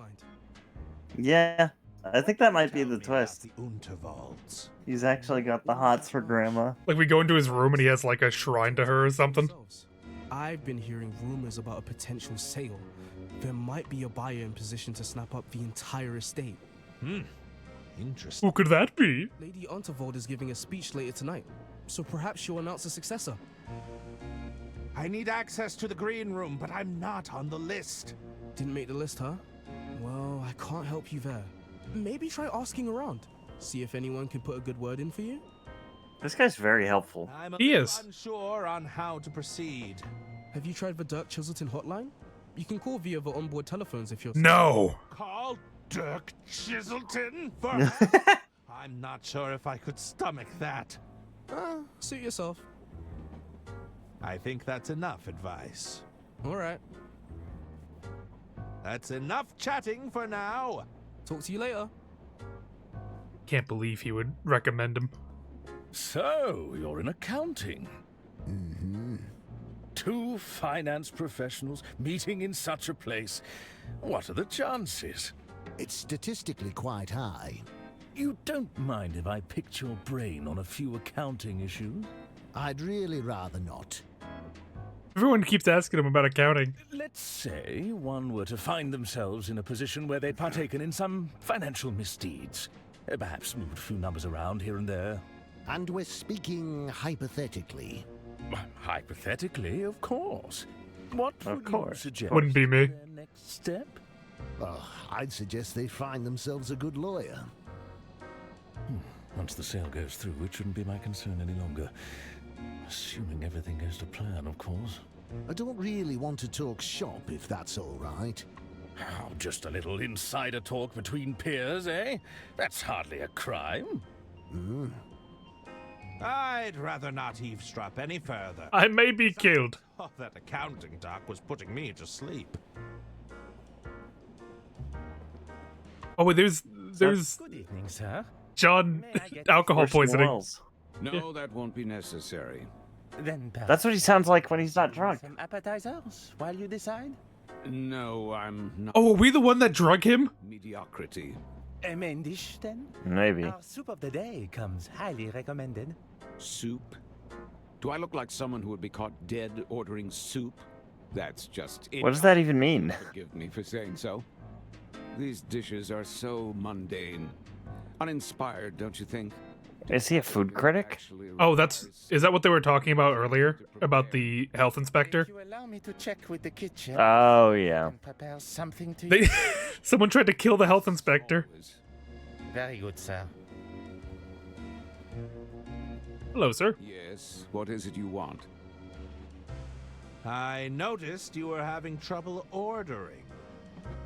Yeah, I think that might be the twist. The Unterwalds. He's actually got the hots for grandma. Like we go into his room and he has like a shrine to her or something. I've been hearing rumors about a potential sale. There might be a buyer in position to snap up the entire estate. Interesting. Who could that be? Lady Unterwald is giving a speech later tonight, so perhaps she'll announce a successor. I need access to the green room, but I'm not on the list. Didn't make the list, huh? Well, I can't help you there. Maybe try asking around. See if anyone can put a good word in for you. This guy's very helpful. I'm a He little is. unsure on how to proceed. Have you tried the Dirk Chiselton hotline? You can call via the onboard telephones if you're... No! Call Dirk Chiselton? I'm not sure if I could stomach that. Suit yourself. I think that's enough advice. All right. That's enough chatting for now. Talk to you later. Can't believe he would recommend him. So, you're in accounting. Mm-hmm. Two finance professionals meeting in such a place. What are the chances? It's statistically quite high. You don't mind if I picked your brain on a few accounting issues? I'd really rather not. Everyone keeps asking him about accounting. Let's say one were to find themselves in a position where they'd partaken in some financial misdeeds. Perhaps moved a few numbers around here and there. And we're speaking hypothetically. Hypothetically, of course. What Of would course. you suggest? Wouldn't be me. Their next step? Oh, I'd suggest they find themselves a good lawyer. Once the sale goes through, it shouldn't be my concern any longer. Assuming everything goes to plan, of course. I don't really want to talk shop, if that's all right. Oh, just a little insider talk between peers, eh? That's hardly a crime. I'd rather not eavesdrop any further. I may be killed. Oh, that accounting talk was putting me to sleep. Oh, wait, there's Good evening, sir. John May I get alcohol Orson poisoning. Welles. No, that won't be necessary. Then That's what he sounds like when he's not drunk. some appetizers while you decide? No, I'm not. Oh, are we the one that drug him? Mediocrity. A main dish, then? Maybe. Our soup of the day comes highly recommended. Soup? Do I look like someone who would be caught dead ordering soup? That's just it. What does that even mean? Forgive me for saying so. These dishes are so mundane. Uninspired, don't you think? Is he a food critic? Oh, is that what they were talking about earlier? About the health inspector? If you allow me to check with the kitchen. Oh, yeah. And prepare something to They, you. someone tried to kill the health inspector. Very good, sir. Hello, sir. Yes, what is it you want? I noticed you were having trouble ordering.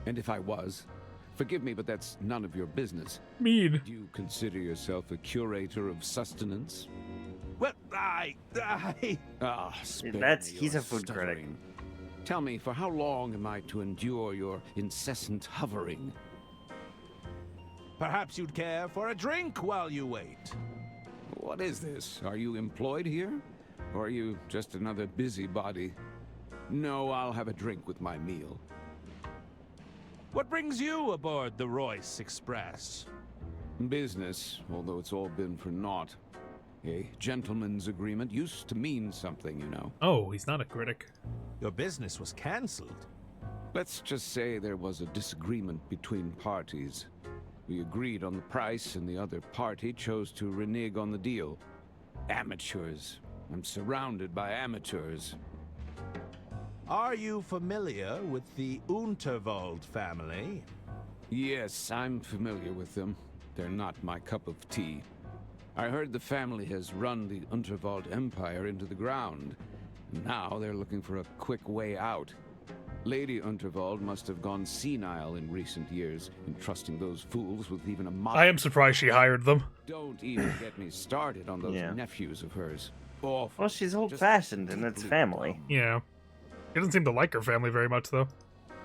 And if I was, forgive me, but that's none of your business. Mean. Do you consider yourself a curator of sustenance? Well, spare me he's your a food critic. stuttering. Tell me, for how long am I to endure your incessant hovering? Perhaps you'd care for a drink while you wait. What is this? Are you employed here? Or are you just another busybody? No, I'll have a drink with my meal. What brings you aboard the Royce Express? Business, although it's all been for naught. A gentleman's agreement used to mean something, you know. Oh, he's not a critic. Your business was cancelled. Let's just say there was a disagreement between parties. We agreed on the price, and the other party chose to renege on the deal. Amateurs. I'm surrounded by amateurs. Are you familiar with the Unterwald family? Yes, I'm familiar with them. They're not my cup of tea. I heard the family has run the Unterwald Empire into the ground. Now they're looking for a quick way out. Lady Unterwald must have gone senile in recent years, entrusting those fools with even a I am surprised she hired them. Don't even get me started on those nephews of hers. Awful. Well, she's old-fashioned and it's family. Yeah. She doesn't seem to like her family very much, though.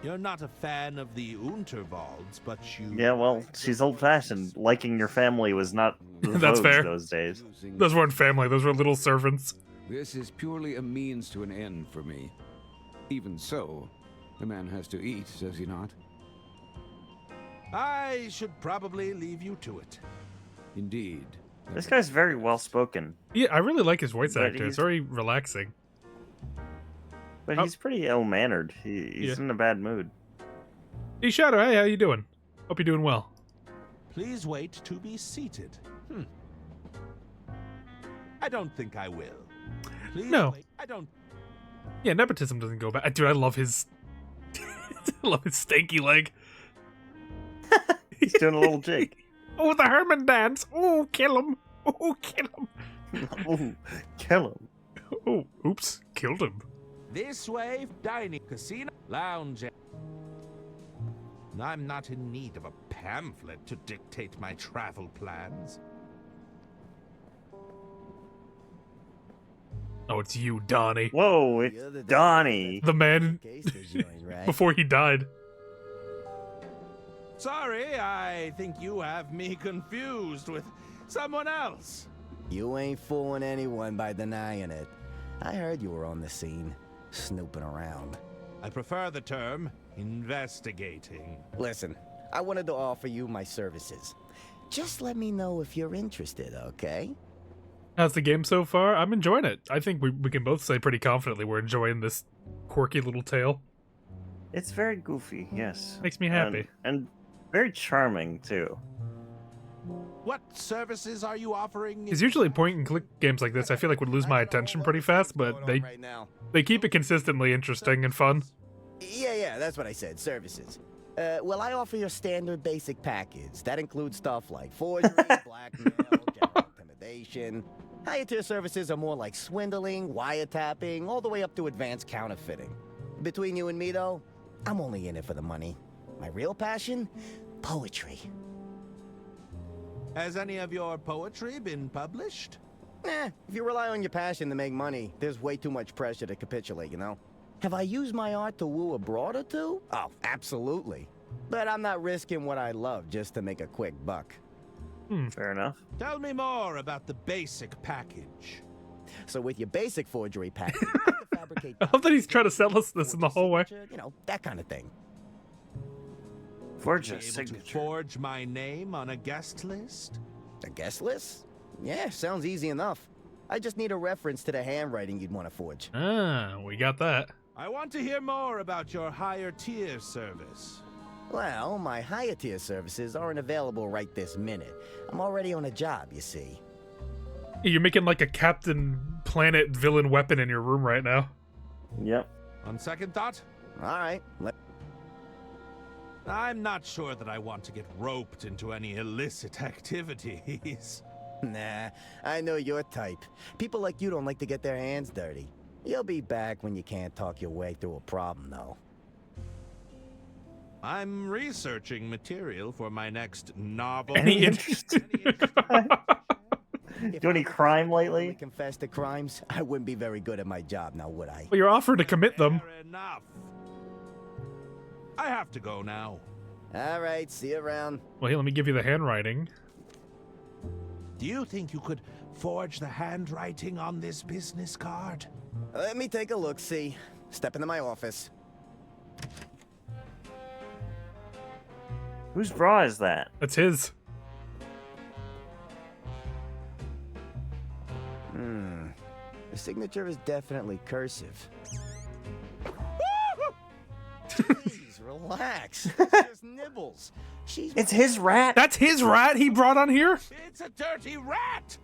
You're not a fan of the Unterwalds, but you... Yeah, well, she's old-fashioned. Liking your family was not the That's vogue fair. those days. Those weren't family, those were little servants. This is purely a means to an end for me. Even so, the man has to eat, does he not? I should probably leave you to it. Indeed. This guy's very well-spoken. Yeah, I really like his voice But actor. It's very relaxing. But he's pretty ill-mannered. He's in a bad mood. Hey, Shadow, hey, how you doing? Hope you're doing well. Please wait to be seated. I don't think I will. Please No. wait. I don't... Yeah, nepotism doesn't go bad. Dude, I love his... I love his stanky leg. He's doing a little jig. Oh, the Herman dance. Oh, kill him. Oh, kill him. Oh, kill him. Oh, oops. Killed him. This way, dining, casino, lounge. I'm not in need of a pamphlet to dictate my travel plans. Oh, it's you, Donnie. Whoa, it's Donnie. The man before he died. Sorry, I think you have me confused with someone else. You ain't fooling anyone by denying it. I heard you were on the scene, snooping around. I prefer the term investigating. Listen, I wanted to offer you my services. Just let me know if you're interested, okay? How's the game so far? I'm enjoying it. I think we can both say pretty confidently we're enjoying this quirky little tale. It's very goofy, yes. Makes me happy. And very charming, too. What services are you offering? Because usually point and click games like this, I feel like would lose my attention pretty fast, but they keep it consistently interesting and fun. Yeah, that's what I said, services. Well, I offer your standard basic package. That includes stuff like forgery, blackmail, general intimidation. Higher tier services are more like swindling, wiretapping, all the way up to advanced counterfeiting. Between you and me, though, I'm only in it for the money. My real passion? Poetry. Has any of your poetry been published? If you rely on your passion to make money, there's way too much pressure to capitulate, you know? Have I used my art to woo a broad or two? Oh, absolutely. But I'm not risking what I love just to make a quick buck. Fair enough. Tell me more about the basic package. So with your basic forgery package, you can fabricate... I love that he's trying to sell us this in the hallway. You know, that kind of thing. Forge a signature. To forge my name on a guest list? A guest list? Yeah, sounds easy enough. I just need a reference to the handwriting you'd want to forge. Ah, we got that. I want to hear more about your higher tier service. Well, my higher tier services aren't available right this minute. I'm already on a job, you see. You're making like a Captain Planet villain weapon in your room right now. Yep. On second thought? All right. I'm not sure that I want to get roped into any illicit activities. Nah, I know your type. People like you don't like to get their hands dirty. You'll be back when you can't talk your way through a problem, though. I'm researching material for my next novel. Any interest? Do any crime lately? Confess to crimes, I wouldn't be very good at my job now, would I? Well, you're offered to commit them. Fair enough. I have to go now. All right, see you around. Well, here, let me give you the handwriting. Do you think you could forge the handwriting on this business card? Let me take a look, see. Step into my office. Whose bra is that? That's his. The signature is definitely cursive. Please, relax. It's just Nibbles. It's his rat. That's his rat he brought on here? It's a dirty rat!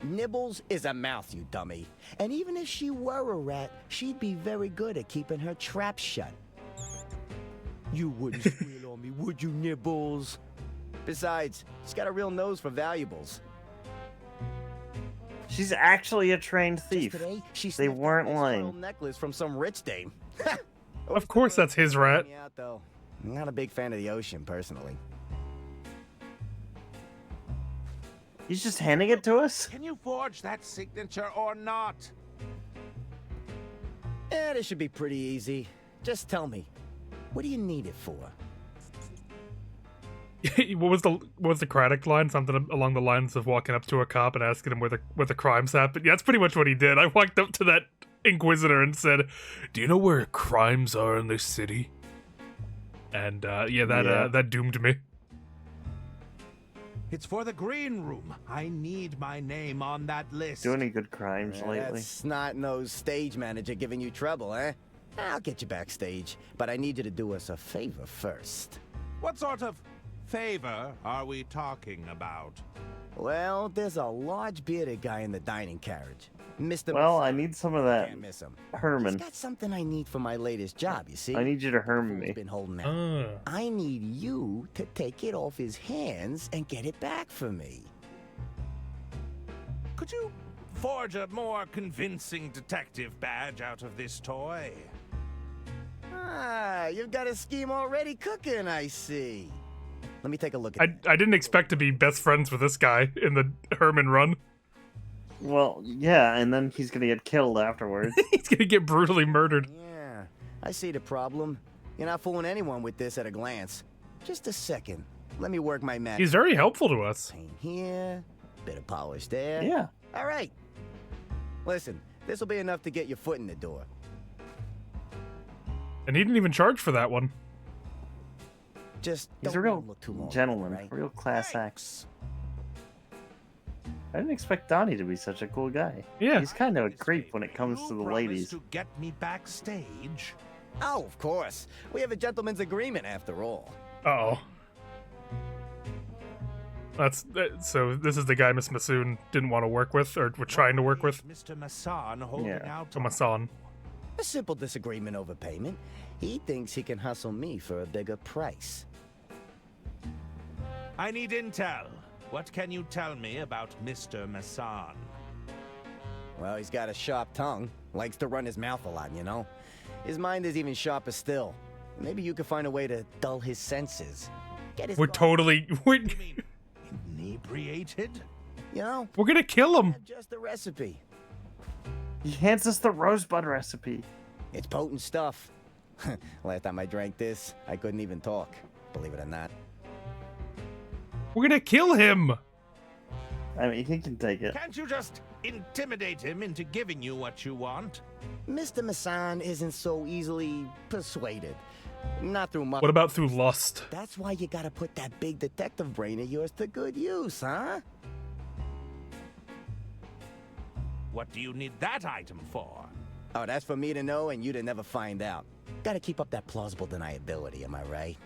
Nibbles is a mouth, you dummy. And even if she were a rat, she'd be very good at keeping her trap shut. You wouldn't squeal on me, would you, Nibbles? Besides, she's got a real nose for valuables. She's actually a trained thief. Today, they weren't lying. Necklace from some rich dame. Of course that's his rat. I'm not a big fan of the ocean, personally. He's just handing it to us? Can you forge that signature or not? Yeah, this should be pretty easy. Just tell me, what do you need it for? What was the Craddock line? Something along the lines of walking up to a cop and asking him where the crimes happened. Yeah, that's pretty much what he did. I walked up to that Inquisitor and said, "Do you know where crimes are in this city?" And that doomed me. It's for the green room. I need my name on that list. Do any good crimes lately? That snot-nosed stage manager giving you trouble, eh? I'll get you backstage, but I need you to do us a favor first. What sort of favor are we talking about? Well, there's a large bearded guy in the dining carriage. Mr. Well, I need some of that. Can't miss him. Herman. He's got something I need for my latest job, you see? I need you to Herman me. Been holding out. I need you to take it off his hands and get it back for me. Could you forge a more convincing detective badge out of this toy? Ah, you've got a scheme already cooking, I see. Let me take a look at it. I didn't expect to be best friends with this guy in the Herman run. Well, yeah, and then he's gonna get killed afterwards. He's gonna get brutally murdered. Yeah, I see the problem. You're not fooling anyone with this at a glance. Just a second. Let me work my magic. He's very helpful to us. Paint here, bit of polish there. Yeah. All right. Listen, this will be enough to get your foot in the door. And he didn't even charge for that one. Just he's don't a real look too long, gentleman, right? real class act. I didn't expect Donnie to be such a cool guy. Yeah. He's kind of a creep when it comes to the ladies. To get me backstage? Oh, of course. We have a gentleman's agreement after all. Uh-oh. That's so. This is the guy Miss Masoon didn't want to work with, or were trying to work with. Mr. Masson holding out. Oh, Masan. A simple disagreement over payment. He thinks he can hustle me for a bigger price. I need intel. What can you tell me about Mr. Masson? Well, he's got a sharp tongue. Likes to run his mouth a lot, you know? His mind is even sharper still. Maybe you could find a way to dull his senses. Get his We're totally... We're inebriated? You know? We're gonna kill him. Just the recipe. He hands us the rosebud recipe. It's potent stuff. Last time I drank this, I couldn't even talk. Believe it or not. We're gonna kill him. I mean, he can take it. Can't you just intimidate him into giving you what you want? Mr. Masson isn't so easily persuaded. Not through much. What about through lust? That's why you gotta put that big detective brain of yours to good use, huh? What do you need that item for? Oh, that's for me to know and you to never find out. Gotta keep up that plausible deniability, am I right?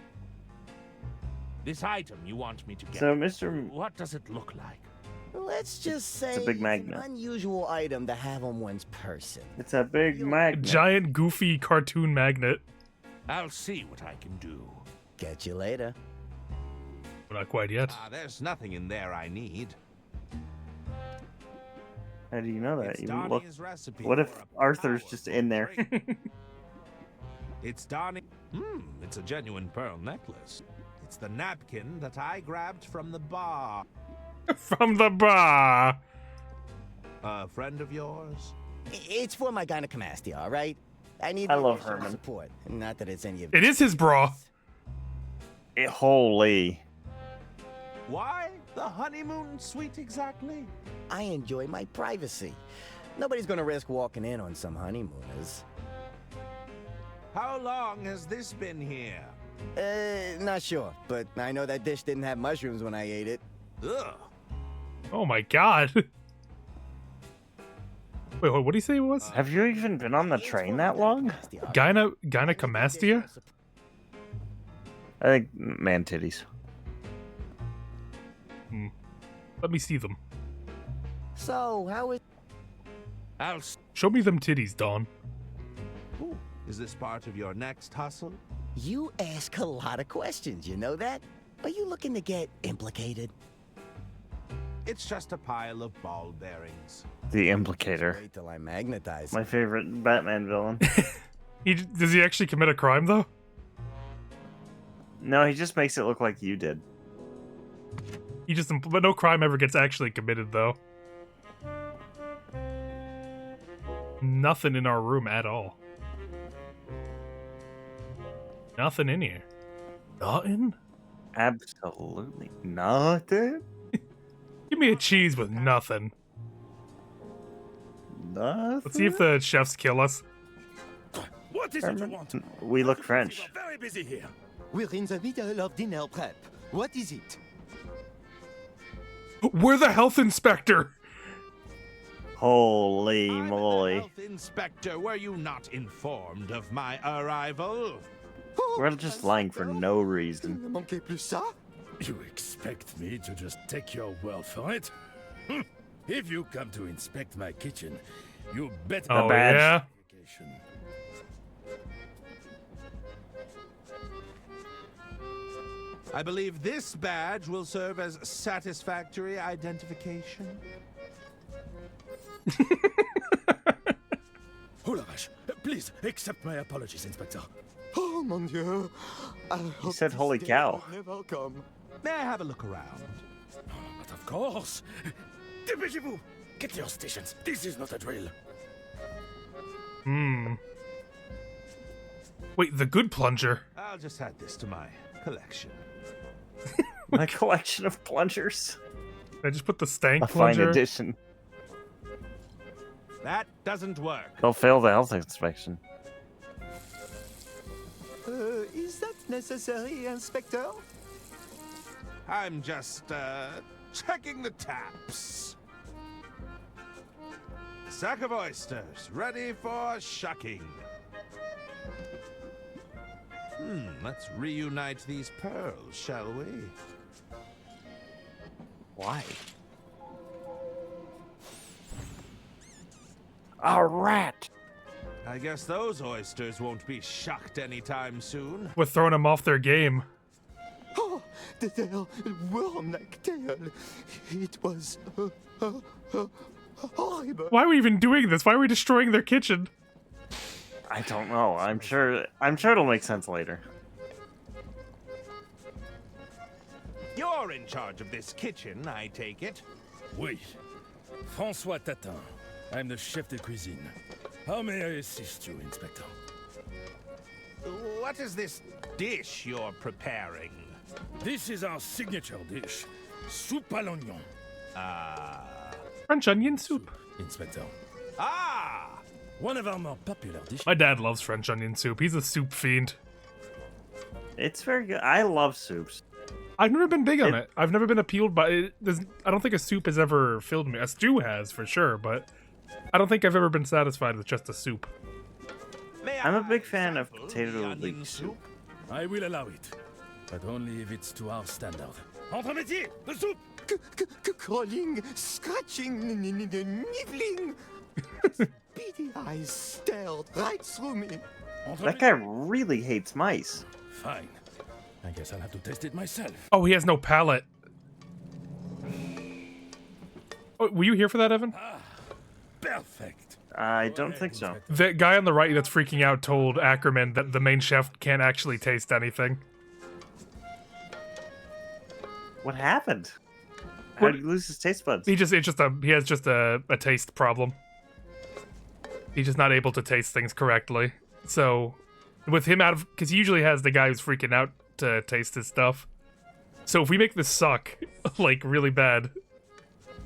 This item you want me to get. So, Mr. What does it look like? Let's just say It's a big an magnet. unusual item to have on one's person. It's a big magnet. Giant, goofy cartoon magnet. I'll see what I can do. Catch you later. Not quite yet. There's nothing in there I need. How do you know that? It's You Donnie's look. recipe What if for a Arthur's just in there? It's Donnie. It's a genuine pearl necklace. It's the napkin that I grabbed from the bar. From the bar. A friend of yours? It's for my gynecomastia, all right? I need I love additional Herman. support. Not that it's any of It is his bra. Holy. Why the honeymoon suite exactly? I enjoy my privacy. Nobody's gonna risk walking in on some honeymooners. How long has this been here? Not sure, but I know that dish didn't have mushrooms when I ate it. Ugh. Oh my god. Wait, what did he say it was? Have you even been on the train that long? Gynecomastia? I think man titties. Let me see them. So, how is... Show me them titties, Dawn. Ooh, is this part of your next hustle? You ask a lot of questions, you know that? Are you looking to get implicated? It's just a pile of ball bearings. The Implicator. Wait till I magnetize. My favorite Batman villain. Does he actually commit a crime, though? No, he just makes it look like you did. But no crime ever gets actually committed, though. Nothing in our room at all. Nothing in here. Nothing? Absolutely nothing. Give me a cheese with nothing. Nothing. Let's see if the chefs kill us. What is it you want? We look French. Very busy here. We're in the middle of dinner prep. What is it? We're the health inspector. Holy moly. Health inspector, were you not informed of my arrival? We're just lying for no reason. You expect me to just take your word for it? If you come to inspect my kitchen, you better... Oh, yeah? I believe this badge will serve as satisfactory identification. Oh la vache! Please accept my apologies, Inspector. Oh mon Dieu! He said, "Holy cow!" Never come. May I have a look around? But of course. Dépêchez-vous! Get to your stations. This is not a drill. Wait, the good plunger. I'll just add this to my collection. My collection of plungers. I just put the stank A fine plunger. addition. That doesn't work. They'll fail the health inspection. Is that necessary, Inspector? I'm just, checking the taps. Sack of oysters, ready for shucking. Let's reunite these pearls, shall we? Why? A rat! I guess those oysters won't be shucked anytime soon. We're throwing them off their game. Oh, the tail, worm-like tail. It was horrible. Why are we even doing this? Why are we destroying their kitchen? I don't know. I'm sure it'll make sense later. You're in charge of this kitchen, I take it. Oui. François Tatin. I'm the chef de cuisine. How may I assist you, Inspector? What is this dish you're preparing? This is our signature dish, soupe à l'oignon. French onion soup. Inspector. Ah! One of our more popular dishes. My dad loves French onion soup. He's a soup fiend. It's very good. I love soups. I've never been big on it. I've never been appealed by it. I don't think a soup has ever filled me. A stew has, for sure, but I don't think I've ever been satisfied with just a soup. I'm a big fan of potato leek soup. I will allow it, but only if it's to our standard. Entre métier, the soup! Crawling, scratching, nibbling. Beady eyes stared right through me. That guy really hates mice. Fine. I guess I'll have to test it myself. Oh, he has no palate. Oh, were you here for that, Evan? Perfect. I don't think so. The guy on the right that's freaking out told Ackerman that the main chef can't actually taste anything. What happened? How did he lose his taste buds? He has just a taste problem. He's just not able to taste things correctly. So, with him out of, because he usually has the guy who's freaking out to taste his stuff. So if we make this suck, like really bad,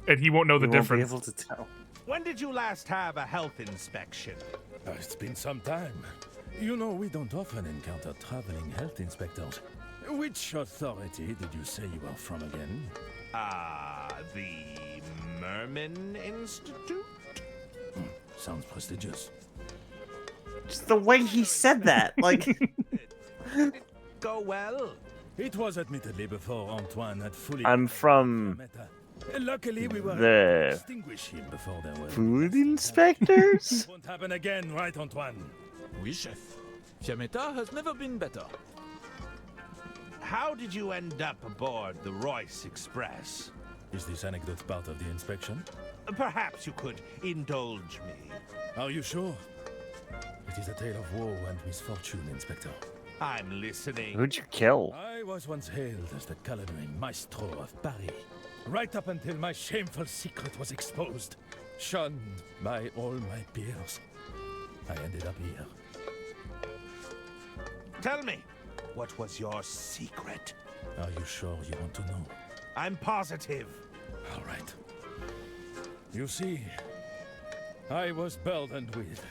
and he won't know the difference. Won't be able to tell. When did you last have a health inspection? It's been some time. You know, we don't often encounter traveling health inspectors. Which authority did you say you are from again? The Merman Institute? Sounds prestigious. Just the way he said that, like... Go well? It was admittedly before Antoine had fully... I'm from... Luckily, we were the... able to distinguish him before there were... Food inspectors? Won't happen again, right, Antoine? Oui, chef. Fiametta has never been better. How did you end up aboard the Royce Express? Is this anecdote part of the inspection? Perhaps you could indulge me. Are you sure? It is a tale of woe and misfortune, Inspector. I'm listening. Who'd you kill? I was once hailed as the culinary maestro of Paris, right up until my shameful secret was exposed. Shunned by all my peers. I ended up here. Tell me, what was your secret? Are you sure you want to know? I'm positive. All right. You see, I was burdened with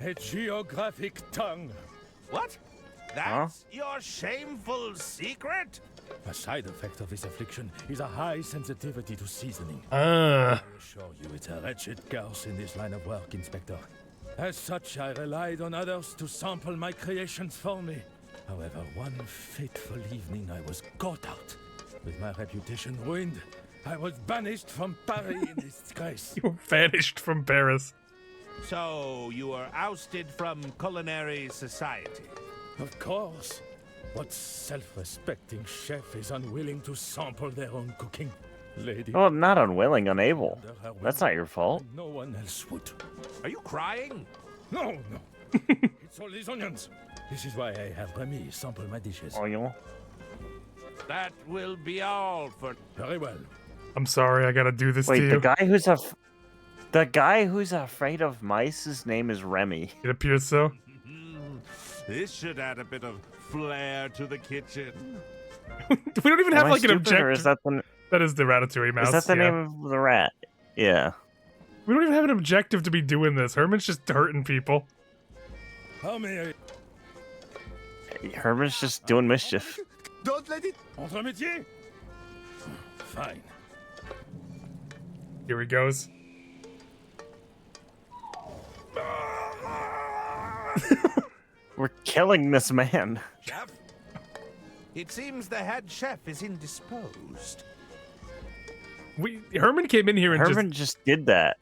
a geographic tongue. What? That's your shameful secret? A side effect of this affliction is a high sensitivity to seasoning. I assure you it's a wretched curse in this line of work, Inspector. As such, I relied on others to sample my creations for me. However, one fateful evening I was caught out. With my reputation ruined, I was banished from Paris in disgrace. You were banished from Paris. So, you were ousted from culinary society? Of course. What self-respecting chef is unwilling to sample their own cooking? Lady. Well, not unwilling, unable. That's not your fault. No one else would. Are you crying? No. It's all these onions. This is why I have Remy sample my dishes. Onion. That will be all for... Very well. I'm sorry, I gotta do this to you. Wait, the guy who's afraid of mice, his name is Remy. It appears so. This should add a bit of flair to the kitchen. We don't even have like an objective. Or is that that is the Ratatouille mouse. Is that the name of the rat? Yeah. We don't even have an objective to be doing this. Herman's just hurting people. How may I... Herman's just doing mischief. Don't let it... Entre métier? Fine. Here he goes. We're killing this man. Chef? It seems the head chef is indisposed. Herman came in here and Herman just did that.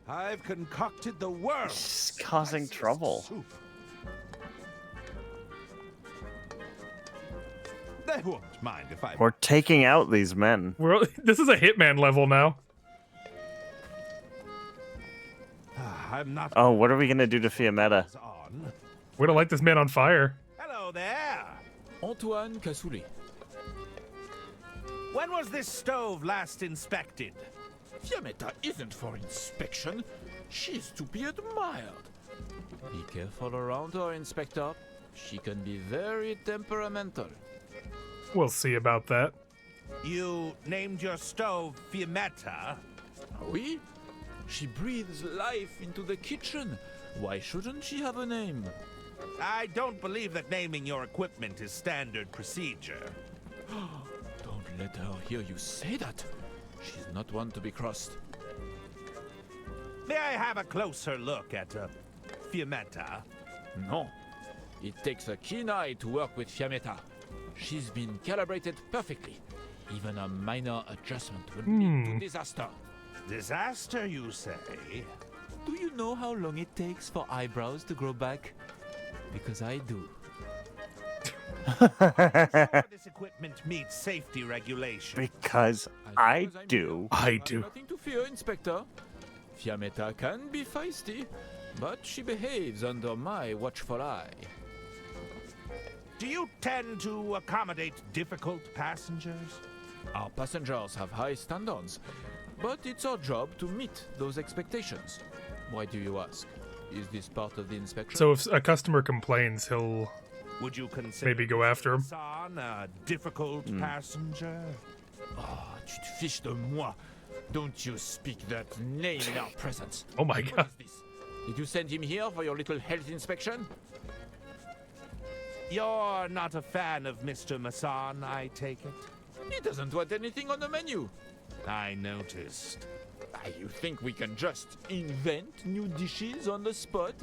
I've concocted the world. He's causing trouble. Soup. They won't mind if I. We're taking out these men. This is a Hitman level now. I'm not. Oh, what are we gonna do to Fiametta? We're gonna light this man on fire. Hello there. Antoine Cassoulet. When was this stove last inspected? Fiametta isn't for inspection. She's to be admired. Be careful around her, Inspector. She can be very temperamental. We'll see about that. You named your stove Fiametta? Oui. She breathes life into the kitchen. Why shouldn't she have a name? I don't believe that naming your equipment is standard procedure. Don't let her hear you say that. She's not one to be crossed. May I have a closer look at Fiametta? No. It takes a keen eye to work with Fiametta. She's been calibrated perfectly. Even a minor adjustment would lead to disaster. Disaster, you say? Do you know how long it takes for eyebrows to grow back? Because I do. This equipment meets safety regulations. Because I do. Nothing to fear, Inspector. Fiametta can be feisty, but she behaves under my watchful eye. Do you tend to accommodate difficult passengers? Our passengers have high standards, but it's our job to meet those expectations. Why do you ask? Is this part of the inspection? So if a customer complains, he'll Would you consider maybe go after him. a difficult passenger? Ah, tu te fiches de moi. Don't you speak that name in our presence. Oh my What god. is this? Did you send him here for your little health inspection? You're not a fan of Mr. Masson, I take it? He doesn't want anything on the menu. I noticed. You think we can just invent new dishes on the spot?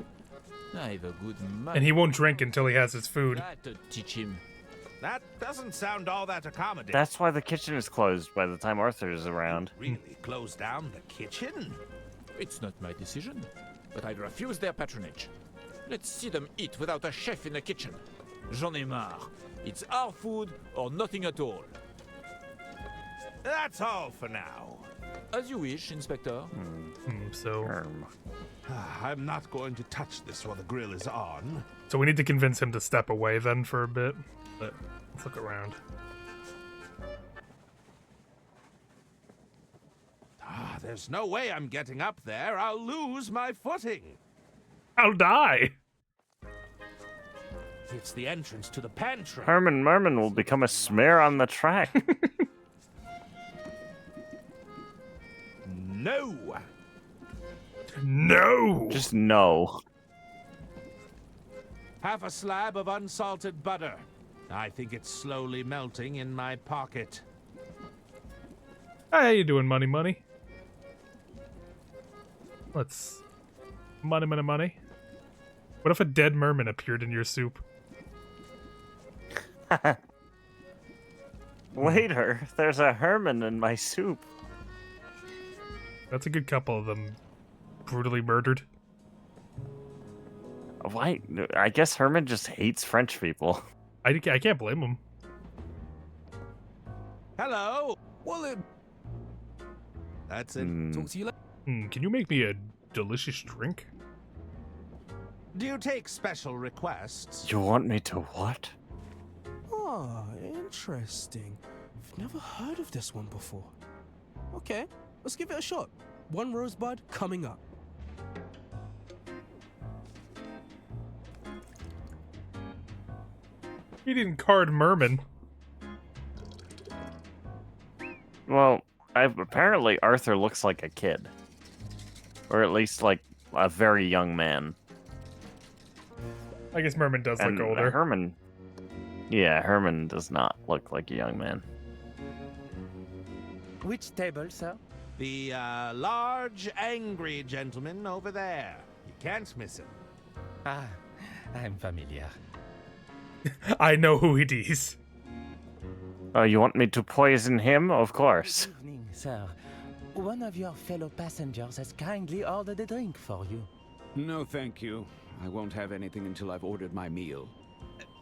I have a good man. And he won't drink until he has his food. That'll teach him. That doesn't sound all that accommodating. That's why the kitchen is closed by the time Arthur is around. Really close down the kitchen? It's not my decision, but I refuse their patronage. Let's see them eat without a chef in the kitchen. J'en ai marre. It's our food or nothing at all. That's all for now. As you wish, Inspector. I'm not going to touch this while the grill is on. So we need to convince him to step away then for a bit. But let's look around. There's no way I'm getting up there. I'll lose my footing. I'll die. It's the entrance to the pantry. Herman Merman will become a smear on the track. No. No. Just no. Half a slab of unsalted butter. I think it's slowly melting in my pocket. How you doing, money? Let's... Money. What if a dead merman appeared in your soup? Later, there's a Herman in my soup. That's a good couple of them brutally murdered. Why? I guess Herman just hates French people. I can't blame him. Hello. Well, that's it. Talk to you later. Can you make me a delicious drink? Do you take special requests? You want me to what? Oh, interesting. I've never heard of this one before. Okay, let's give it a shot. One rosebud coming up. He didn't card Merman. Well, apparently Arthur looks like a kid. Or at least like a very young man. I guess Merman does And look older. Herman does not look like a young man. Which table, sir? The large, angry gentleman over there. You can't miss him. Ah, I'm familiar. I know who it is. Oh, you want me to poison him? Of course. Good evening, sir. One of your fellow passengers has kindly ordered a drink for you. No, thank you. I won't have anything until I've ordered my meal.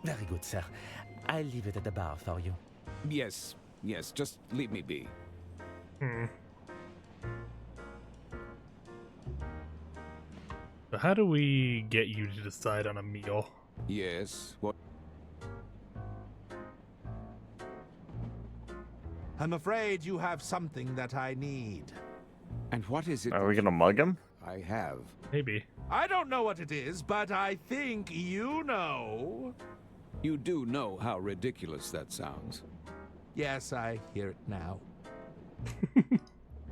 Very good, sir. I'll leave it at the bar for you. Yes, just leave me be. So how do we get you to decide on a meal? Yes, what? I'm afraid you have something that I need. And what is it? Are we gonna mug him? I have. Maybe. I don't know what it is, but I think you know. You do know how ridiculous that sounds. Yes, I hear it now.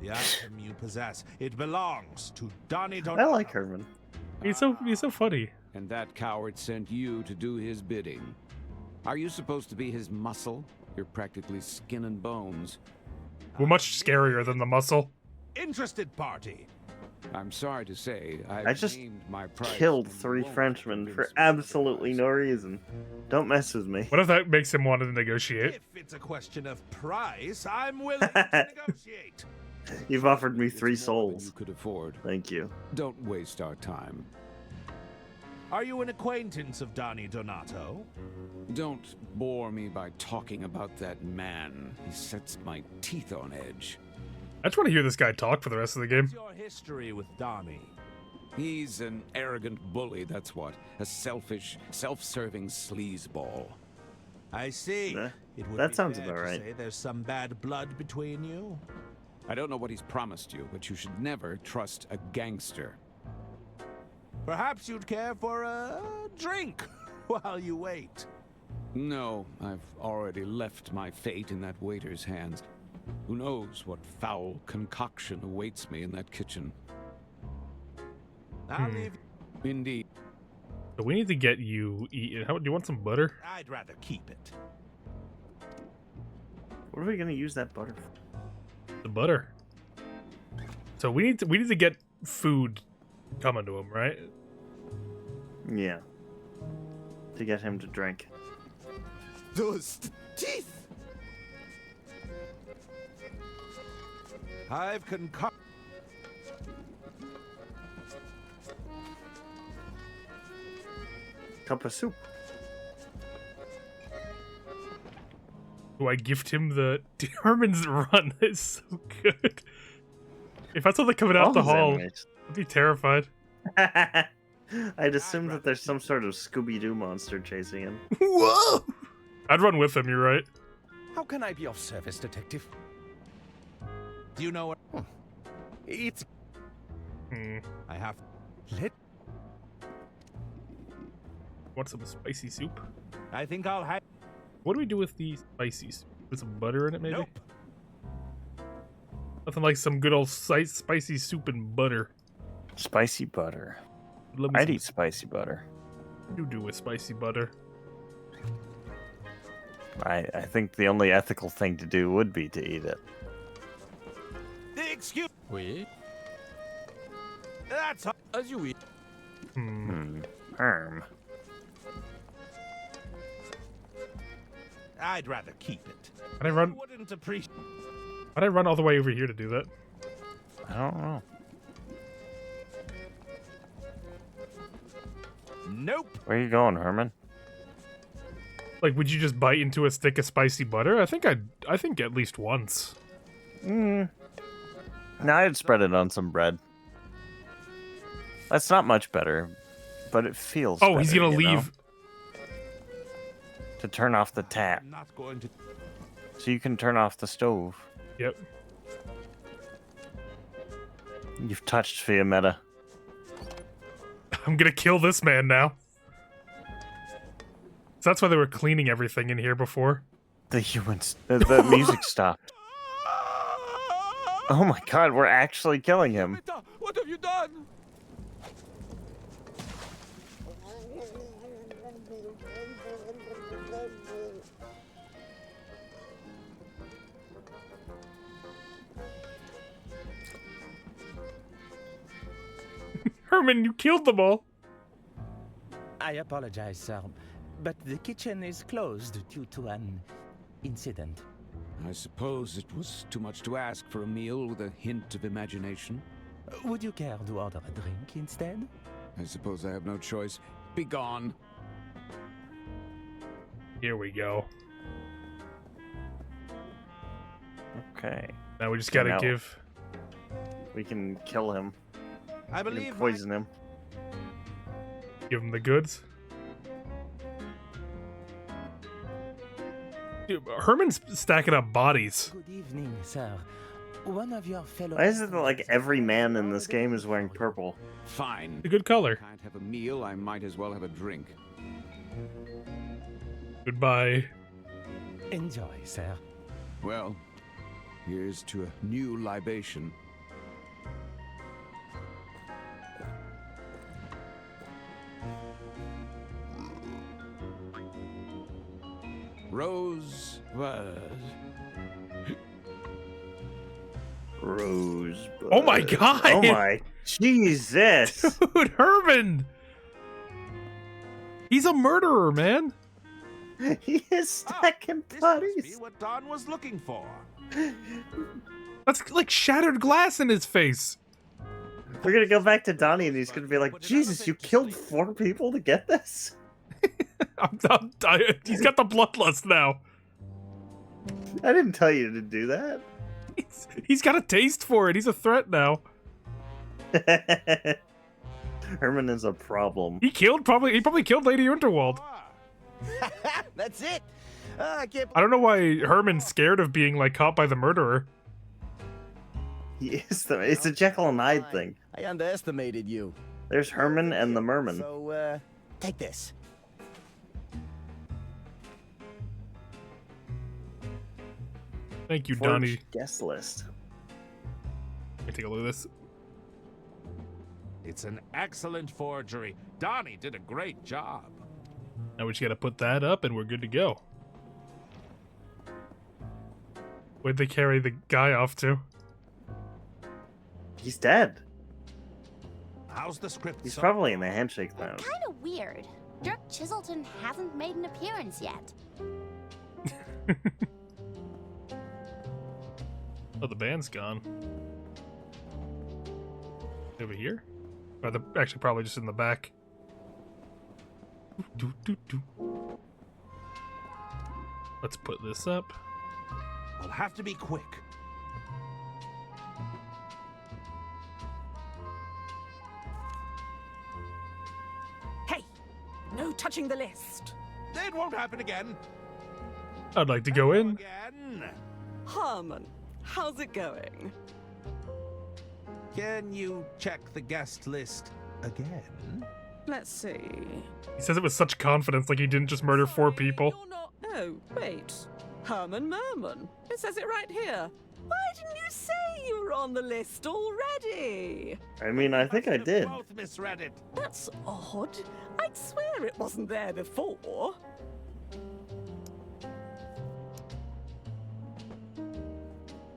The item you possess, it belongs to Donnie Donato. I like Herman. He's so funny. And that coward sent you to do his bidding. Are you supposed to be his muscle? You're practically skin and bones. We're much scarier than the muscle. Interested party. I'm sorry to say, I just named my price killed and you 3 won't Frenchmen for convince me absolutely no reason. Don't mess with me. What if that makes him want to negotiate? If it's a question of price, I'm willing to negotiate. You've offered me 3 more than souls. you could afford. Thank you. Don't waste our time. Are you an acquaintance of Donnie Donato? Don't bore me by talking about that man. He sets my teeth on edge. I just want to hear this guy talk for the rest of the game. What's your history with Donnie? He's an arrogant bully, that's what. A selfish, self-serving sleazeball. I see. It would That be sounds fair about to right. say there's some bad blood between you. I don't know what he's promised you, but you should never trust a gangster. Perhaps you'd care for a drink while you wait. No, I've already left my fate in that waiter's hands. Who knows what foul concoction awaits me in that kitchen. I'll leave. Indeed. So we need to get you eating. Do you want some butter? I'd rather keep it. What are we gonna use that butter for? The butter. So we need to get food coming to him, right? Yeah. To get him to drink. Those teeth! I've concocted. Cup of soup. Do I gift him the Herman's run? Is so good. If I saw that coming out All the his hall, enemies. I'd be terrified. I'd assume that there's some sort of Scooby-Doo monster chasing him. Whoa! I'd run with him, you're right. How can I be of service, Detective? Do you know what? It's... I have. Let... Want some spicy soup? I think I'll have. What do we do with the spicy soup? With some butter in it, maybe? Nope. Nothing like some good old spicy soup and butter. Spicy butter. Love me I'd some- eat spicy butter. You do with spicy butter. I think the only ethical thing to do would be to eat it. Excuse. Oui. That's as you eat. Herm. I'd rather keep it. I'd run. Wouldn't appreciate. Why'd I run all the way over here to do that? I don't know. Nope. Where are you going, Herman? Like, would you just bite into a stick of spicy butter? I think at least once. No, I'd spread it on some bread. That's not much better, but it feels. Oh, he's better, gonna you know? leave. To turn off the tap, I'm not going to. so you can turn off the stove. Yep. You've touched Fiametta. I'm gonna kill this man now. So that's why they were cleaning everything in here before. The humans. The music stopped. Oh my god, we're actually killing him. What have you done? Herman, you killed them all. I apologize, sir, but the kitchen is closed due to an incident. I suppose it was too much to ask for a meal with a hint of imagination. Would you care to order a drink instead? I suppose I have no choice. Be gone. Here we go. Okay. Now we just gotta Now give. We can kill him. I We can believe poison him. Give him the goods. Dude, Herman's stacking up bodies. Good evening, sir. One of your fellow... Why is it that like every man in this game is wearing purple? Fine. A good color. Can't have a meal, I might as well have a drink. Goodbye. Enjoy, sir. Well, here's to a new libation. Rosebud. Rosebud. Oh my god! Oh my Jesus! Dude, Herman! He's a murderer, man! He is stacking Ah, bodies. This must be what Don was looking for. That's like shattered glass in his face. We're gonna go back to Donnie and he's gonna be like, Jesus, you killed 4 people to get this? He's got the bloodlust now. I didn't tell you to do that. He's got a taste for it. He's a threat now. Herman is a problem. He probably killed Lady Unterwald. That's it. I can't. I don't know why Herman's scared of being like caught by the murderer. He is it's a Jekyll and Hyde thing. I underestimated you. There's Herman and the Merman. So, take this. Thank you, Forged Donnie. Guest list. Let me take a look at this. It's an excellent forgery. Donnie did a great job. Now we just gotta put that up and we're good to go. Where'd they carry the guy off to? He's dead. How's the script? He's probably in the handshake mode. Kind of weird. Dirk Chiselton hasn't made an appearance yet. Oh, the band's gone. Over here? Or actually, probably just in the back. Let's put this up. I'll have to be quick. Hey, no touching the list. It won't happen again. I'd like to go in. Again. Herman, how's it going? Can you check the guest list again? Let's see. He says it with such confidence, like he didn't just murder 4 people. Oh, wait. Herman Merman. It says it right here. Why didn't you say you were on the list already? I mean, I think I did. Both misread it. That's odd. I'd swear it wasn't there before.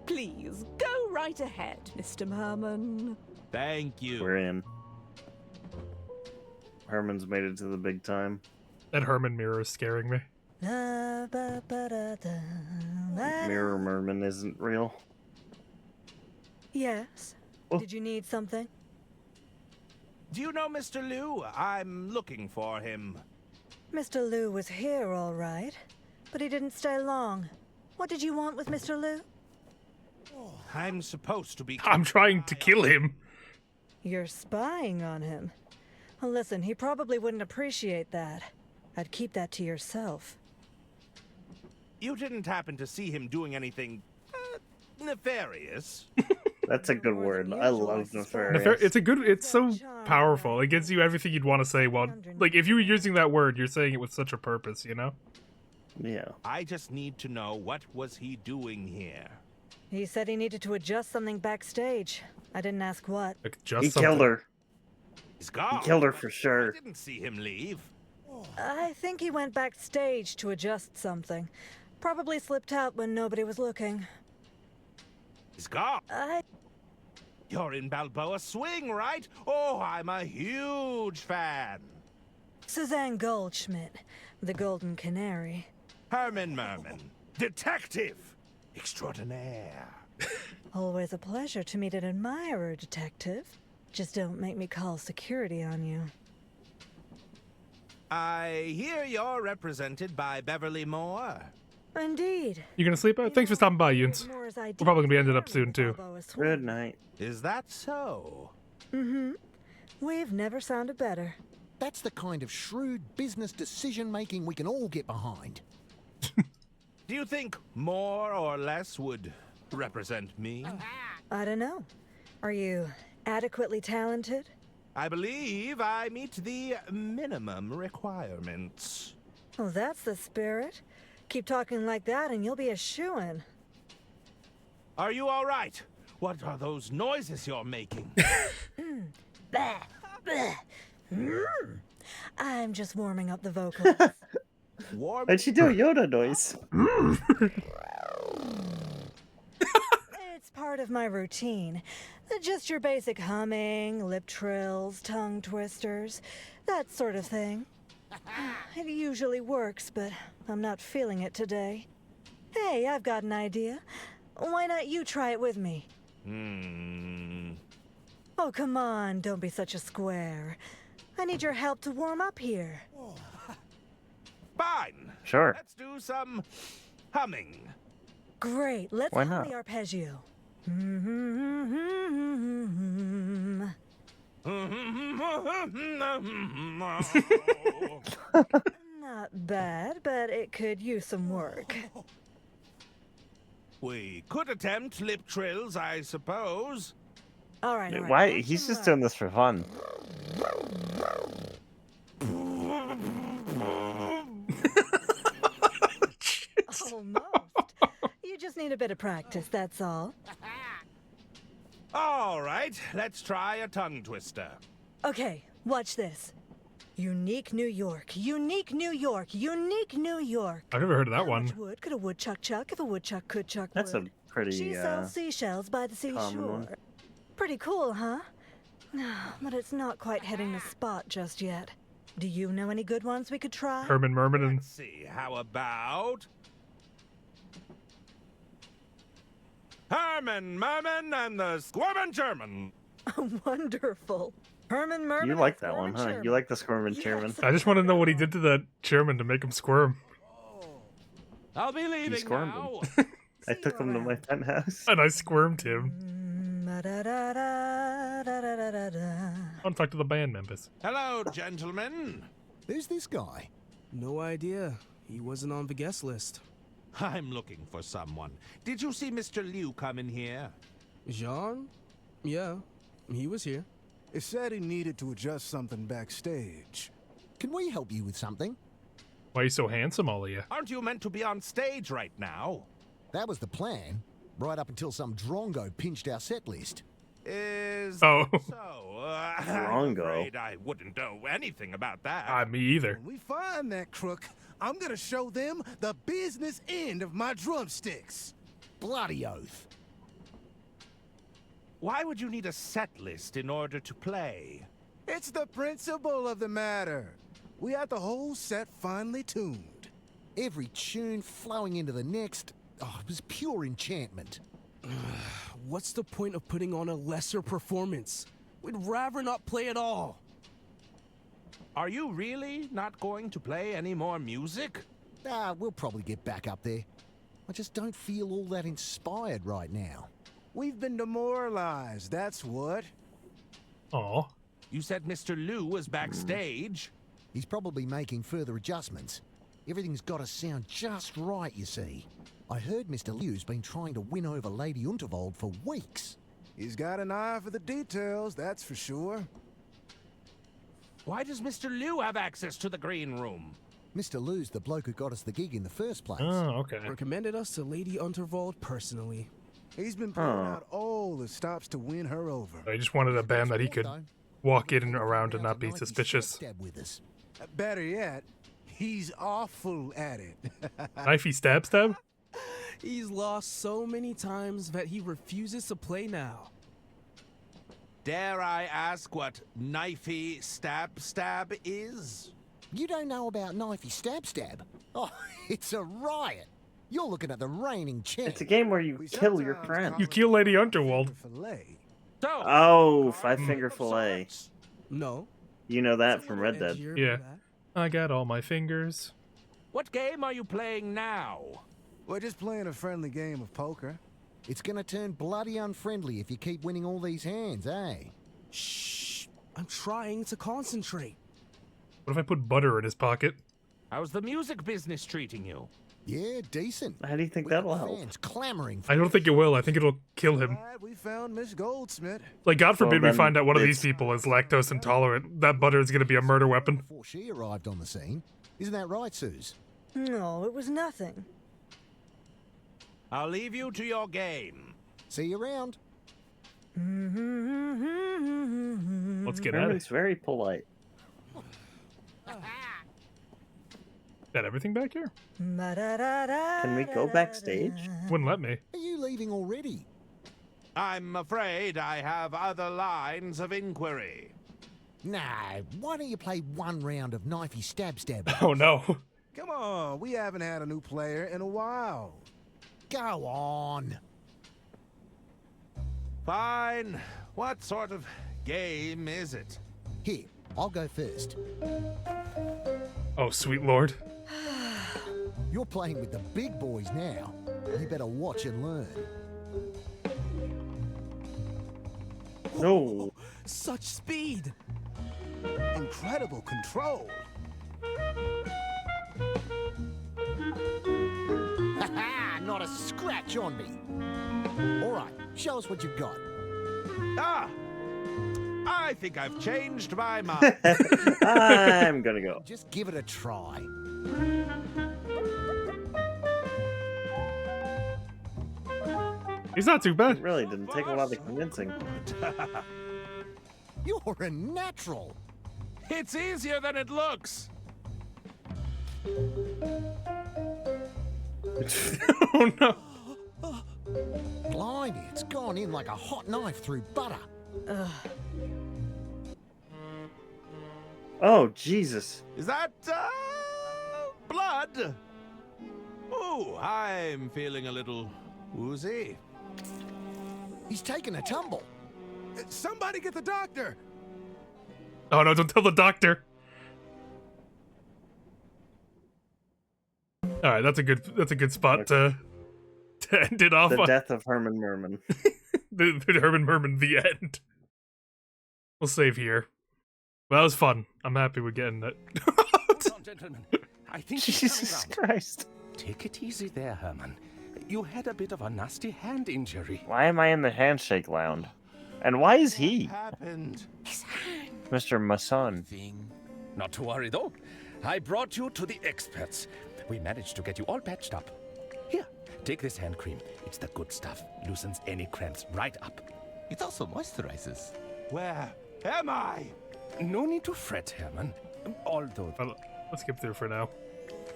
Please, go right ahead, Mr. Merman. Thank you. We're in. Herman's made it to the big time. That Herman mirror is scaring me. Mirror Merman isn't real. Yes. Oh. Did you need something? Do you know Mr. Liu? I'm looking for him. Mr. Liu was here, all right. But he didn't stay long. What did you want with Mr. Liu? I'm supposed to be... I'm trying to kill him. You're spying on him. Well, listen, he probably wouldn't appreciate that. I'd keep that to yourself. You didn't happen to see him doing anything... nefarious? That's a good word. I love nefarious. It's so powerful. It gives you everything you'd want to say. Well, like, if you were using that word, you're saying it with such a purpose, you know? Yeah. I just need to know, what was he doing here? He said he needed to adjust something backstage. I didn't ask what. He killed her. He's gone. He killed her for sure. I didn't see him leave. I think he went backstage to adjust something. Probably slipped out when nobody was looking. He's gone. You're in Balboa Swing, right? Oh, I'm a huge fan. Suzanne Goldschmidt, the Golden Canary. Herman Merman, detective. extraordinaire. Always a pleasure to meet an admirer, Detective. Just don't make me call security on you. I hear you're represented by Beverly Moore. Indeed. You gonna sleep out? Thanks for stopping by, Yuns. We're probably gonna be ending up soon too. Good night. Is that so? Mm-hmm. We've never sounded better. That's the kind of shrewd business decision-making we can all get behind. Do you think more or less would represent me? I don't know. Are you adequately talented? I believe I meet the minimum requirements. Oh, that's the spirit. Keep talking like that and you'll be a shoo-in. Are you all right? What are those noises you're making? Bah, bah. I'm just warming up the vocals. Why'd she do a Yoda noise? It's part of my routine. Just your basic humming, lip trills, tongue twisters, that sort of thing. It usually works, but I'm not feeling it today. Hey, I've got an idea. Why not you try it with me? Oh, come on, don't be such a square. I need your help to warm up here. Fine. Sure. Let's do some humming. Great, let's Why hum not? the arpeggio. Not bad, but it could use some work. We could attempt lip trills, I suppose. All right, all right. Why? He's just doing this for fun. Almost. You just need a bit of practice, that's all. All right, let's try a tongue twister. Okay, watch this. Unique New York, unique New York, unique New York. I've never heard of that How one. much wood could a woodchuck chuck if a woodchuck could chuck That's a wood? pretty She sells seashells by the common one. seashore. Pretty cool, huh? But it's not quite hitting the spot just yet. Do you know any good ones we could try? Herman Merman and Let's see, how about Herman Merman and the Squirming German? Wonderful. Herman Merman. You like that one, huh? Squirming You like the Squirming Chairman? I just want to know what he did to that chairman to make him squirm. I'll be He leaving squirmed now. him. I took him to my penthouse. And I squirmed him. Da-da-da-da-da-da-da-da. I'll talk to the band members. Hello, gentlemen. Who's this guy? No idea. He wasn't on the guest list. I'm looking for someone. Did you see Mr. Liu come in here? Jean? Yeah, he was here. It said he needed to adjust something backstage. Can we help you with something? Why are you so handsome, all of you? Aren't you meant to be on stage right now? That was the plan, right up until some drongo pinched our set list. Is Oh. so? I'm Drongo. afraid I wouldn't know anything about that. Me either. When we find that crook, I'm gonna show them the business end of my drumsticks. Bloody oath. Why would you need a set list in order to play? It's the principle of the matter. We had the whole set finely tuned. Every tune flowing into the next, it was pure enchantment. What's the point of putting on a lesser performance? We'd rather not play at all. Are you really not going to play any more music? We'll probably get back up there. I just don't feel all that inspired right now. We've been demoralized, that's what. Aw. You said Mr. Liu was backstage. He's probably making further adjustments. Everything's got to sound just right, you see. I heard Mr. Liu's been trying to win over Lady Unterwald for weeks. He's got an eye for the details, that's for sure. Why does Mr. Liu have access to the green room? Mr. Liu's the bloke who got us the gig in the first place. Oh, okay. Recommended us to Lady Unterwald personally. He's been pulling out all the stops to win her over. I just wanted a band that he could walk in and around and not be suspicious. With us. Better yet, he's awful at it. Knifey stab stab? He's lost so many times that he refuses to play now. Dare I ask what knifey stab stab is? You don't know about knifey stab stab? Oh, it's a riot. You're looking at the reigning champ. It's a game where you kill your friend. You kill Lady Underworld. Oh, Five Finger Fillet. No. You know that from Red Dead. Yeah. I got all my fingers. What game are you playing now? We're just playing a friendly game of poker. It's gonna turn bloody unfriendly if you keep winning all these hands, eh? Shh. I'm trying to concentrate. What if I put butter in his pocket? How's the music business treating you? Yeah, decent. How do you think We got that'll help? fans clamoring for I don't think it will. I think it'll kill him. Glad we found Miss Goldsmith. Like, God forbid Well, we find then out one of these it's- people is lactose intolerant. That butter is going to be a murder weapon. before she arrived on the scene. Isn't that right, Suze? No, it was nothing. I'll leave you to your game. See you around. Let's get at it. Herman's very polite. Is that everything back here? Can we go backstage? Wouldn't let me. Are you leaving already? I'm afraid I have other lines of inquiry. Nah, why don't you play one round of knifey stab? Oh no. Come on, we haven't had a new player in a while. Go on. Fine. What sort of game is it? Here, I'll go first. Oh, sweet lord. You're playing with the big boys now. You better watch and learn. No. Such speed. Incredible control. Ha-ha! Not a scratch on me. All right, show us what you've got. Ah! I think I've changed my mind. I'm gonna go. Just give it a try. He's not too bad. It really didn't take a lot of convincing. You're a natural. It's easier than it looks. Oh no. Blimey, it's gone in like a hot knife through butter. Oh, Jesus. Is that, blood? Ooh, I'm feeling a little woozy. He's taken a tumble. Somebody get the doctor. Oh no, don't tell the doctor. Alright, that's a good spot to end it off The on. death of Herman Merman. the Herman Merman, the end. We'll save here. Well, that was fun. I'm happy we're getting it. Come on, gentlemen. I think he's Jesus coming round. Christ. Take it easy there, Herman. You had a bit of a nasty hand injury. Why am I in the handshake lounge? And why is he? Happened. Mr. Masson. Not to worry, though. I brought you to the experts. We managed to get you all patched up. Here, take this hand cream. It's the good stuff. Loosens any cramps right up. It also moisturizes. Where am I? No need to fret, Herman. Although... Let's skip through for now.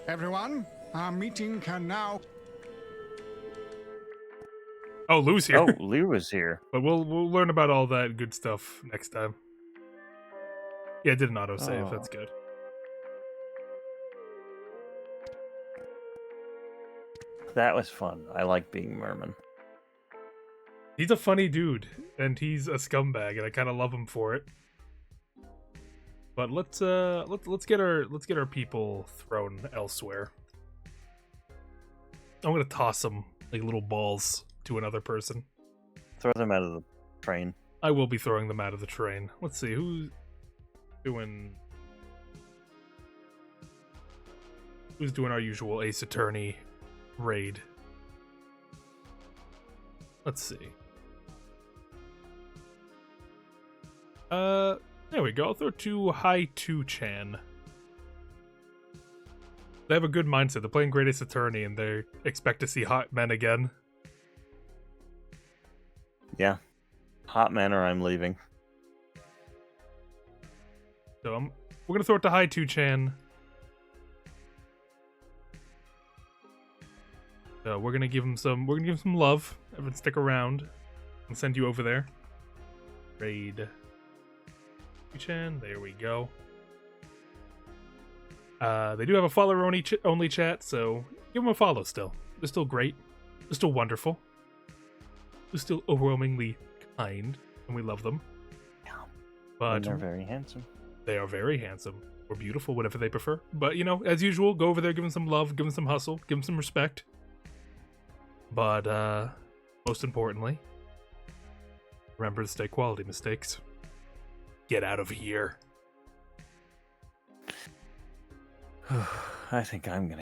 Everyone, our meeting can now... Oh, Lou's here. Oh, Lou was here. But we'll learn about all that good stuff next time. Yeah, it did an autosave. Oh. That's good. That was fun. I like being Merman. He's a funny dude, and he's a scumbag, and I kind of love him for it. But let's get our people thrown elsewhere. I'm gonna toss them like little balls to another person. Throw them out of the train. I will be throwing them out of the train. Let's see who's doing our usual Ace Attorney raid. Let's see. There we go. I'll throw to High 2chan. They have a good mindset. They're playing Great Ace Attorney, and they expect to see hot men again. Yeah. Hot man or I'm leaving. So we're gonna throw it to High 2chan. So we're gonna give him some love. Everyone stick around. And send you over there. Raid 2chan. There we go. They do have a follower only chat, so give them a follow still. They're still great. They're still wonderful. They're still overwhelmingly kind, and we love them. Yeah. But and they're very handsome. They are very handsome. Or beautiful, whatever they prefer. But, you know, as usual, go over there, give them some love, give them some hustle, give them some respect. But, most importantly, remember to stay quality, mistakes. Get out of here. I think I'm gonna